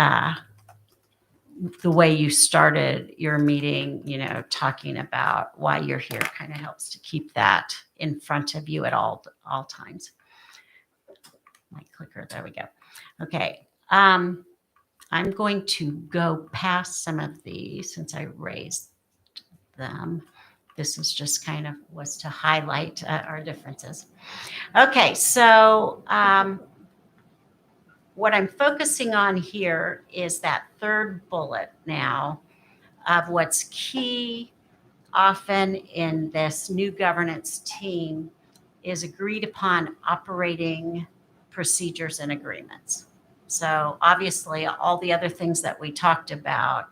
the way you started your meeting, talking about why you're here kind of helps to keep that in front of you at all times. My clicker, there we go. Okay. I'm going to go past some of these since I raised them. This is just kind of was to highlight our differences. Okay, so what I'm focusing on here is that third bullet now of what's key often in this new governance team is agreed upon operating procedures and agreements. So obviously all the other things that we talked about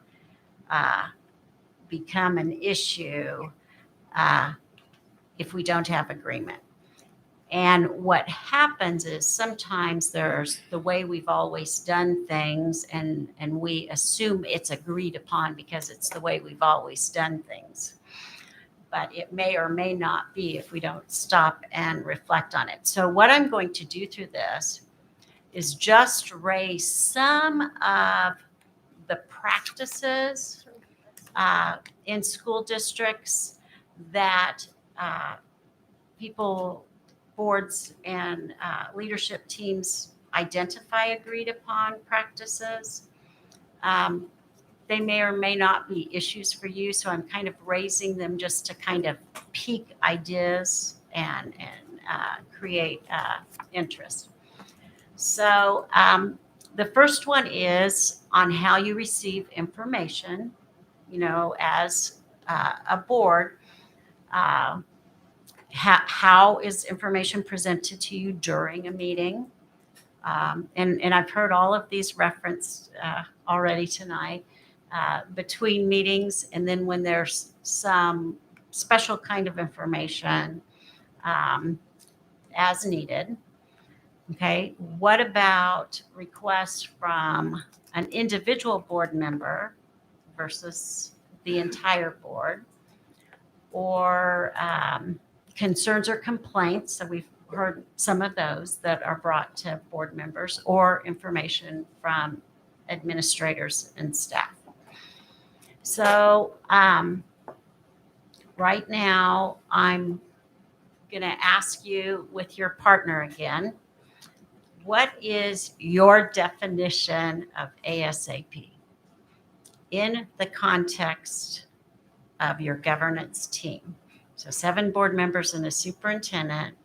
become an issue if we don't have agreement. And what happens is sometimes there's the way we've always done things and we assume it's agreed upon because it's the way we've always done things. But it may or may not be if we don't stop and reflect on it. So what I'm going to do through this is just raise some of the practices in school districts that people, boards, and leadership teams identify agreed upon practices. They may or may not be issues for you, so I'm kind of raising them just to kind of pique ideas and create interest. So The first one is on how you receive information, as a board. How is information presented to you during a meeting? And I've heard all of these referenced already tonight, between meetings, and then when there's some special kind of information as needed. Okay, what about requests from an individual board member versus the entire board? Or concerns or complaints, so we've heard some of those that are brought to board members, or information from administrators and staff. So right now, I'm going to ask you with your partner again, what is your definition of ASAP in the context of your governance team? So 7 board members and a superintendent.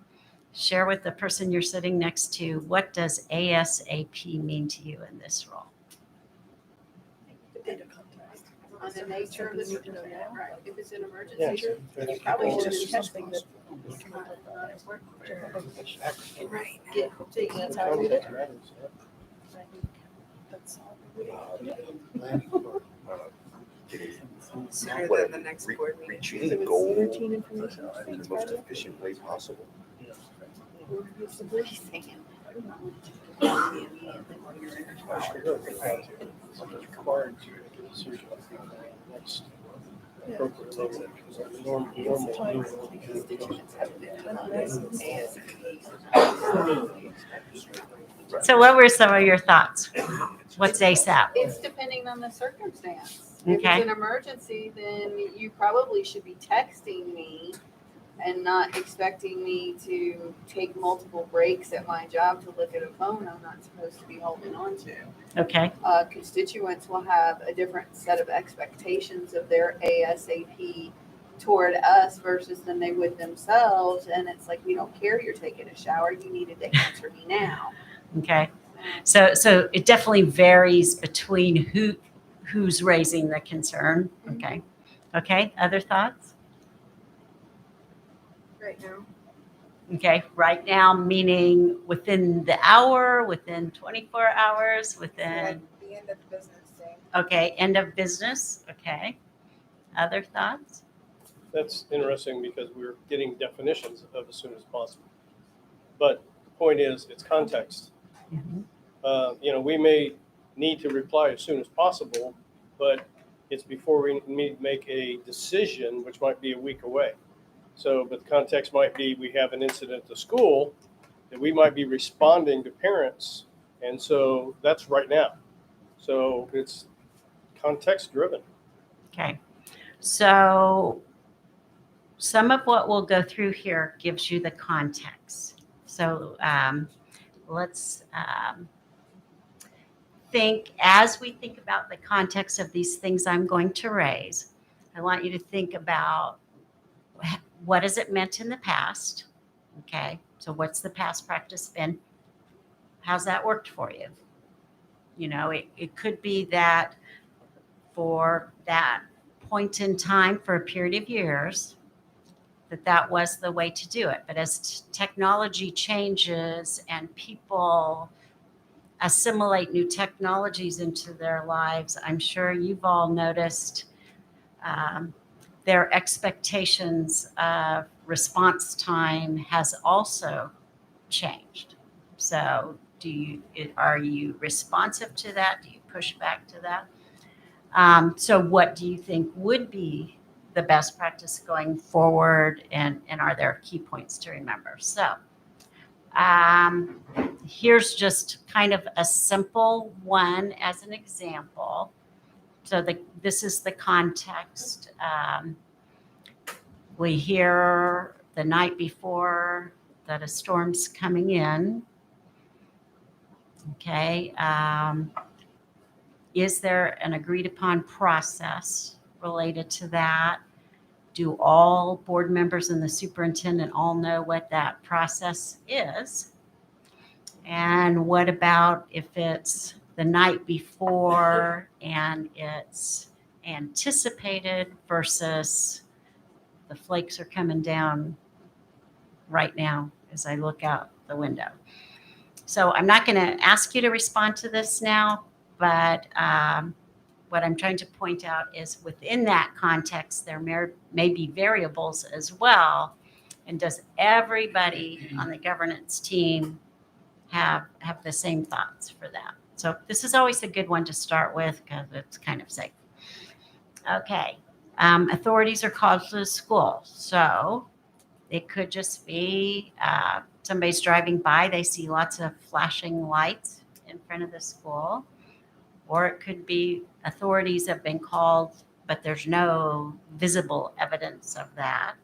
Share with the person you're sitting next to, what does ASAP mean to you in this role? On the nature of the circumstance, right? If it's an emergency, Yeah. you probably should Just have something that- Right. Yeah, that's how I read it. Sooner What, than the next board meeting. reaching the goal in the most efficient way possible. So what were some of your thoughts? What's ASAP? It's depending on the circumstance. If Okay. it's an emergency, then you probably should be texting me and not expecting me to take multiple breaks at my job to look at a phone I'm not supposed to be holding on to. Okay. Constituents will have a different set of expectations of their ASAP toward us versus than they would themselves. And it's like, we don't care you're taking a shower. You needed to answer me now. Okay. So it definitely varies between who's raising the concern. Okay. Okay. Other thoughts? Right now. Okay. Right now, meaning within the hour, within 24 hours, within. The end of the business day. Okay. End of business. Okay. Other thoughts? That's interesting because we're getting definitions of as soon as possible. But the point is, it's context. We may need to reply as soon as possible, but it's before we need to make a decision, which might be a week away. So, but the context might be we have an incident at the school that we might be responding to parents, and so that's right now. So it's context driven. Okay. So some of what we'll go through here gives you the context. So let's think, as we think about the context of these things I'm going to raise, I want you to think about what has it meant in the past? Okay. So what's the past practice been? How's that worked for you? It could be that for that point in time for a period of years, that was the way to do it. But as technology changes and people assimilate new technologies into their lives, I'm sure you've all noticed their expectations of response time has also changed. So are you responsive to that? Do you push back to that? So what do you think would be the best practice going forward, and are there key points to remember? So here's just kind of a simple one as an example. So this is the context. We hear the night before that a storm's coming in. Okay. Is there an agreed upon process related to that? Do all board members and the superintendent all know what that process is? And what about if it's the night before and it's anticipated versus the flakes are coming down right now as I look out the window? So I'm not going to ask you to respond to this now, but what I'm trying to point out is within that context, there may be variables as well. And does everybody on the governance team have the same thoughts for that? So this is always a good one to start with because it's kind of safe. Okay. Authorities are called to the school. So it could just be somebody's driving by, they see lots of flashing lights in front of the school. Or it could be authorities have been called, but there's no visible evidence of that.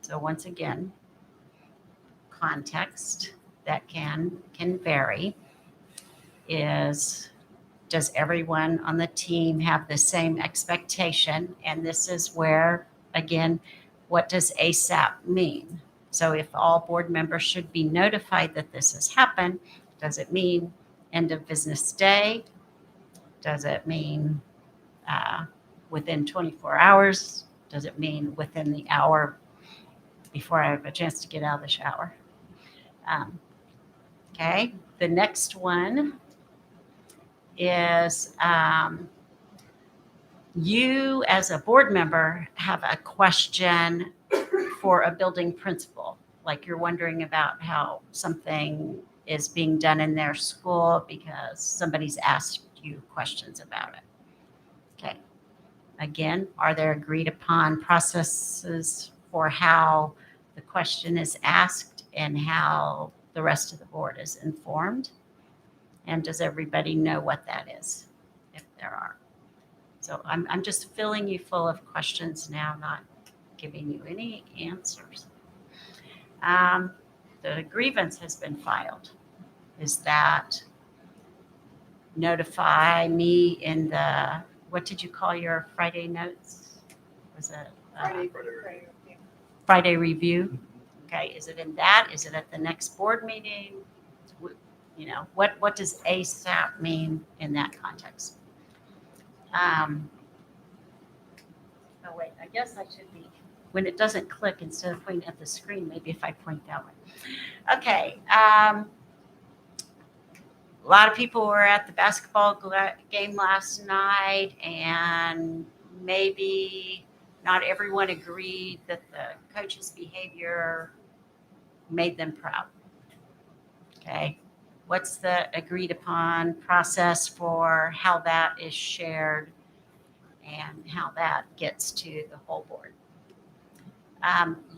So once again, context that can vary is, does everyone on the team have the same expectation? And this is where, again, what does ASAP mean? So if all board members should be notified that this has happened, does it mean end of business day? Does it mean within 24 hours? Does it mean within the hour before I have a chance to get out of the shower? Okay, the next one is you as a board member have a question for a building principal, like you're wondering about how something is being done in their school because somebody's asked you questions about it. Okay. Again, are there agreed upon processes for how the question is asked and how the rest of the board is informed? And does everybody know what that is, if there are? So I'm just filling you full of questions now, not giving you any answers. The grievance has been filed. Is that notify me in the, what did you call your Friday notes? Was it Friday review? Okay, is it in that? Is it at the next board meeting? You know, what does ASAP mean in that context? Oh wait, I guess I should be, when it doesn't click, instead of pointing at the screen, maybe if I point that way. Okay, a lot of people were at the basketball game last night, and maybe not everyone agreed that the coach's behavior made them proud. Okay, what's the agreed upon process for how that is shared and how that gets to the whole board?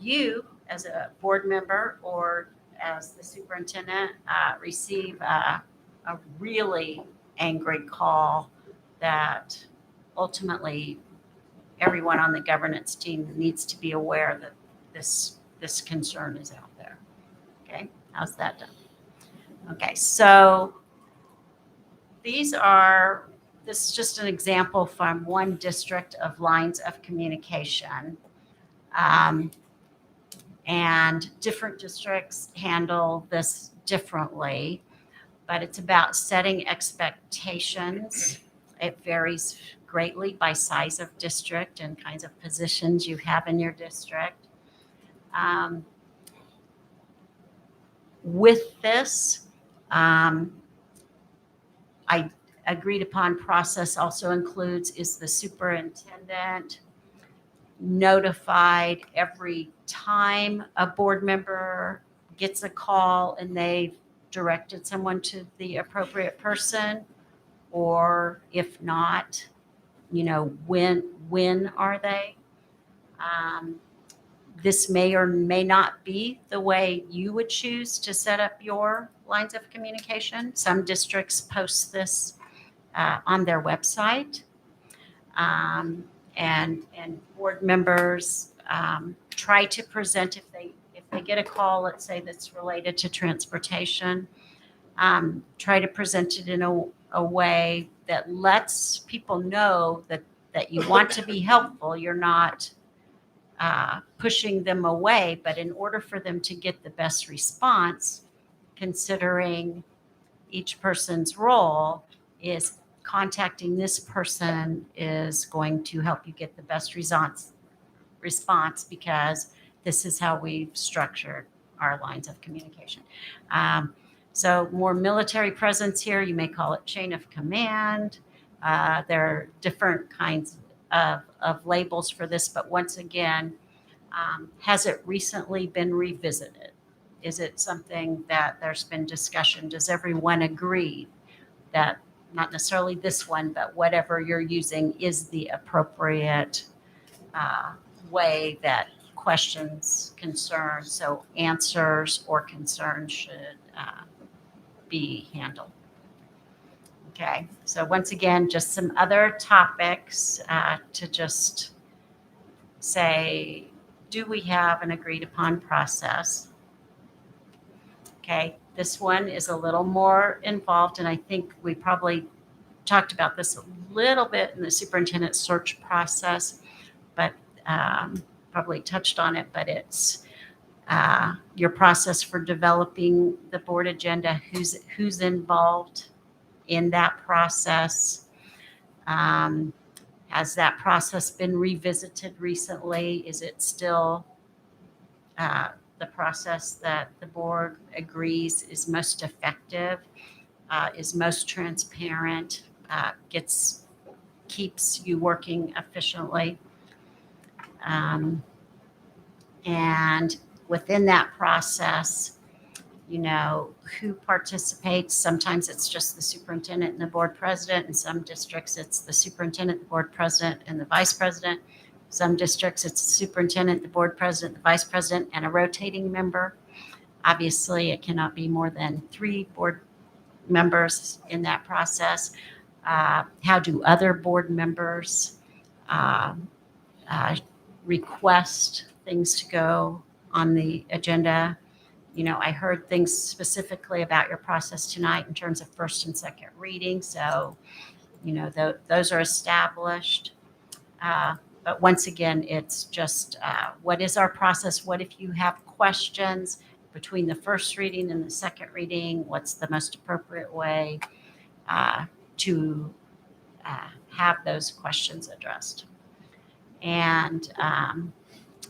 You, as a board member or as the superintendent, receive a really angry call that ultimately everyone on the governance team needs to be aware that this concern is out there. Okay, how's that done? Okay, so this is just an example from one district of lines of communication. And different districts handle this differently, but it's about setting expectations. It varies greatly by size of district and kinds of positions you have in your district. With this, I agreed upon process also includes, is the superintendent notified every time a board member gets a call and they've directed someone to the appropriate person? Or if not, you know, when are they? This may or may not be the way you would choose to set up your lines of communication. Some districts post this on their website. And board members try to present, if they get a call, let's say that's related to transportation, try to present it in a way that lets people know that you want to be helpful. You're not pushing them away, but in order for them to get the best response, considering each person's role is contacting this person is going to help you get the best response because this is how we've structured our lines of communication. So more military presence here, you may call it chain of command. There are different kinds of labels for this, but once again, has it recently been revisited? Is it something that there's been discussion? Does everyone agree that not necessarily this one, but whatever you're using is the appropriate way that questions, concerns, so answers or concerns should be handled? Okay, so once again, just some other topics to just say, do we have an agreed upon process? Okay, this one is a little more involved, and I think we probably talked about this a little bit in the superintendent search process, but probably touched on it, but it's your process for developing the board agenda, who's involved in that process. Has that process been revisited recently? Is it still the process that the board agrees is most effective, is most transparent, keeps you working efficiently? And within that process, who participates. Sometimes it's just the superintendent and the board president. In some districts, it's the superintendent, the board president, and the vice president. Some districts, it's the superintendent, the board president, the vice president, and a rotating member. Obviously, it cannot be more than 3 board members in that process. How do other board members request things to go on the agenda? I heard things specifically about your process tonight in terms of first and second reading. So, those are established. But once again, it's just what is our process? What if you have questions between the first reading and the second reading? What's the most appropriate way to have those questions addressed? And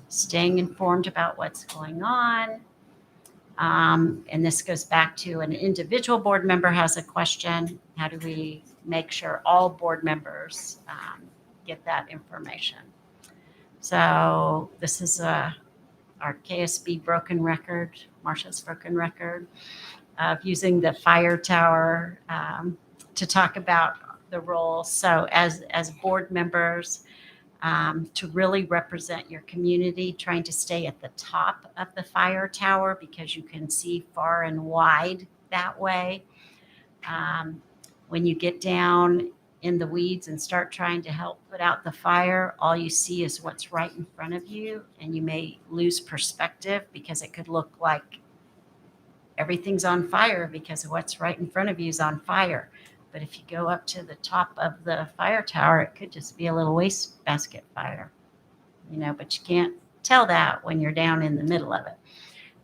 staying informed about what's going on. And this goes back to an individual board member has a question. How do we make sure all board members get that information? So this is our KSB broken record, Marcia's broken record of using the fire tower to talk about the role. So as board members, to really represent your community, trying to stay at the top of the fire tower because you can see far and wide that way. When you get down in the weeds and start trying to help put out the fire, all you see is what's right in front of you, and you may lose perspective because it could look like everything's on fire because what's right in front of you is on fire. But if you go up to the top of the fire tower, it could just be a little wastebasket fire, but you can't tell that when you're down in the middle of it.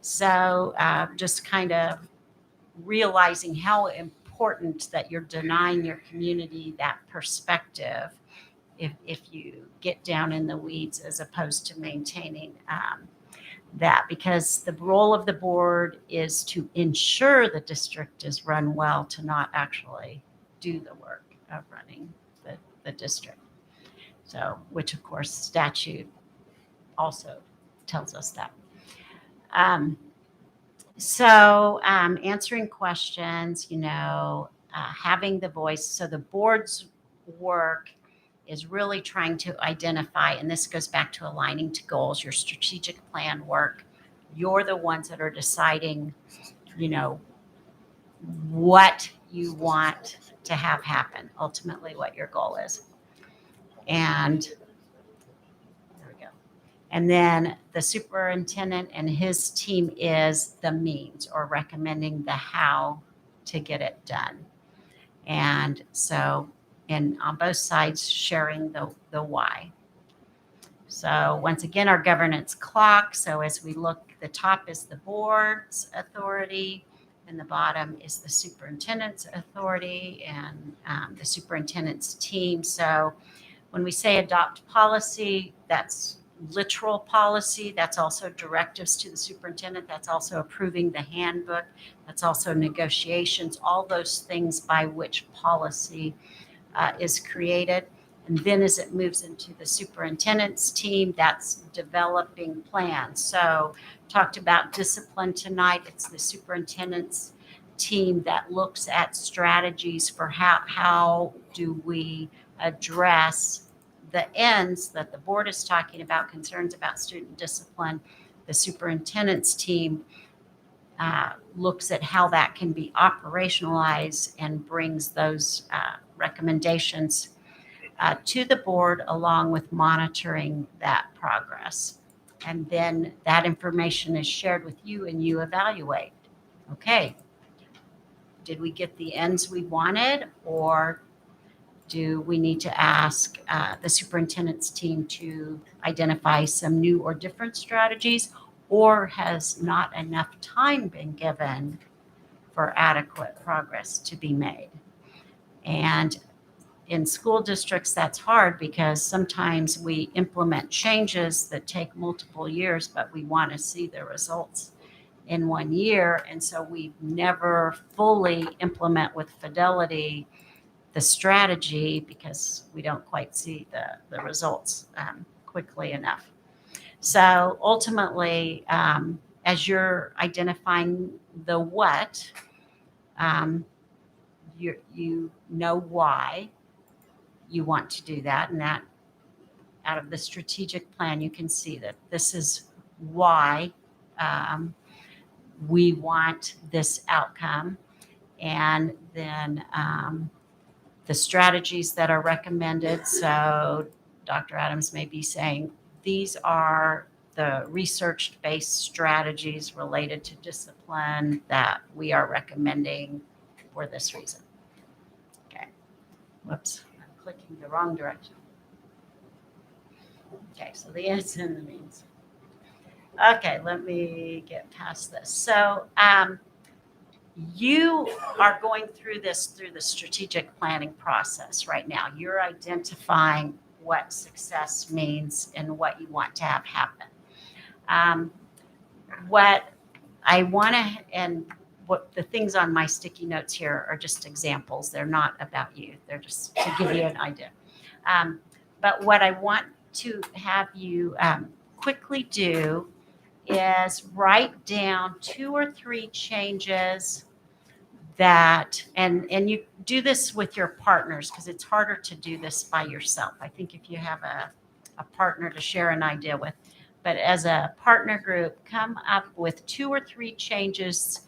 So just kind of realizing how important that you're denying your community that perspective if you get down in the weeds as opposed to maintaining that, because the role of the board is to ensure the district is run well, to not actually do the work of running the district. So, which of course statute also tells us that. Answering questions, having the voice. So the board's work is really trying to identify, and this goes back to aligning to goals, your strategic plan work. You're the ones that are deciding, what you want to have happen, ultimately what your goal is. And there we go. And then the superintendent and his team is the means, or recommending the how to get it done. And so, and on both sides, sharing the why. So once again, our governance clock. So as we look, the top is the board's authority. and the bottom is the superintendent's authority and the superintendent's team. So when we say adopt policy, that's literal policy. That's also directives to the superintendent. That's also approving the handbook. That's also negotiations, all those things by which policy is created. And then as it moves into the superintendent's team, that's developing plans. So talked about discipline tonight. It's the superintendent's team that looks at strategies for how do we address the ends that the board is talking about, concerns about student discipline. The superintendent's team looks at how that can be operationalized and brings those recommendations to the board along with monitoring that progress. And then that information is shared with you and you evaluate. Okay, did we get the ends we wanted, or do we need to ask the superintendent's team to identify some new or different strategies, or has not enough time been given for adequate progress to be made? And in school districts, that's hard because sometimes we implement changes that take multiple years, but we want to see the results in 1 year. And so we never fully implement with fidelity the strategy because we don't quite see the results quickly enough. So ultimately, as you're identifying the what, you know why you want to do that, and that out of the strategic plan, you can see that this is why we want this outcome. And then the strategies that are recommended. So Dr. Adams may be saying, these are the research-based strategies related to discipline that we are recommending for this reason. Okay, whoops, I'm clicking the wrong direction. Okay, so the ends and the means. Okay, let me get past this. So you are going through this through the strategic planning process right now. You're identifying what success means and what you want to have happen. What I want to, and what the things on my sticky notes here are just examples. They're not about you. They're just to give you an idea. But what I want to have you quickly do is write down 2 or 3 changes that, and you do this with your partners because it's harder to do this by yourself. I think if you have a partner to share an idea with, but as a partner group, come up with 2 or 3 changes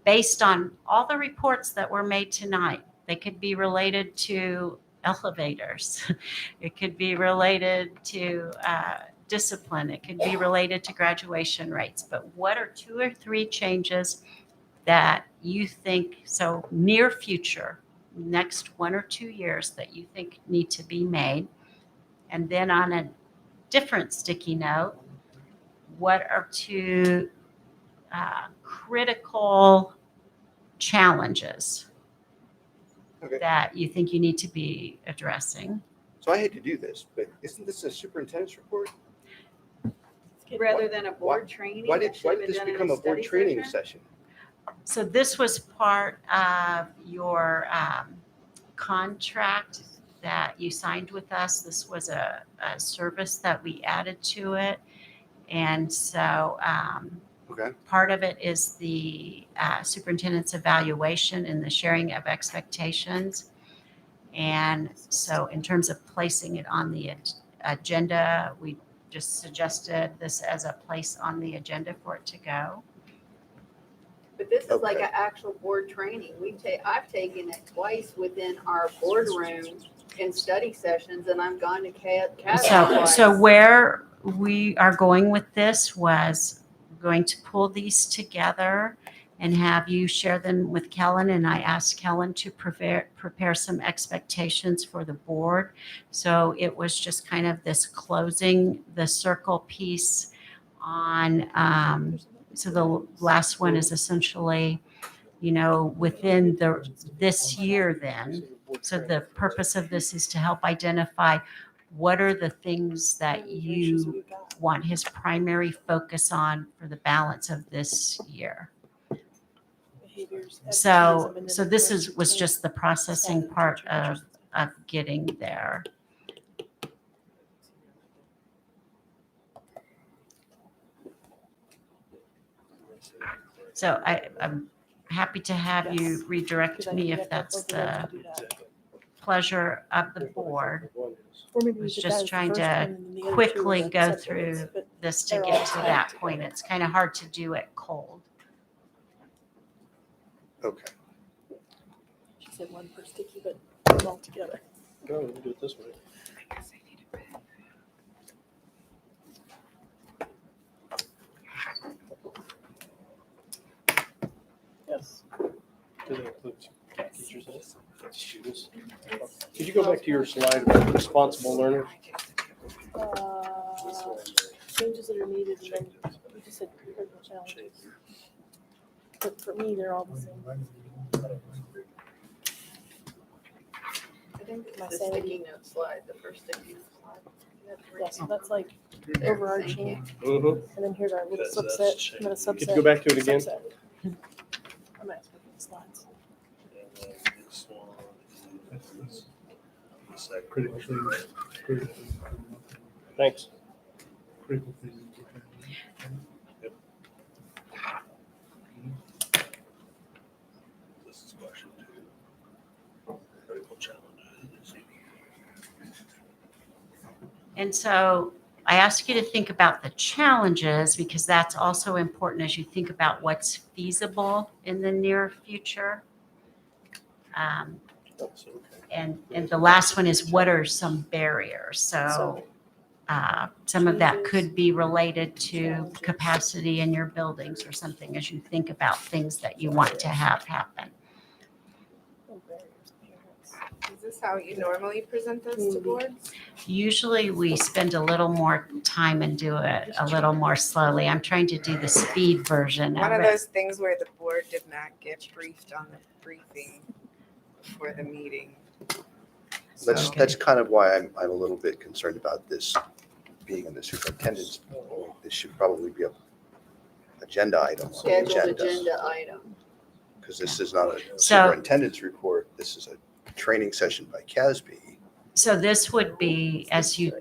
based on all the reports that were made tonight. They could be related to elevators. It could be related to discipline. It could be related to graduation rates. But what are 2 or 3 changes that you think, so near future, next 1 or 2 years, that you think need to be made? And then on a different sticky note, what are 2 critical challenges that you think you need to be addressing? So I hate to do this, but isn't this a superintendent's report? Rather than a board training? Why that did should have been this done in become a board study training session? session? So this was part of your contract that you signed with us. This was a service that we added to it. And so part of it is the superintendent's evaluation and the sharing of expectations. And so in terms of placing it on the agenda, we just suggested this as a place on the agenda for it to go. But this is like an actual board training. I've taken it twice within our boardroom in study sessions, and I've gone to CAD. So where we are going with this was going to pull these together and have you share them with Kellen. And I asked Kellen to prepare some expectations for the board. So it was just kind of this closing the circle piece on, so the last one is essentially, within this year then. So the purpose of this is to help identify what are the things that you want his primary focus on for the balance of this year. So this was just the processing part of getting there. So I'm happy to have you redirect me if that's the pleasure of the board. I was just trying to quickly go through this to get to that point. It's kind of hard to do it cold. Okay. She said one per sticky, but put them all together. No, we'll do it this way. Yes. Do that include teachers and students? Could you go back to your slide about responsible learning? Changes that are needed, and then you just said critical challenges. But for me, they're all the same. I think My the sanity. sticky note slide, the first sticky note slide. Yeah, so that's like overarching. Mm-hmm. And then here's our little That's subset, and then a subset. Could you go back to it again? subset. I'm asking for the slides. And then this one is that critical thing. Thanks. Critical thing. Yep. This is question 2. Critical challenges. And so I ask you to think about the challenges because that's also important as you think about what's feasible in the near future. And the last one is what are some barriers? So some of that could be related to capacity in your buildings or something as you think about things that you want to have happen. Is this how you normally present this to boards? Usually we spend a little more time and do it a little more slowly. I'm trying to do the speed version One of of it. those things where the board did not get briefed on the briefing before the meeting. That's kind of why I'm a little bit concerned about this being in the superintendent's. This should probably be a agenda item. on the Scheduled agenda item. Because this is not a superintendent's report. This is a training session by CASB. So this would be, as you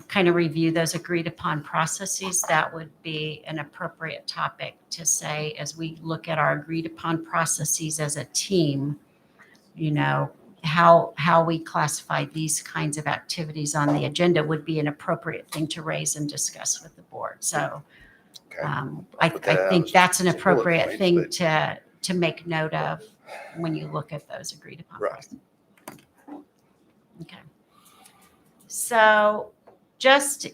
kind of review those agreed upon processes, that would be an appropriate topic to say as we look at our agreed upon processes as a team, how we classify these kinds of activities on the agenda would be an appropriate thing to raise and discuss with the board. So I think that's an appropriate thing to make note of when you look at those agreed upon processes. Okay. So just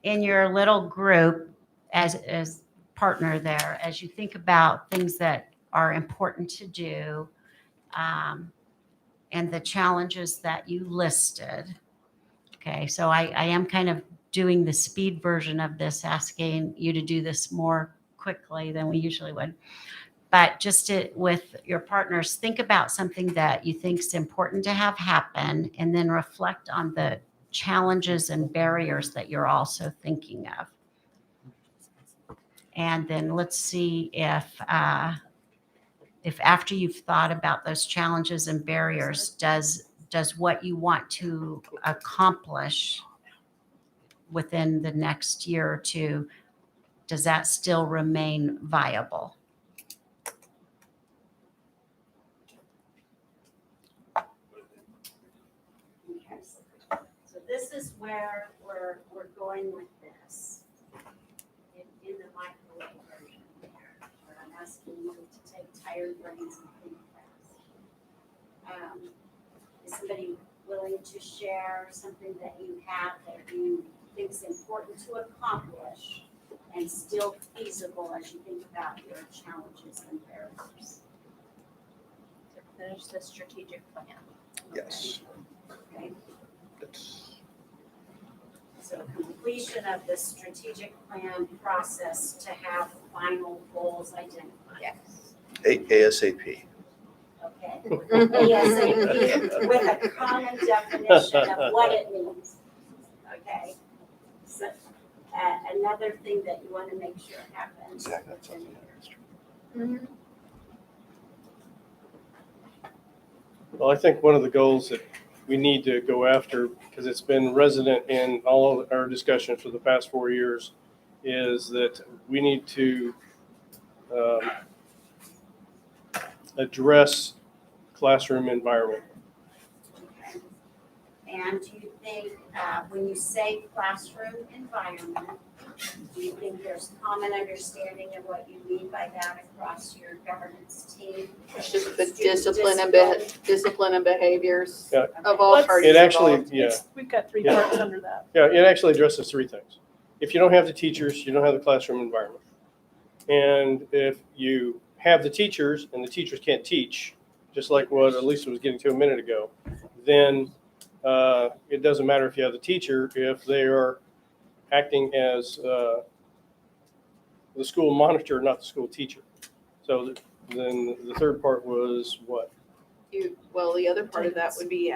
in your little group as partner there, as you think about things that are important to do and the challenges that you listed. Okay, so I am kind of doing the speed version of this, asking you to do this more quickly than we usually would. But just with your partners, think about something that you think is important to have happen and then reflect on the challenges and barriers that you're also thinking of. And then let's see if after you've thought about those challenges and barriers, does what you want to accomplish within the next year or two, does that still remain viable? Okay. So this is where we're going with this in the microwave version here, where I'm asking you to take tired brains and think fast. Is somebody willing to share something that you have that you think is important to accomplish and still feasible as you think about your challenges and barriers? To finish the strategic plan. Yes. Okay. That's So can we completion of the strategic plan process to have final goals identified. Yes. ASAP. Okay. ASAP with a common definition of what it means. Okay. So, another thing that you want to make sure happens. Exactly. That's something that's true. Mhm. Well, I think one of the goals that we need to go after, because it's been resident in all of our discussions for the past 4 years, is that we need to address classroom environment. Okay. And do you think, when you say classroom environment, do you think there's common understanding of what you mean by that across your governance team? It's just the Student discipline and behaviors Yeah. of all Let's- parties It actually, involved. yeah, We've got three Yeah. parts under that. yeah, it actually addresses 3 things. If you don't have the teachers, you don't have the classroom environment. And if you have the teachers and the teachers can't teach, just like what Elisa was getting to a minute ago, then it doesn't matter if you have the teacher if they are acting as the school monitor, not the school teacher. So then the third part was what? Well, the other part of that would be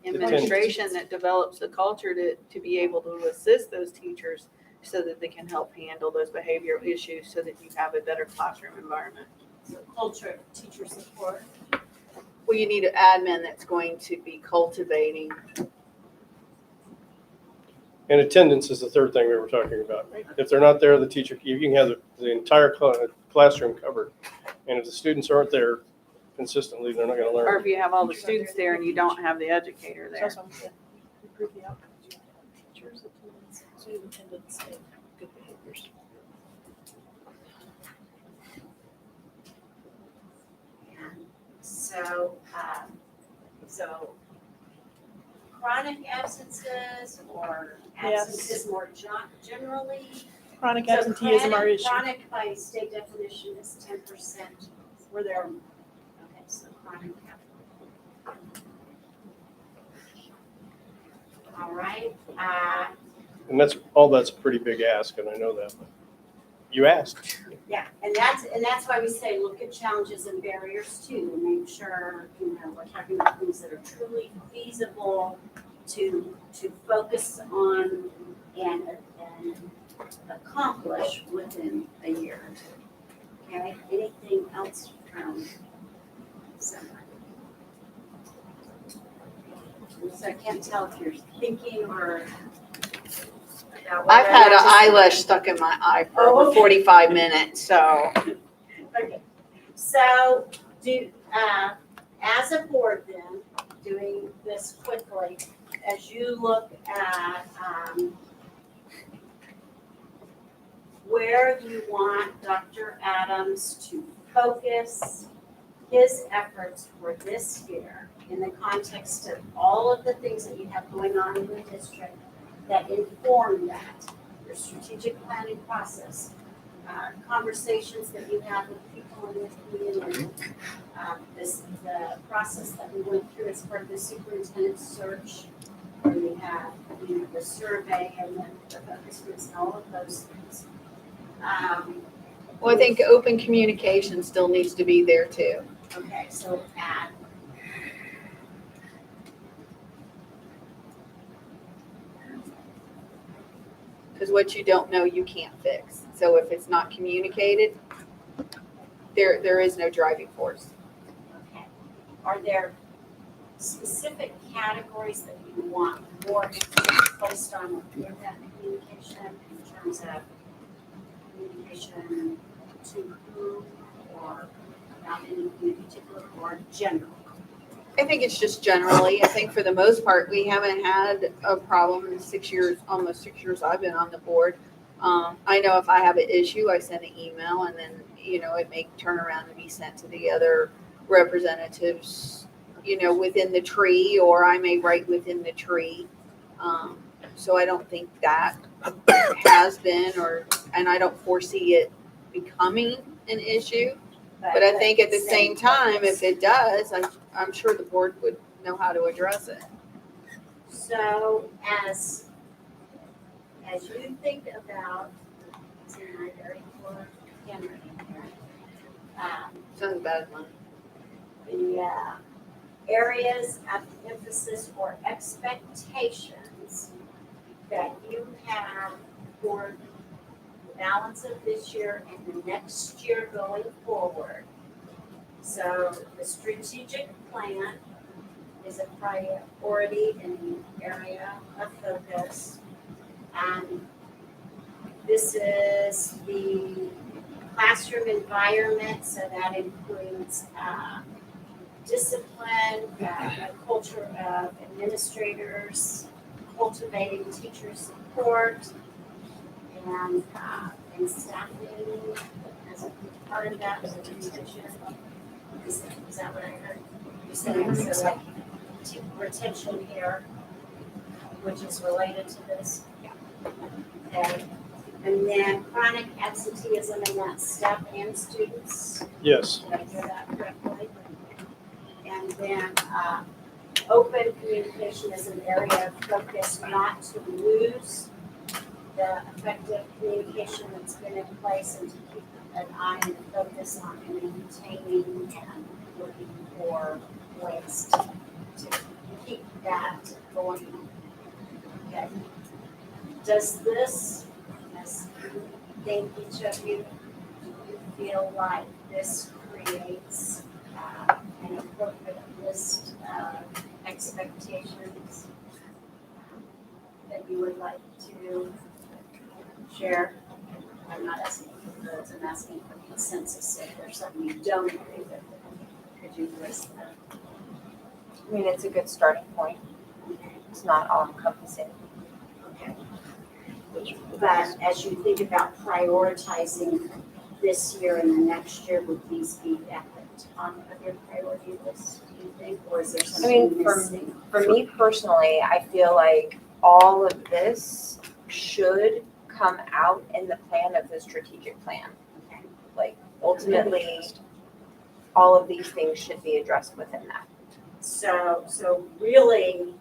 administration that develops a culture to be able to assist those teachers so that they can help handle those behavioral issues so that you have a better classroom environment. So culture of teacher support. Well, you need an admin that's going to be cultivating. And attendance is the third thing we were talking about. If they're not there, the teacher, you can have the entire classroom covered. And if the students aren't there consistently, they're not going to Or learn. if you have all the students there and you don't have the educator So there. that's what I'm saying. Improve the outcomes. You have to have teachers, attendance, student attendance, and good behaviors. So, so chronic absences or Yes. absences more generally? Chronic So absenteeism are issue. Chronic by state definition is 10%. We're there. Okay, so chronic. All right, And that's a pretty big ask, and I know that. But you asked. yeah, and that's why we say look at challenges and barriers too, and make sure, we're talking about things that are truly feasible to focus on and accomplish within a year or two. Okay, anything else from someone? So I can't tell if you're thinking or about I've whether had or an not to- eyelash stuck in my eye for Oh, over okay. 45 minutes, so. Okay, so as a board then, doing this quickly, as you look at, where you want Dr. Adams to focus his efforts for this year in the context of all of the things that you have going on in the district that inform that, your strategic planning process, conversations that you have with people in the community, the process that we went through as part of the superintendent search, where we have, the survey and the focus groups and all of those things. Well, I think open communication still needs to be there too. Okay, so add. Because what you don't know, you can't fix. So if it's not communicated, there is no driving force. Okay. Are there specific categories that you want more emphasis placed on within that communication in terms of communication to whom or about anything in particular or general? I think it's just generally, I think for the most part, we haven't had a problem in the almost 6 years I've been on the board. I know if I have an issue, I send an email and then, it may turn around and be sent to the other representatives, within the tree, or I may write within the tree. So I don't think that has been, and I don't foresee it becoming an issue. But I think at the same time, if it does, I'm sure the board would know how to address it. So as as you think about, see my very poor handwriting here. Sounds bad, Mom. The areas of emphasis or expectations that you have for the balance of this year and the next year going forward. So the strategic plan is a priority in the area of focus. And this is the classroom environment, so that includes discipline, a culture of administrators, cultivating teacher support, and staffing as a part of that, with retention. Is that what I heard you saying? So like retention here, which is related to this. Okay. And then chronic absenteeism, and that's staff and students. Yes. Did I hear that correctly? And then open communication is an area of focus, not to lose the effective communication that's been in place, and to keep an eye and focus on maintaining and looking for ways to keep that going. Okay. Does this, as you think, each of you, do you feel like this creates an appropriate list of expectations that you would like to share? I'm not asking for votes, I'm asking for consensus. If there's something you don't agree with, could you list that? I mean, it's a good starting point. It's not all encompassing. Okay. But as you think about prioritizing this year and the next year, would these be at the top of your priority list, do you think? Or is there I something mean, missing? for me personally, I feel like all of this should come out in the plan of the strategic plan. Like ultimately, all of these things should be addressed within that. So really,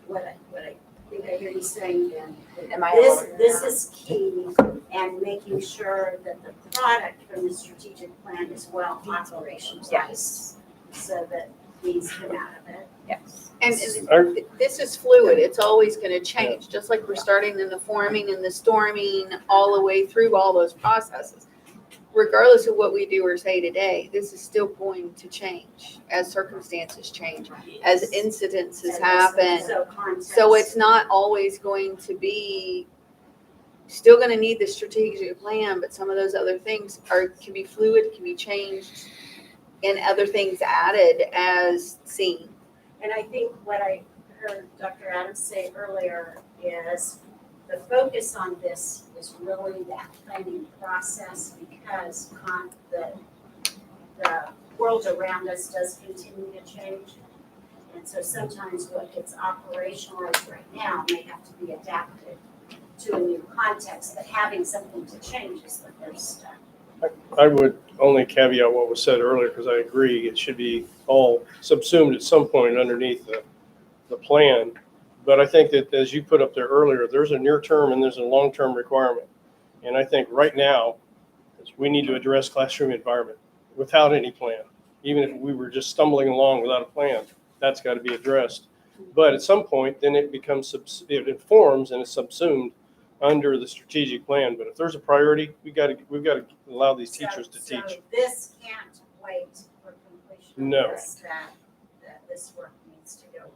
what I think I hear you saying then, Am I this is key, and making sure that the product from the strategic plan is well operationalized. Yes. So that these come out of it. Yes. And this is fluid. It's always going to change, just like we're starting in the forming and the storming all the way through all those processes. Regardless of what we do or say today, this is still going to change as circumstances change, as incidences happen. So it's not always going to be, still going to need the strategic plan, but some of those other things can be fluid, can be changed, and other things added as seen. And I think what I heard Dr. Adams say earlier is the focus on this is really that planning process, because the world around us does continue to change. And so sometimes what gets operationalized right now may have to be adapted to a new context, but having something to change is the first step. I would only caveat what was said earlier, because I agree it should be all subsumed at some point underneath the plan. But I think that, as you put up there earlier, there's a near term and there's a long term requirement. And I think right now we need to address classroom environment without any plan. Even if we were just stumbling along without a plan, that's got to be addressed. But at some point, then it becomes, it informs and is subsumed under the strategic plan. But if there's a priority, we've got to allow these teachers to teach. So this can't wait for completion. No. That this work needs to go on.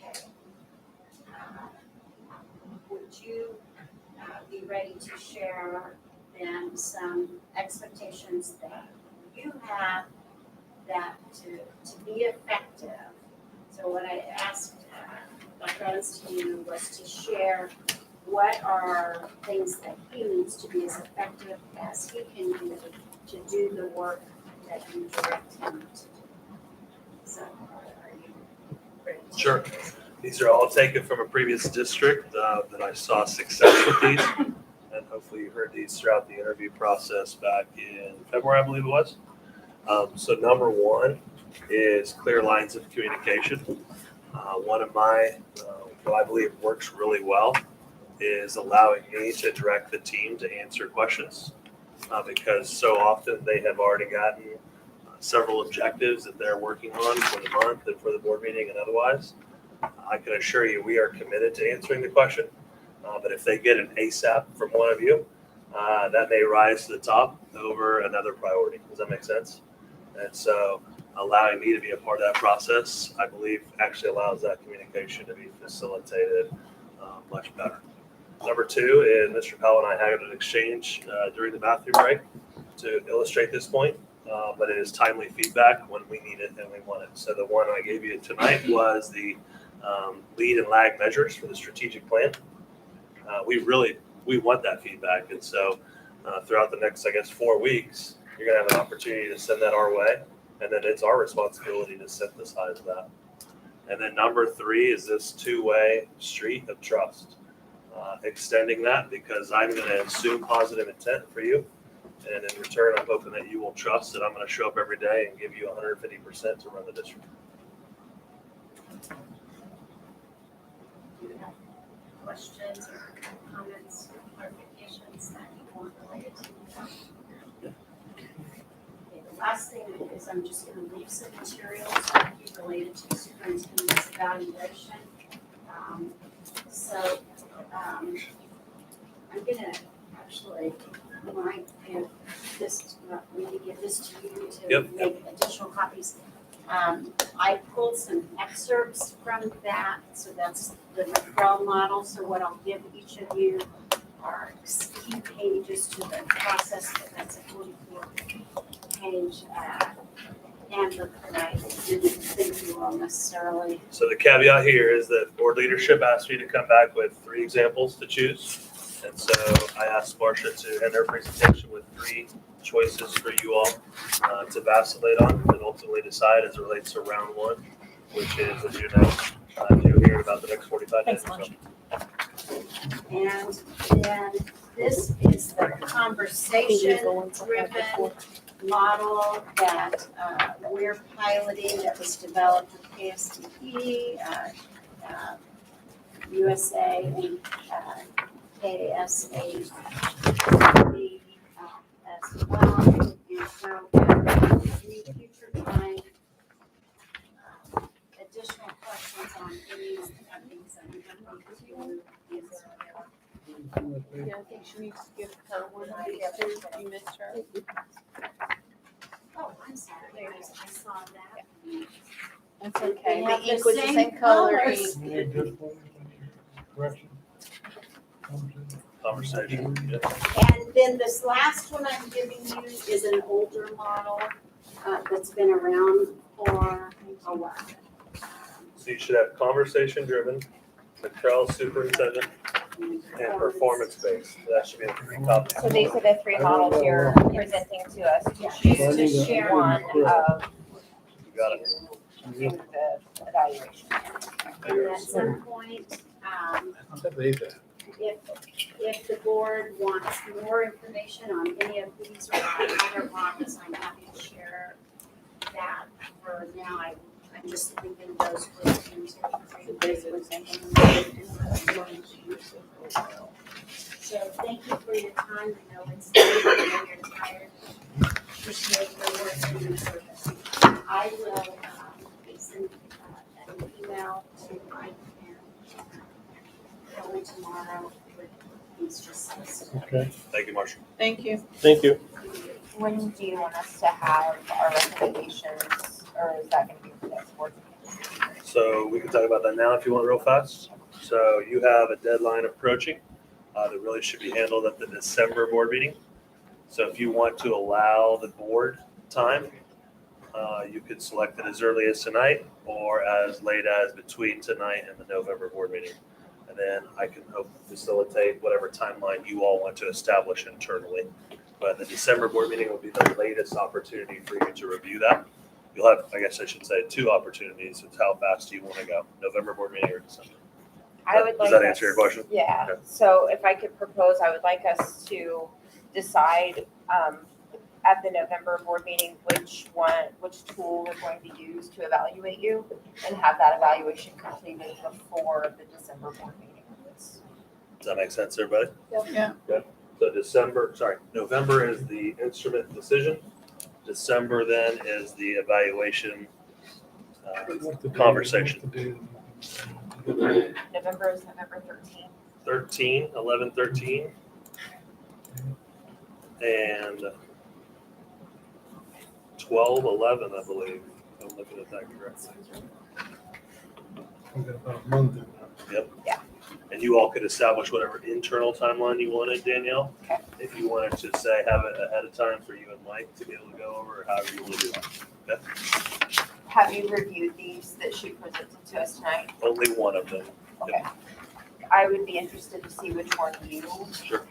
Okay. Okay. Would you be ready to share then some expectations that you have that to be effective? So what I asked Dr. Adams to do was to share what are things that he needs to be as effective as he can do to do the work that you direct him to do. So are you ready to Sure. share this? These are all taken from a previous district that I saw success with these. And hopefully you heard these throughout the interview process back in February, I believe it was. So number one is clear lines of communication. One of my, what I believe works really well is allowing me to direct the team to answer questions because so often they have already gotten several objectives that they're working on for the month and for the board meeting and otherwise. I can assure you we are committed to answering the question, but if they get an ASAP from one of you, that may rise to the top over another priority. Does that make sense? And so allowing me to be a part of that process, I believe actually allows that communication to be facilitated much better. Number two, and Mr. Powell and I had an exchange during the bathroom break to illustrate this point, but it is timely feedback when we need it and we want it. So the one I gave you tonight was the lead and lag measures for the strategic plan. We want that feedback. And so throughout the next, 4 weeks, you're gonna have an opportunity to send that our way. And then it's our responsibility to synthesize that. And then number three is this two-way street of trust. Extending that because I'm going to assume positive intent for you. And in return, I'm hoping that you will trust that I'm going to show up every day and give you 150% to run the district. Do you have questions or comments or clarifications that you want related to that? Okay, the last thing is I'm just going to leave some materials related to superintendent's evaluation. I'm gonna actually, might give this, maybe give this to you to make additional copies. I pulled some excerpts from that, so that's the McCrell model. So what I'll give each of you are key pages to the process, but that's a 44-page handbook that I didn't think you all necessarily. So the caveat here is that board leadership asked me to come back with 3 examples to choose. And so I asked Marcia to end her presentation with 3 choices for you all to vacillate on and ultimately decide as it relates to round 1, which is, as you know, you'll hear about the next 45 minutes. And then this is the conversation-driven model that we're piloting that was developed with KSTP, USA, and KSA as well. And so any future time, additional questions on any of these, I'm going to answer. Yeah, I think she needs to give her one of these too. You missed her. Oh, I'm sorry. I saw that. That's okay. They The have ink was the same same color. colors. Conversation. Yeah. And then this last one I'm giving you is an older model that's been around for a while. So you should have conversation-driven, McCrell superintendent, and performance-based. That should be the 3 copies. So these are the 3 models you're presenting to us to choose to share one of You got it. do the evaluation. And at some point, if the board wants more information on any of these or other models, I'm happy to share that. For now, I'm just thinking those questions. So thank you for your time. I know it's late, I know you're tired. Appreciate your work and your service. I will send an email to Mike and Kelly tomorrow with these just listed. Okay. Thank you, Marcia. Thank you. Thank you. When do you want us to have our recommendations, or is that going to be for next board meeting? So we can talk about that now if you want real fast. So you have a deadline approaching that really should be handled at the December board meeting. So if you want to allow the board time, you could select it as early as tonight or as late as between tonight and the November board meeting. And then I can help facilitate whatever timeline you all want to establish internally. But the December board meeting will be the latest opportunity for you to review that. You'll have, I guess I should say, 2 opportunities. It's how fast do you want to go, November board meeting or December? I would like Does that answer your question? Yeah. Okay. So if I could propose, I would like us to decide at the November board meeting which tool we're going to use to evaluate you, and have that evaluation completed before the December board meeting. Does that make sense, everybody? Yeah. So November is the instrument decision. December then is the evaluation conversation. November is November 13th. 11/13. And 12/11, I believe. I'm looking at that correctly. We got about a month in that. Yep. Yeah. And you all could establish whatever internal timeline you wanted, Danielle. Okay. If you wanted to say, have it ahead of time for you and Mike to be able to go over, or however you want to do it. Okay? Have you reviewed these that she presented to us tonight? Only one of them. Okay. I would be interested to see which one you Sure.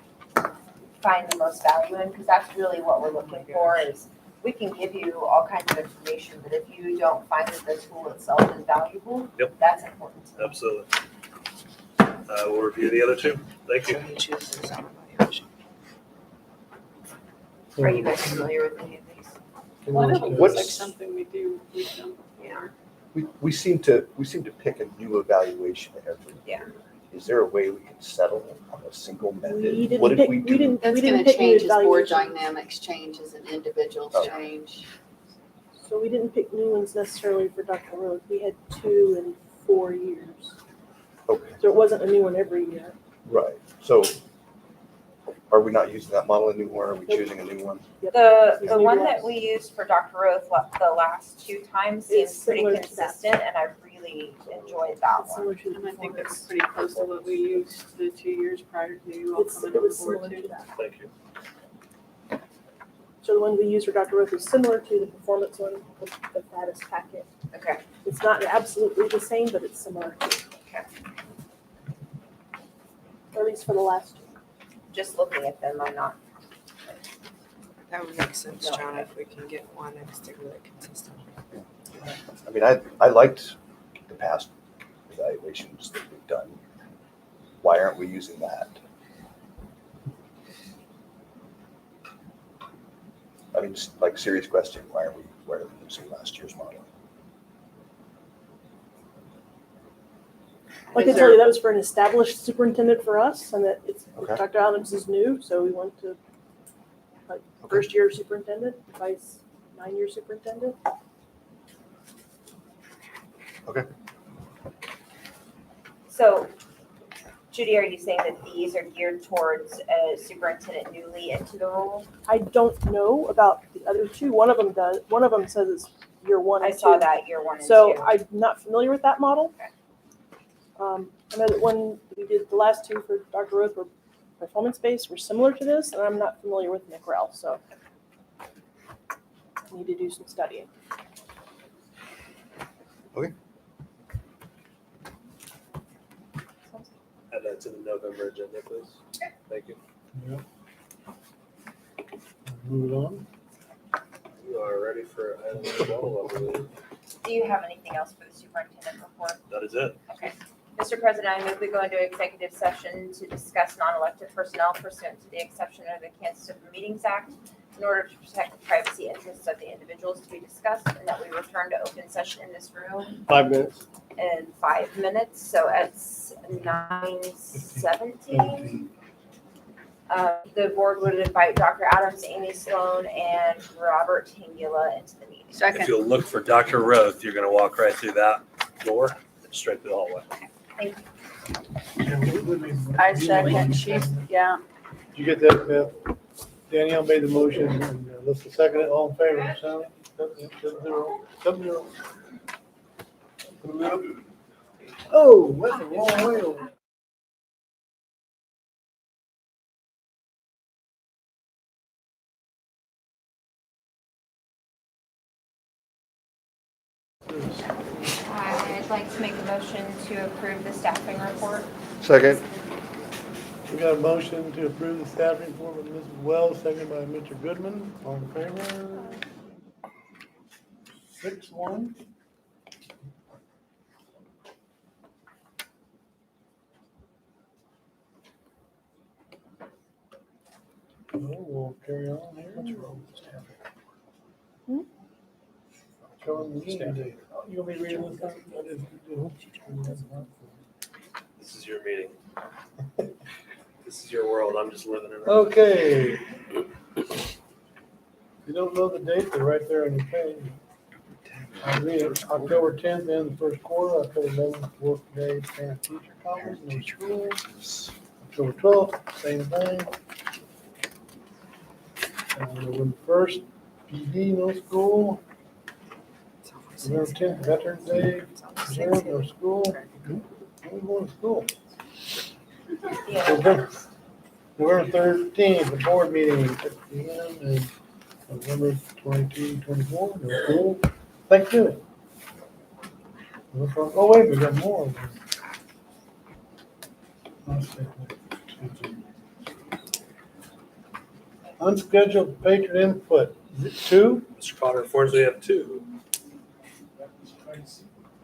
find the most value in, because that's really what we're looking for. Is we can give you all kinds of information, but if you don't find that the tool itself is valuable, Yep. that's important. Absolutely. We'll review the other two. Thank you. Are you guys familiar with any of these? One of them looks What's- like something we do with them. Yeah. We seem to pick a new evaluation every Yeah. year. Is there a way we can settle on a single method? We didn't What if pick- we we do? didn't- That's didn't gonna pick new change as board evaluation. dynamics change, as an individuals Oh. change. So we didn't pick new ones necessarily for Dr. Rose. We had 2 in 4 years. Okay, So it wasn't a new one every year. right. So are we not using that model anymore? Are we choosing a new one? Yep. The It's one new that ones. we used for Dr. Roth the last 2 times It's seems pretty similar to that. consistent, and I really enjoyed that It's one. similar to the And I think that's performance. pretty close to what we used the 2 years prior to you all It coming on was board similar to too. that. Thank you. So the one we used for Dr. Roth is similar to the performance one, the fattest packet. Okay. It's not absolutely the same, but it's similar. Okay. Or at least for the last 2. Just looking at them, I'm not. That would make sense, John, if we can get one that's really consistent. I mean, I liked the past evaluations that we've done. Why aren't we using that? I mean, just like serious question, why are we using last year's model? I can tell you that was for an established superintendent for us, and that it's, Okay. Dr. Adams is new, so we went to like first year superintendent, vice 9-year superintendent. So, Judy, are you saying that these are geared towards a superintendent newly into the role? I don't know about the other 2. One of them does. One of them says it's year 1 I and 2. saw that year 1 and 2. So I'm not familiar with that model. Okay. I know that when we did the last 2 for Dr. Roth were performance-based, were similar to this, and I'm not familiar with NCREL, so I need to do some studying. Add that to the November agenda, please. Thank you. Yep. Move it on. You are ready for item 12, I believe. Do you have anything else for the superintendent report? That is it. Okay. Mr. President, I move we go into executive session to discuss non-elected personnel pursuant to the exception of the Kansas Open Meetings Act in order to protect the privacy interests of the individuals to be discussed, and that we return to open session in this room 5 minutes. in 5 minutes. So it's 9:17. The board would invite Dr. Adams, Amy Sloan, and Robert Tangula into the meeting. If you'll look for Dr. Roth, you're going to walk right through that door and straight through the hallway. Thank you. I second, she's, yeah. Did you get that, Beth? Danielle made the motion, and let's second it, all in favor, Sally? 7-0. 7-0. Oh, went the wrong way over. I'd like to make a motion to approve the staffing report. Second. We got a motion to approve the staff report with Mrs. Wells, seconded by Mr. Goodman. All in favor? 6-1. We'll carry on here. What's wrong with the staff? Showing the meeting date. You want me to read it? I didn't do it. This is your meeting. This is your world. I'm just living in it. Okay. If you don't know the date, they're right there on your page. I read it. October 10th, end of the first quarter. October 11th, work day, parent teacher conference, no school. October 12th, same thing. November 1st, PD, no school. November 10th, Veterans Day, observed, no school. Who's going to school? November 13th, the board meeting, 6 p.m. and November 22, 24, no school. Thanksgiving. Oh, wait, we got more. Unscheduled patron input. Is it 2? Mr. Potter informs we have 2.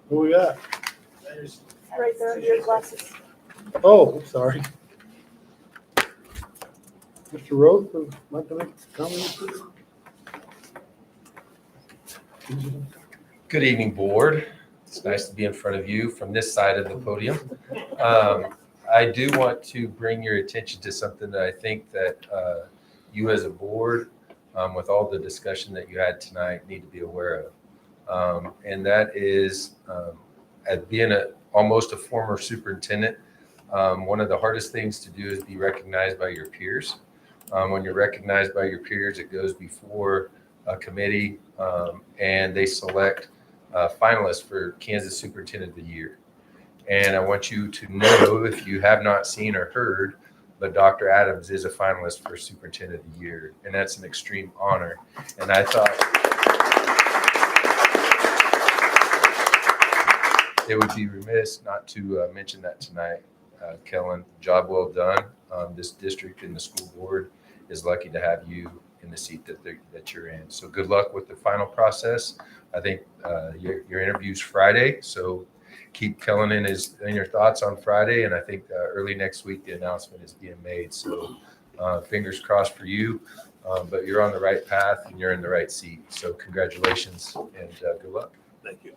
Who we got? Right there, your glasses. Oh, sorry. Mr. Rhodes would like to make a comment, please? Good evening, board. It's nice to be in front of you from this side of the podium. I do want to bring your attention to something that I think that you as a board, with all the discussion that you had tonight, need to be aware of. And that is, as being almost a former superintendent, one of the hardest things to do is be recognized by your peers. When you're recognized by your peers, it goes before a committee, and they select finalists for Kansas Superintendent of the Year. And I want you to know, if you have not seen or heard, but Dr. Adams is a finalist for Superintendent of the Year, and that's an extreme honor. And I thought it would be remiss not to mention that tonight. Kellen, job well done. This district and the school board is lucky to have you in the seat that you're in. So good luck with the final process. I think your interview's Friday, so keep Kellen in your thoughts on Friday, and I think early next week the announcement is being made. So fingers crossed for you, but you're on the right path and you're in the right seat. So congratulations and good luck. Thank you.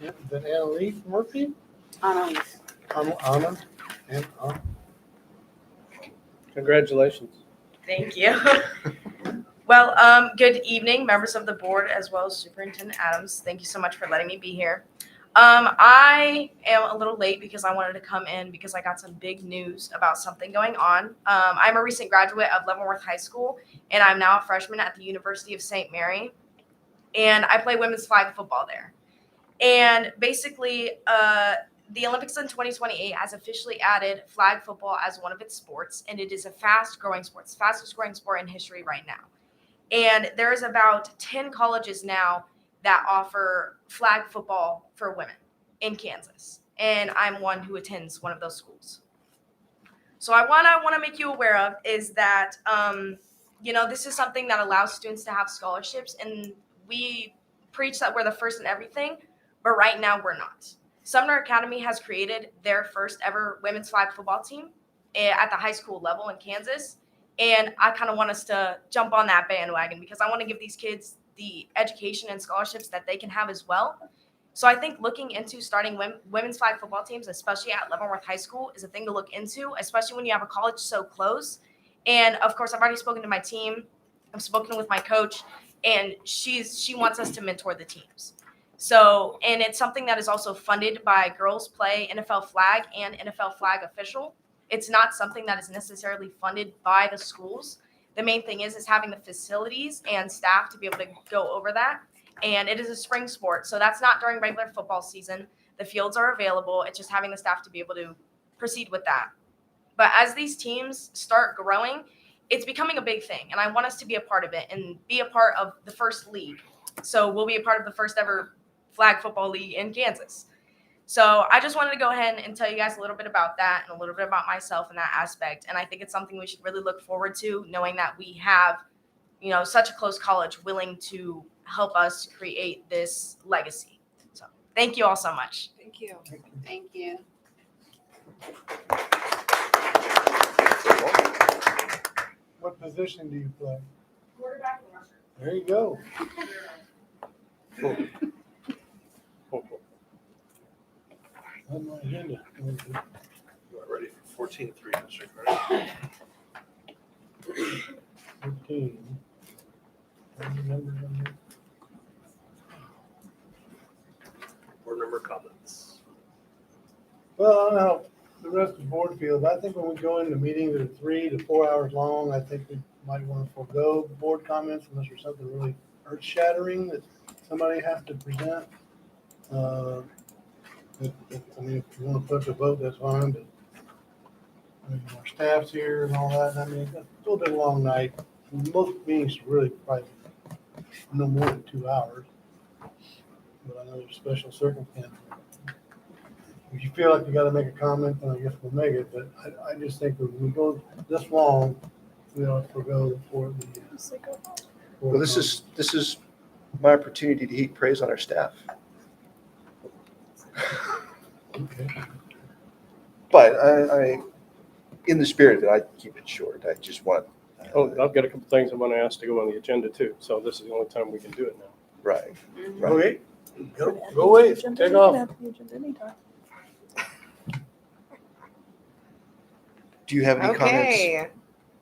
Is that Annalise Murphy? Anna. And Congratulations. Thank you. Well, good evening, members of the board, as well as Superintendent Adams. Thank you so much for letting me be here. I am a little late because I wanted to come in because I got some big news about something going on. I'm a recent graduate of Leavenworth High School, and I'm now a freshman at the University of St. Mary, and I play women's flag football there. And basically, the Olympics in 2028 has officially added flag football as one of its sports, and it is a fast-growing sport. It's the fastest-growing sport in history right now. And there's about 10 colleges now that offer flag football for women in Kansas, and I'm one who attends one of those schools. So I want to make you aware of is that, this is something that allows students to have scholarships, and we preach that we're the first in everything, but right now we're not. Sumner Academy has created their first ever women's flag football team at the high school level in Kansas. And I kind of want us to jump on that bandwagon because I want to give these kids the education and scholarships that they can have as well. So I think looking into starting women's flag football teams, especially at Leavenworth High School, is a thing to look into, especially when you have a college so close. And of course, I've already spoken to my team. I've spoken with my coach, and she wants us to mentor the teams. So, and it's something that is also funded by Girls Play NFL Flag and NFL Flag Official. It's not something that is necessarily funded by the schools. The main thing is having the facilities and staff to be able to go over that. And it is a spring sport, so that's not during regular football season. The fields are available. It's just having the staff to be able to proceed with that. But as these teams start growing, it's becoming a big thing. And I want us to be a part of it and be a part of the first league. So we'll be a part of the first ever flag football league in Kansas. So I just wanted to go ahead and tell you guys a little bit about that and a little bit about myself in that aspect. And I think it's something we should really look forward to, knowing that we have, such a close college willing to help us create this legacy. So thank you all so much. Thank you. Thank you. What position do you play? Quarterback and rusher. There you go. On my agenda. You are ready for 14-3, Mr. Carter. 15. Any numbers on there? Board member comments. Well, I don't know how the rest of the board feels. I think when we go into meetings that are 3 to 4 hours long, I think we might want to forego board comments unless there's something really earth shattering that somebody has to present. I mean, if you want to put the vote, that's fine, but I mean, our staff's here and all that. I mean, it's a little bit long night. Most meetings really probably no more than 2 hours. But I know there's special circumstances. If you feel like you gotta make a comment, then I guess we'll make it, but I just think when we go this long, we ought to forego for the. Well, this is my opportunity to heap praise on our staff. Okay. But I, in the spirit that I keep it short, I just want. Oh, I've got a couple things I want to ask to go on the agenda too. So this is the only time we can do it now. Right. Okay, go away, take off. Do you have any comments? Okay,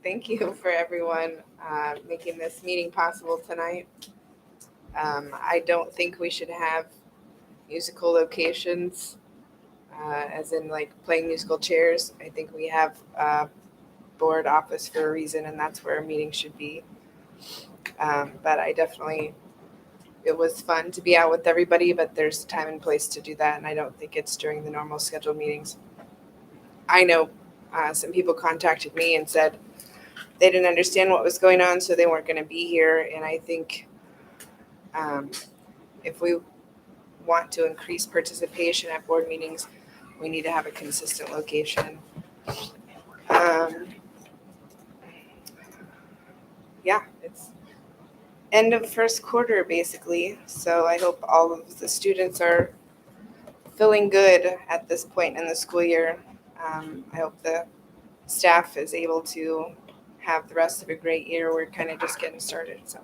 thank you for everyone making this meeting possible tonight. I don't think we should have musical locations, as in like playing musical chairs. I think we have a board office for a reason, and that's where a meeting should be. But I definitely, it was fun to be out with everybody, but there's time and place to do that, and I don't think it's during the normal scheduled meetings. I know some people contacted me and said they didn't understand what was going on, so they weren't going to be here. And I think if we want to increase participation at board meetings, we need to have a consistent location. Yeah, it's end of first quarter basically. So I hope all of the students are feeling good at this point in the school year. I hope the staff is able to have the rest of a great year. We're kind of just getting started. So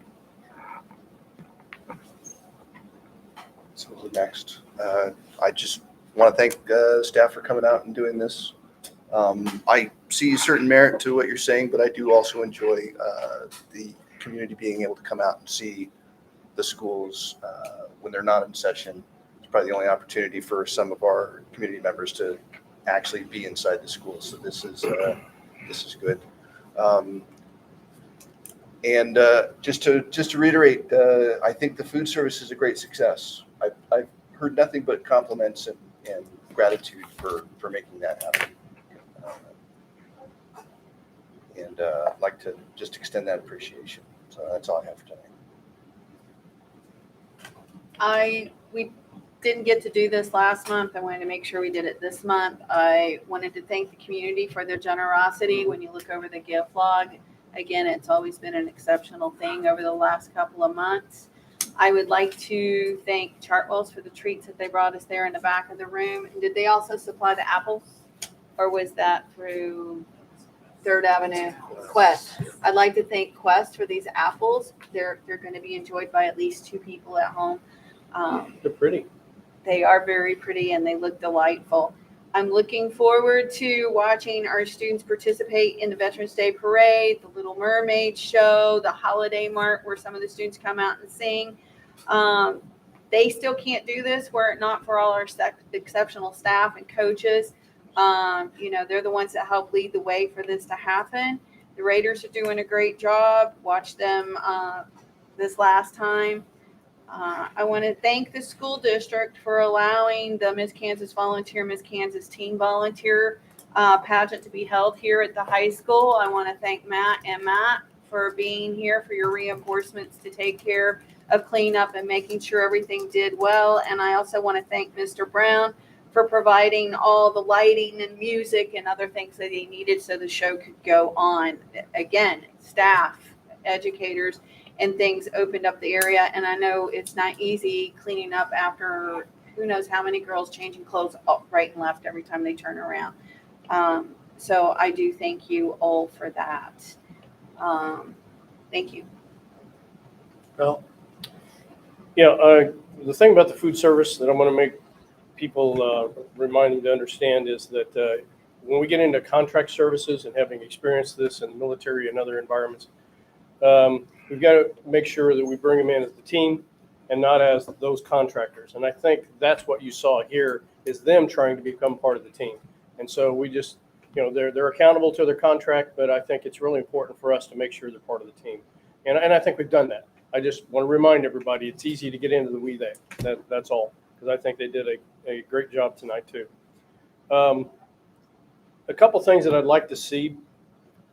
next, I just want to thank staff for coming out and doing this. I see certain merit to what you're saying, but I do also enjoy the community being able to come out and see the schools when they're not in session. It's probably the only opportunity for some of our community members to actually be inside the school. So this is good. And just to reiterate, I think the food service is a great success. I've heard nothing but compliments and gratitude for making that happen. And I'd like to just extend that appreciation. So that's all I have for tonight. We didn't get to do this last month. I wanted to make sure we did it this month. I wanted to thank the community for their generosity. When you look over the gift log, again, it's always been an exceptional thing over the last couple of months. I would like to thank Chartwells for the treats that they brought us there in the back of the room. And did they also supply the apples? Or was that through 3rd Avenue? Quest. I'd like to thank Quest for these apples. They're going to be enjoyed by at least 2 people at home. They're pretty. They are very pretty and they look delightful. I'm looking forward to watching our students participate in the Veterans Day Parade, the Little Mermaid show, the Holiday Mart, where some of the students come out and sing. They still can't do this were it not for all our exceptional staff and coaches. They're the ones that help lead the way for this to happen. The Raiders are doing a great job. Watched them this last time. I want to thank the school district for allowing the Miss Kansas Volunteer, Miss Kansas Teen Volunteer pageant to be held here at the high school. I want to thank Matt for being here, for your reinforcements to take care of cleanup and making sure everything did well. And I also want to thank Mr. Brown for providing all the lighting and music and other things that he needed so the show could go on. Again, staff, educators, and things opened up the area. And I know it's not easy cleaning up after who knows how many girls changing clothes right and left every time they turn around. So I do thank you all for that. Thank you. Well, the thing about the food service that I'm going to make people remind them to understand is that when we get into contract services and having experienced this in the military and other environments, we've got to make sure that we bring them in as the team and not as those contractors. And I think that's what you saw here is them trying to become part of the team. And so we just, they're accountable to their contract, but I think it's really important for us to make sure they're part of the team. And I think we've done that. I just want to remind everybody it's easy to get into the we they. That's all, because I think they did a great job tonight too. A couple things that I'd like to see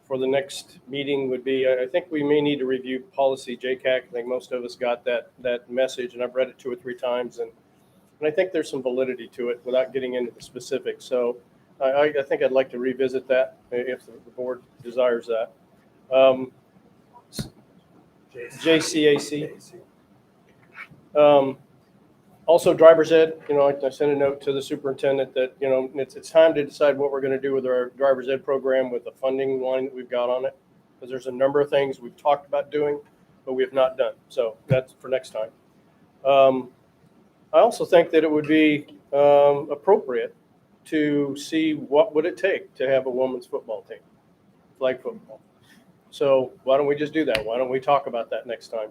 for the next meeting would be, I think we may need to review policy JCAC. I think most of us got that message, and I've read it 2 or 3 times, and I think there's some validity to it without getting into the specifics. So I think I'd like to revisit that if the board desires that. JCAC. Also, driver's ed. I sent a note to the superintendent that it's time to decide what we're going to do with our driver's ed program with the funding line that we've got on it, because there's a number of things we've talked about doing, but we have not done. So that's for next time. I also think that it would be appropriate to see what would it take to have a women's football team, flag football. So why don't we just do that? Why don't we talk about that next time?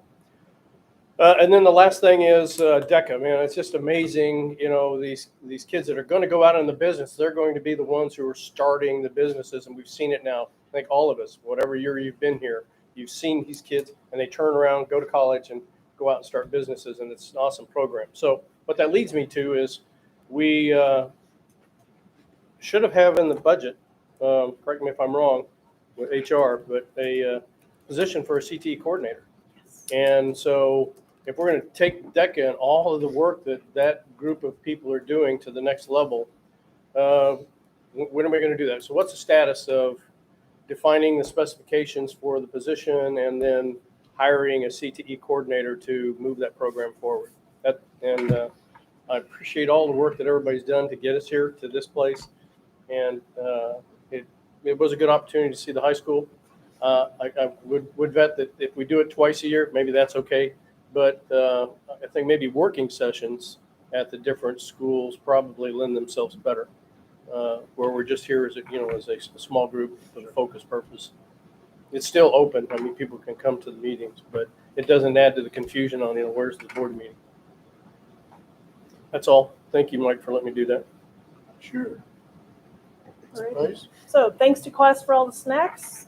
And then the last thing is DECA. Man, it's just amazing. These kids that are going to go out in the business, they're going to be the ones who are starting the businesses, and we've seen it now. I think all of us, whatever year you've been here, you've seen these kids, and they turn around, go to college, and go out and start businesses, and it's an awesome program. So what that leads me to is we should have in the budget, correct me if I'm wrong, with HR, but a position for a CTE coordinator. And so if we're going to take DECA and all of the work that group of people are doing to the next level, when are we going to do that? So what's the status of defining the specifications for the position and then hiring a CTE coordinator to move that program forward? I appreciate all the work that everybody's done to get us here to this place. And it was a good opportunity to see the high school. I would vet that if we do it twice a year, maybe that's okay. But I think maybe working sessions at the different schools probably lend themselves better, where we're just here as a small group for the focus purpose. It's still open. I mean, people can come to the meetings, but it doesn't add to the confusion on where's the board meeting. That's all. Thank you, Mike, for letting me do that. Sure. Alright. So thanks to Quest for all the snacks.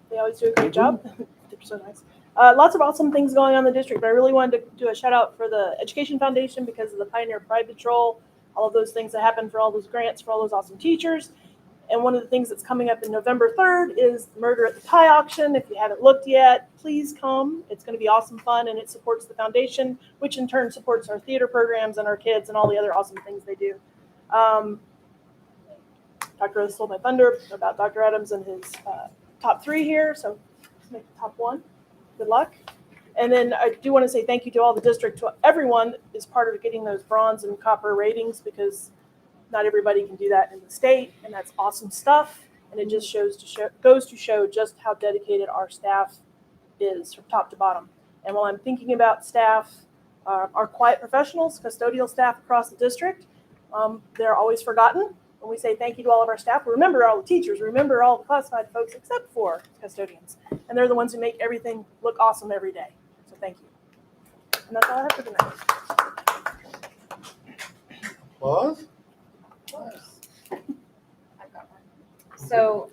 They always do a great job. They're so nice. Lots of awesome things going on in the district, but I really wanted to do a shout out for the Education Foundation because of the Pioneer Pride Patrol, all of those things that happen for all those grants for all those awesome teachers. And one of the things that's coming up in November 3rd is Murder at the Pie auction. If you haven't looked yet, please come. It's going to be awesome fun, and it supports the foundation, which in turn supports our theater programs and our kids and all the other awesome things they do. Dr. Rose stole my thunder about Dr. Adams and his top 3 here, so let's make the top 1. Good luck. And then I do want to say thank you to all the district, to everyone is part of getting those bronze and copper ratings, because not everybody can do that in the state, and that's awesome stuff. And it just goes to show just how dedicated our staff is from top to bottom. And while I'm thinking about staff, our quiet professionals, custodial staff across the district, they're always forgotten. When we say thank you to all of our staff, remember all the teachers, remember all the classified folks except for custodians. And they're the ones who make everything look awesome every day. So thank you. And that's all I have for tonight. Pause. I've got one. So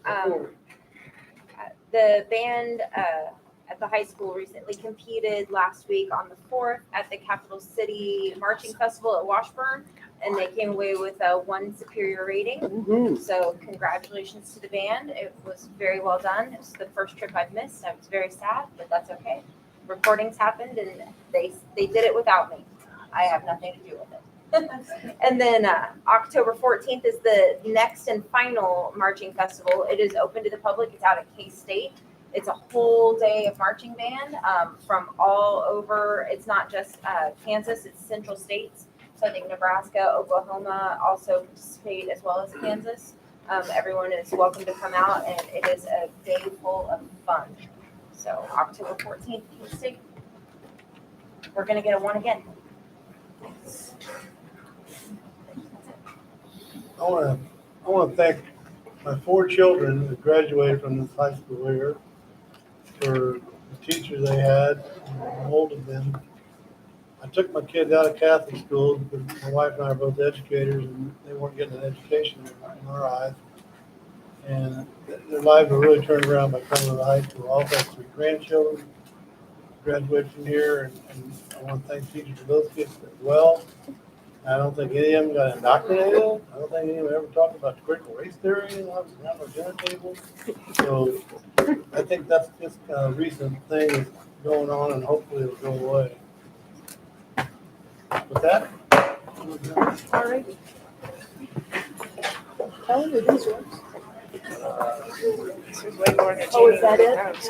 the band at the high school recently competed last week on the 4th at the Capital City Marching Festival at Washburn, and they came away with a 1 superior rating. Mm-hmm. So congratulations to the band. It was very well done. It was the first trip I've missed. I was very sad, but that's okay. Recordings happened, and they did it without me. I have nothing to do with it. And then October 14th is the next and final marching festival. It is open to the public. It's out at K-State. It's a whole day of marching band from all over. It's not just Kansas, it's central states. So I think Nebraska, Oklahoma also participate, as well as Kansas. Everyone is welcome to come out, and it is a day full of fun. So October 14th, Tuesday, we're gonna get a one again. I want to thank my 4 children that graduated from this high school here for the teachers they had and molded them. I took my kids out of Catholic schools because my wife and I are both educators and they weren't getting an education in our eyes. And their lives were really turned around by coming to the high school. I also have 3 grandchildren graduated from here, and I want to thank teachers for those kids as well. I don't think any of them got indoctrinated. I don't think any of them ever talked about critical race theory around our dinner table. So I think that's just a recent thing that's going on, and hopefully it'll go away. With that, All right. Kelly, are these yours? This was way more than Oh, is that it? Adam's.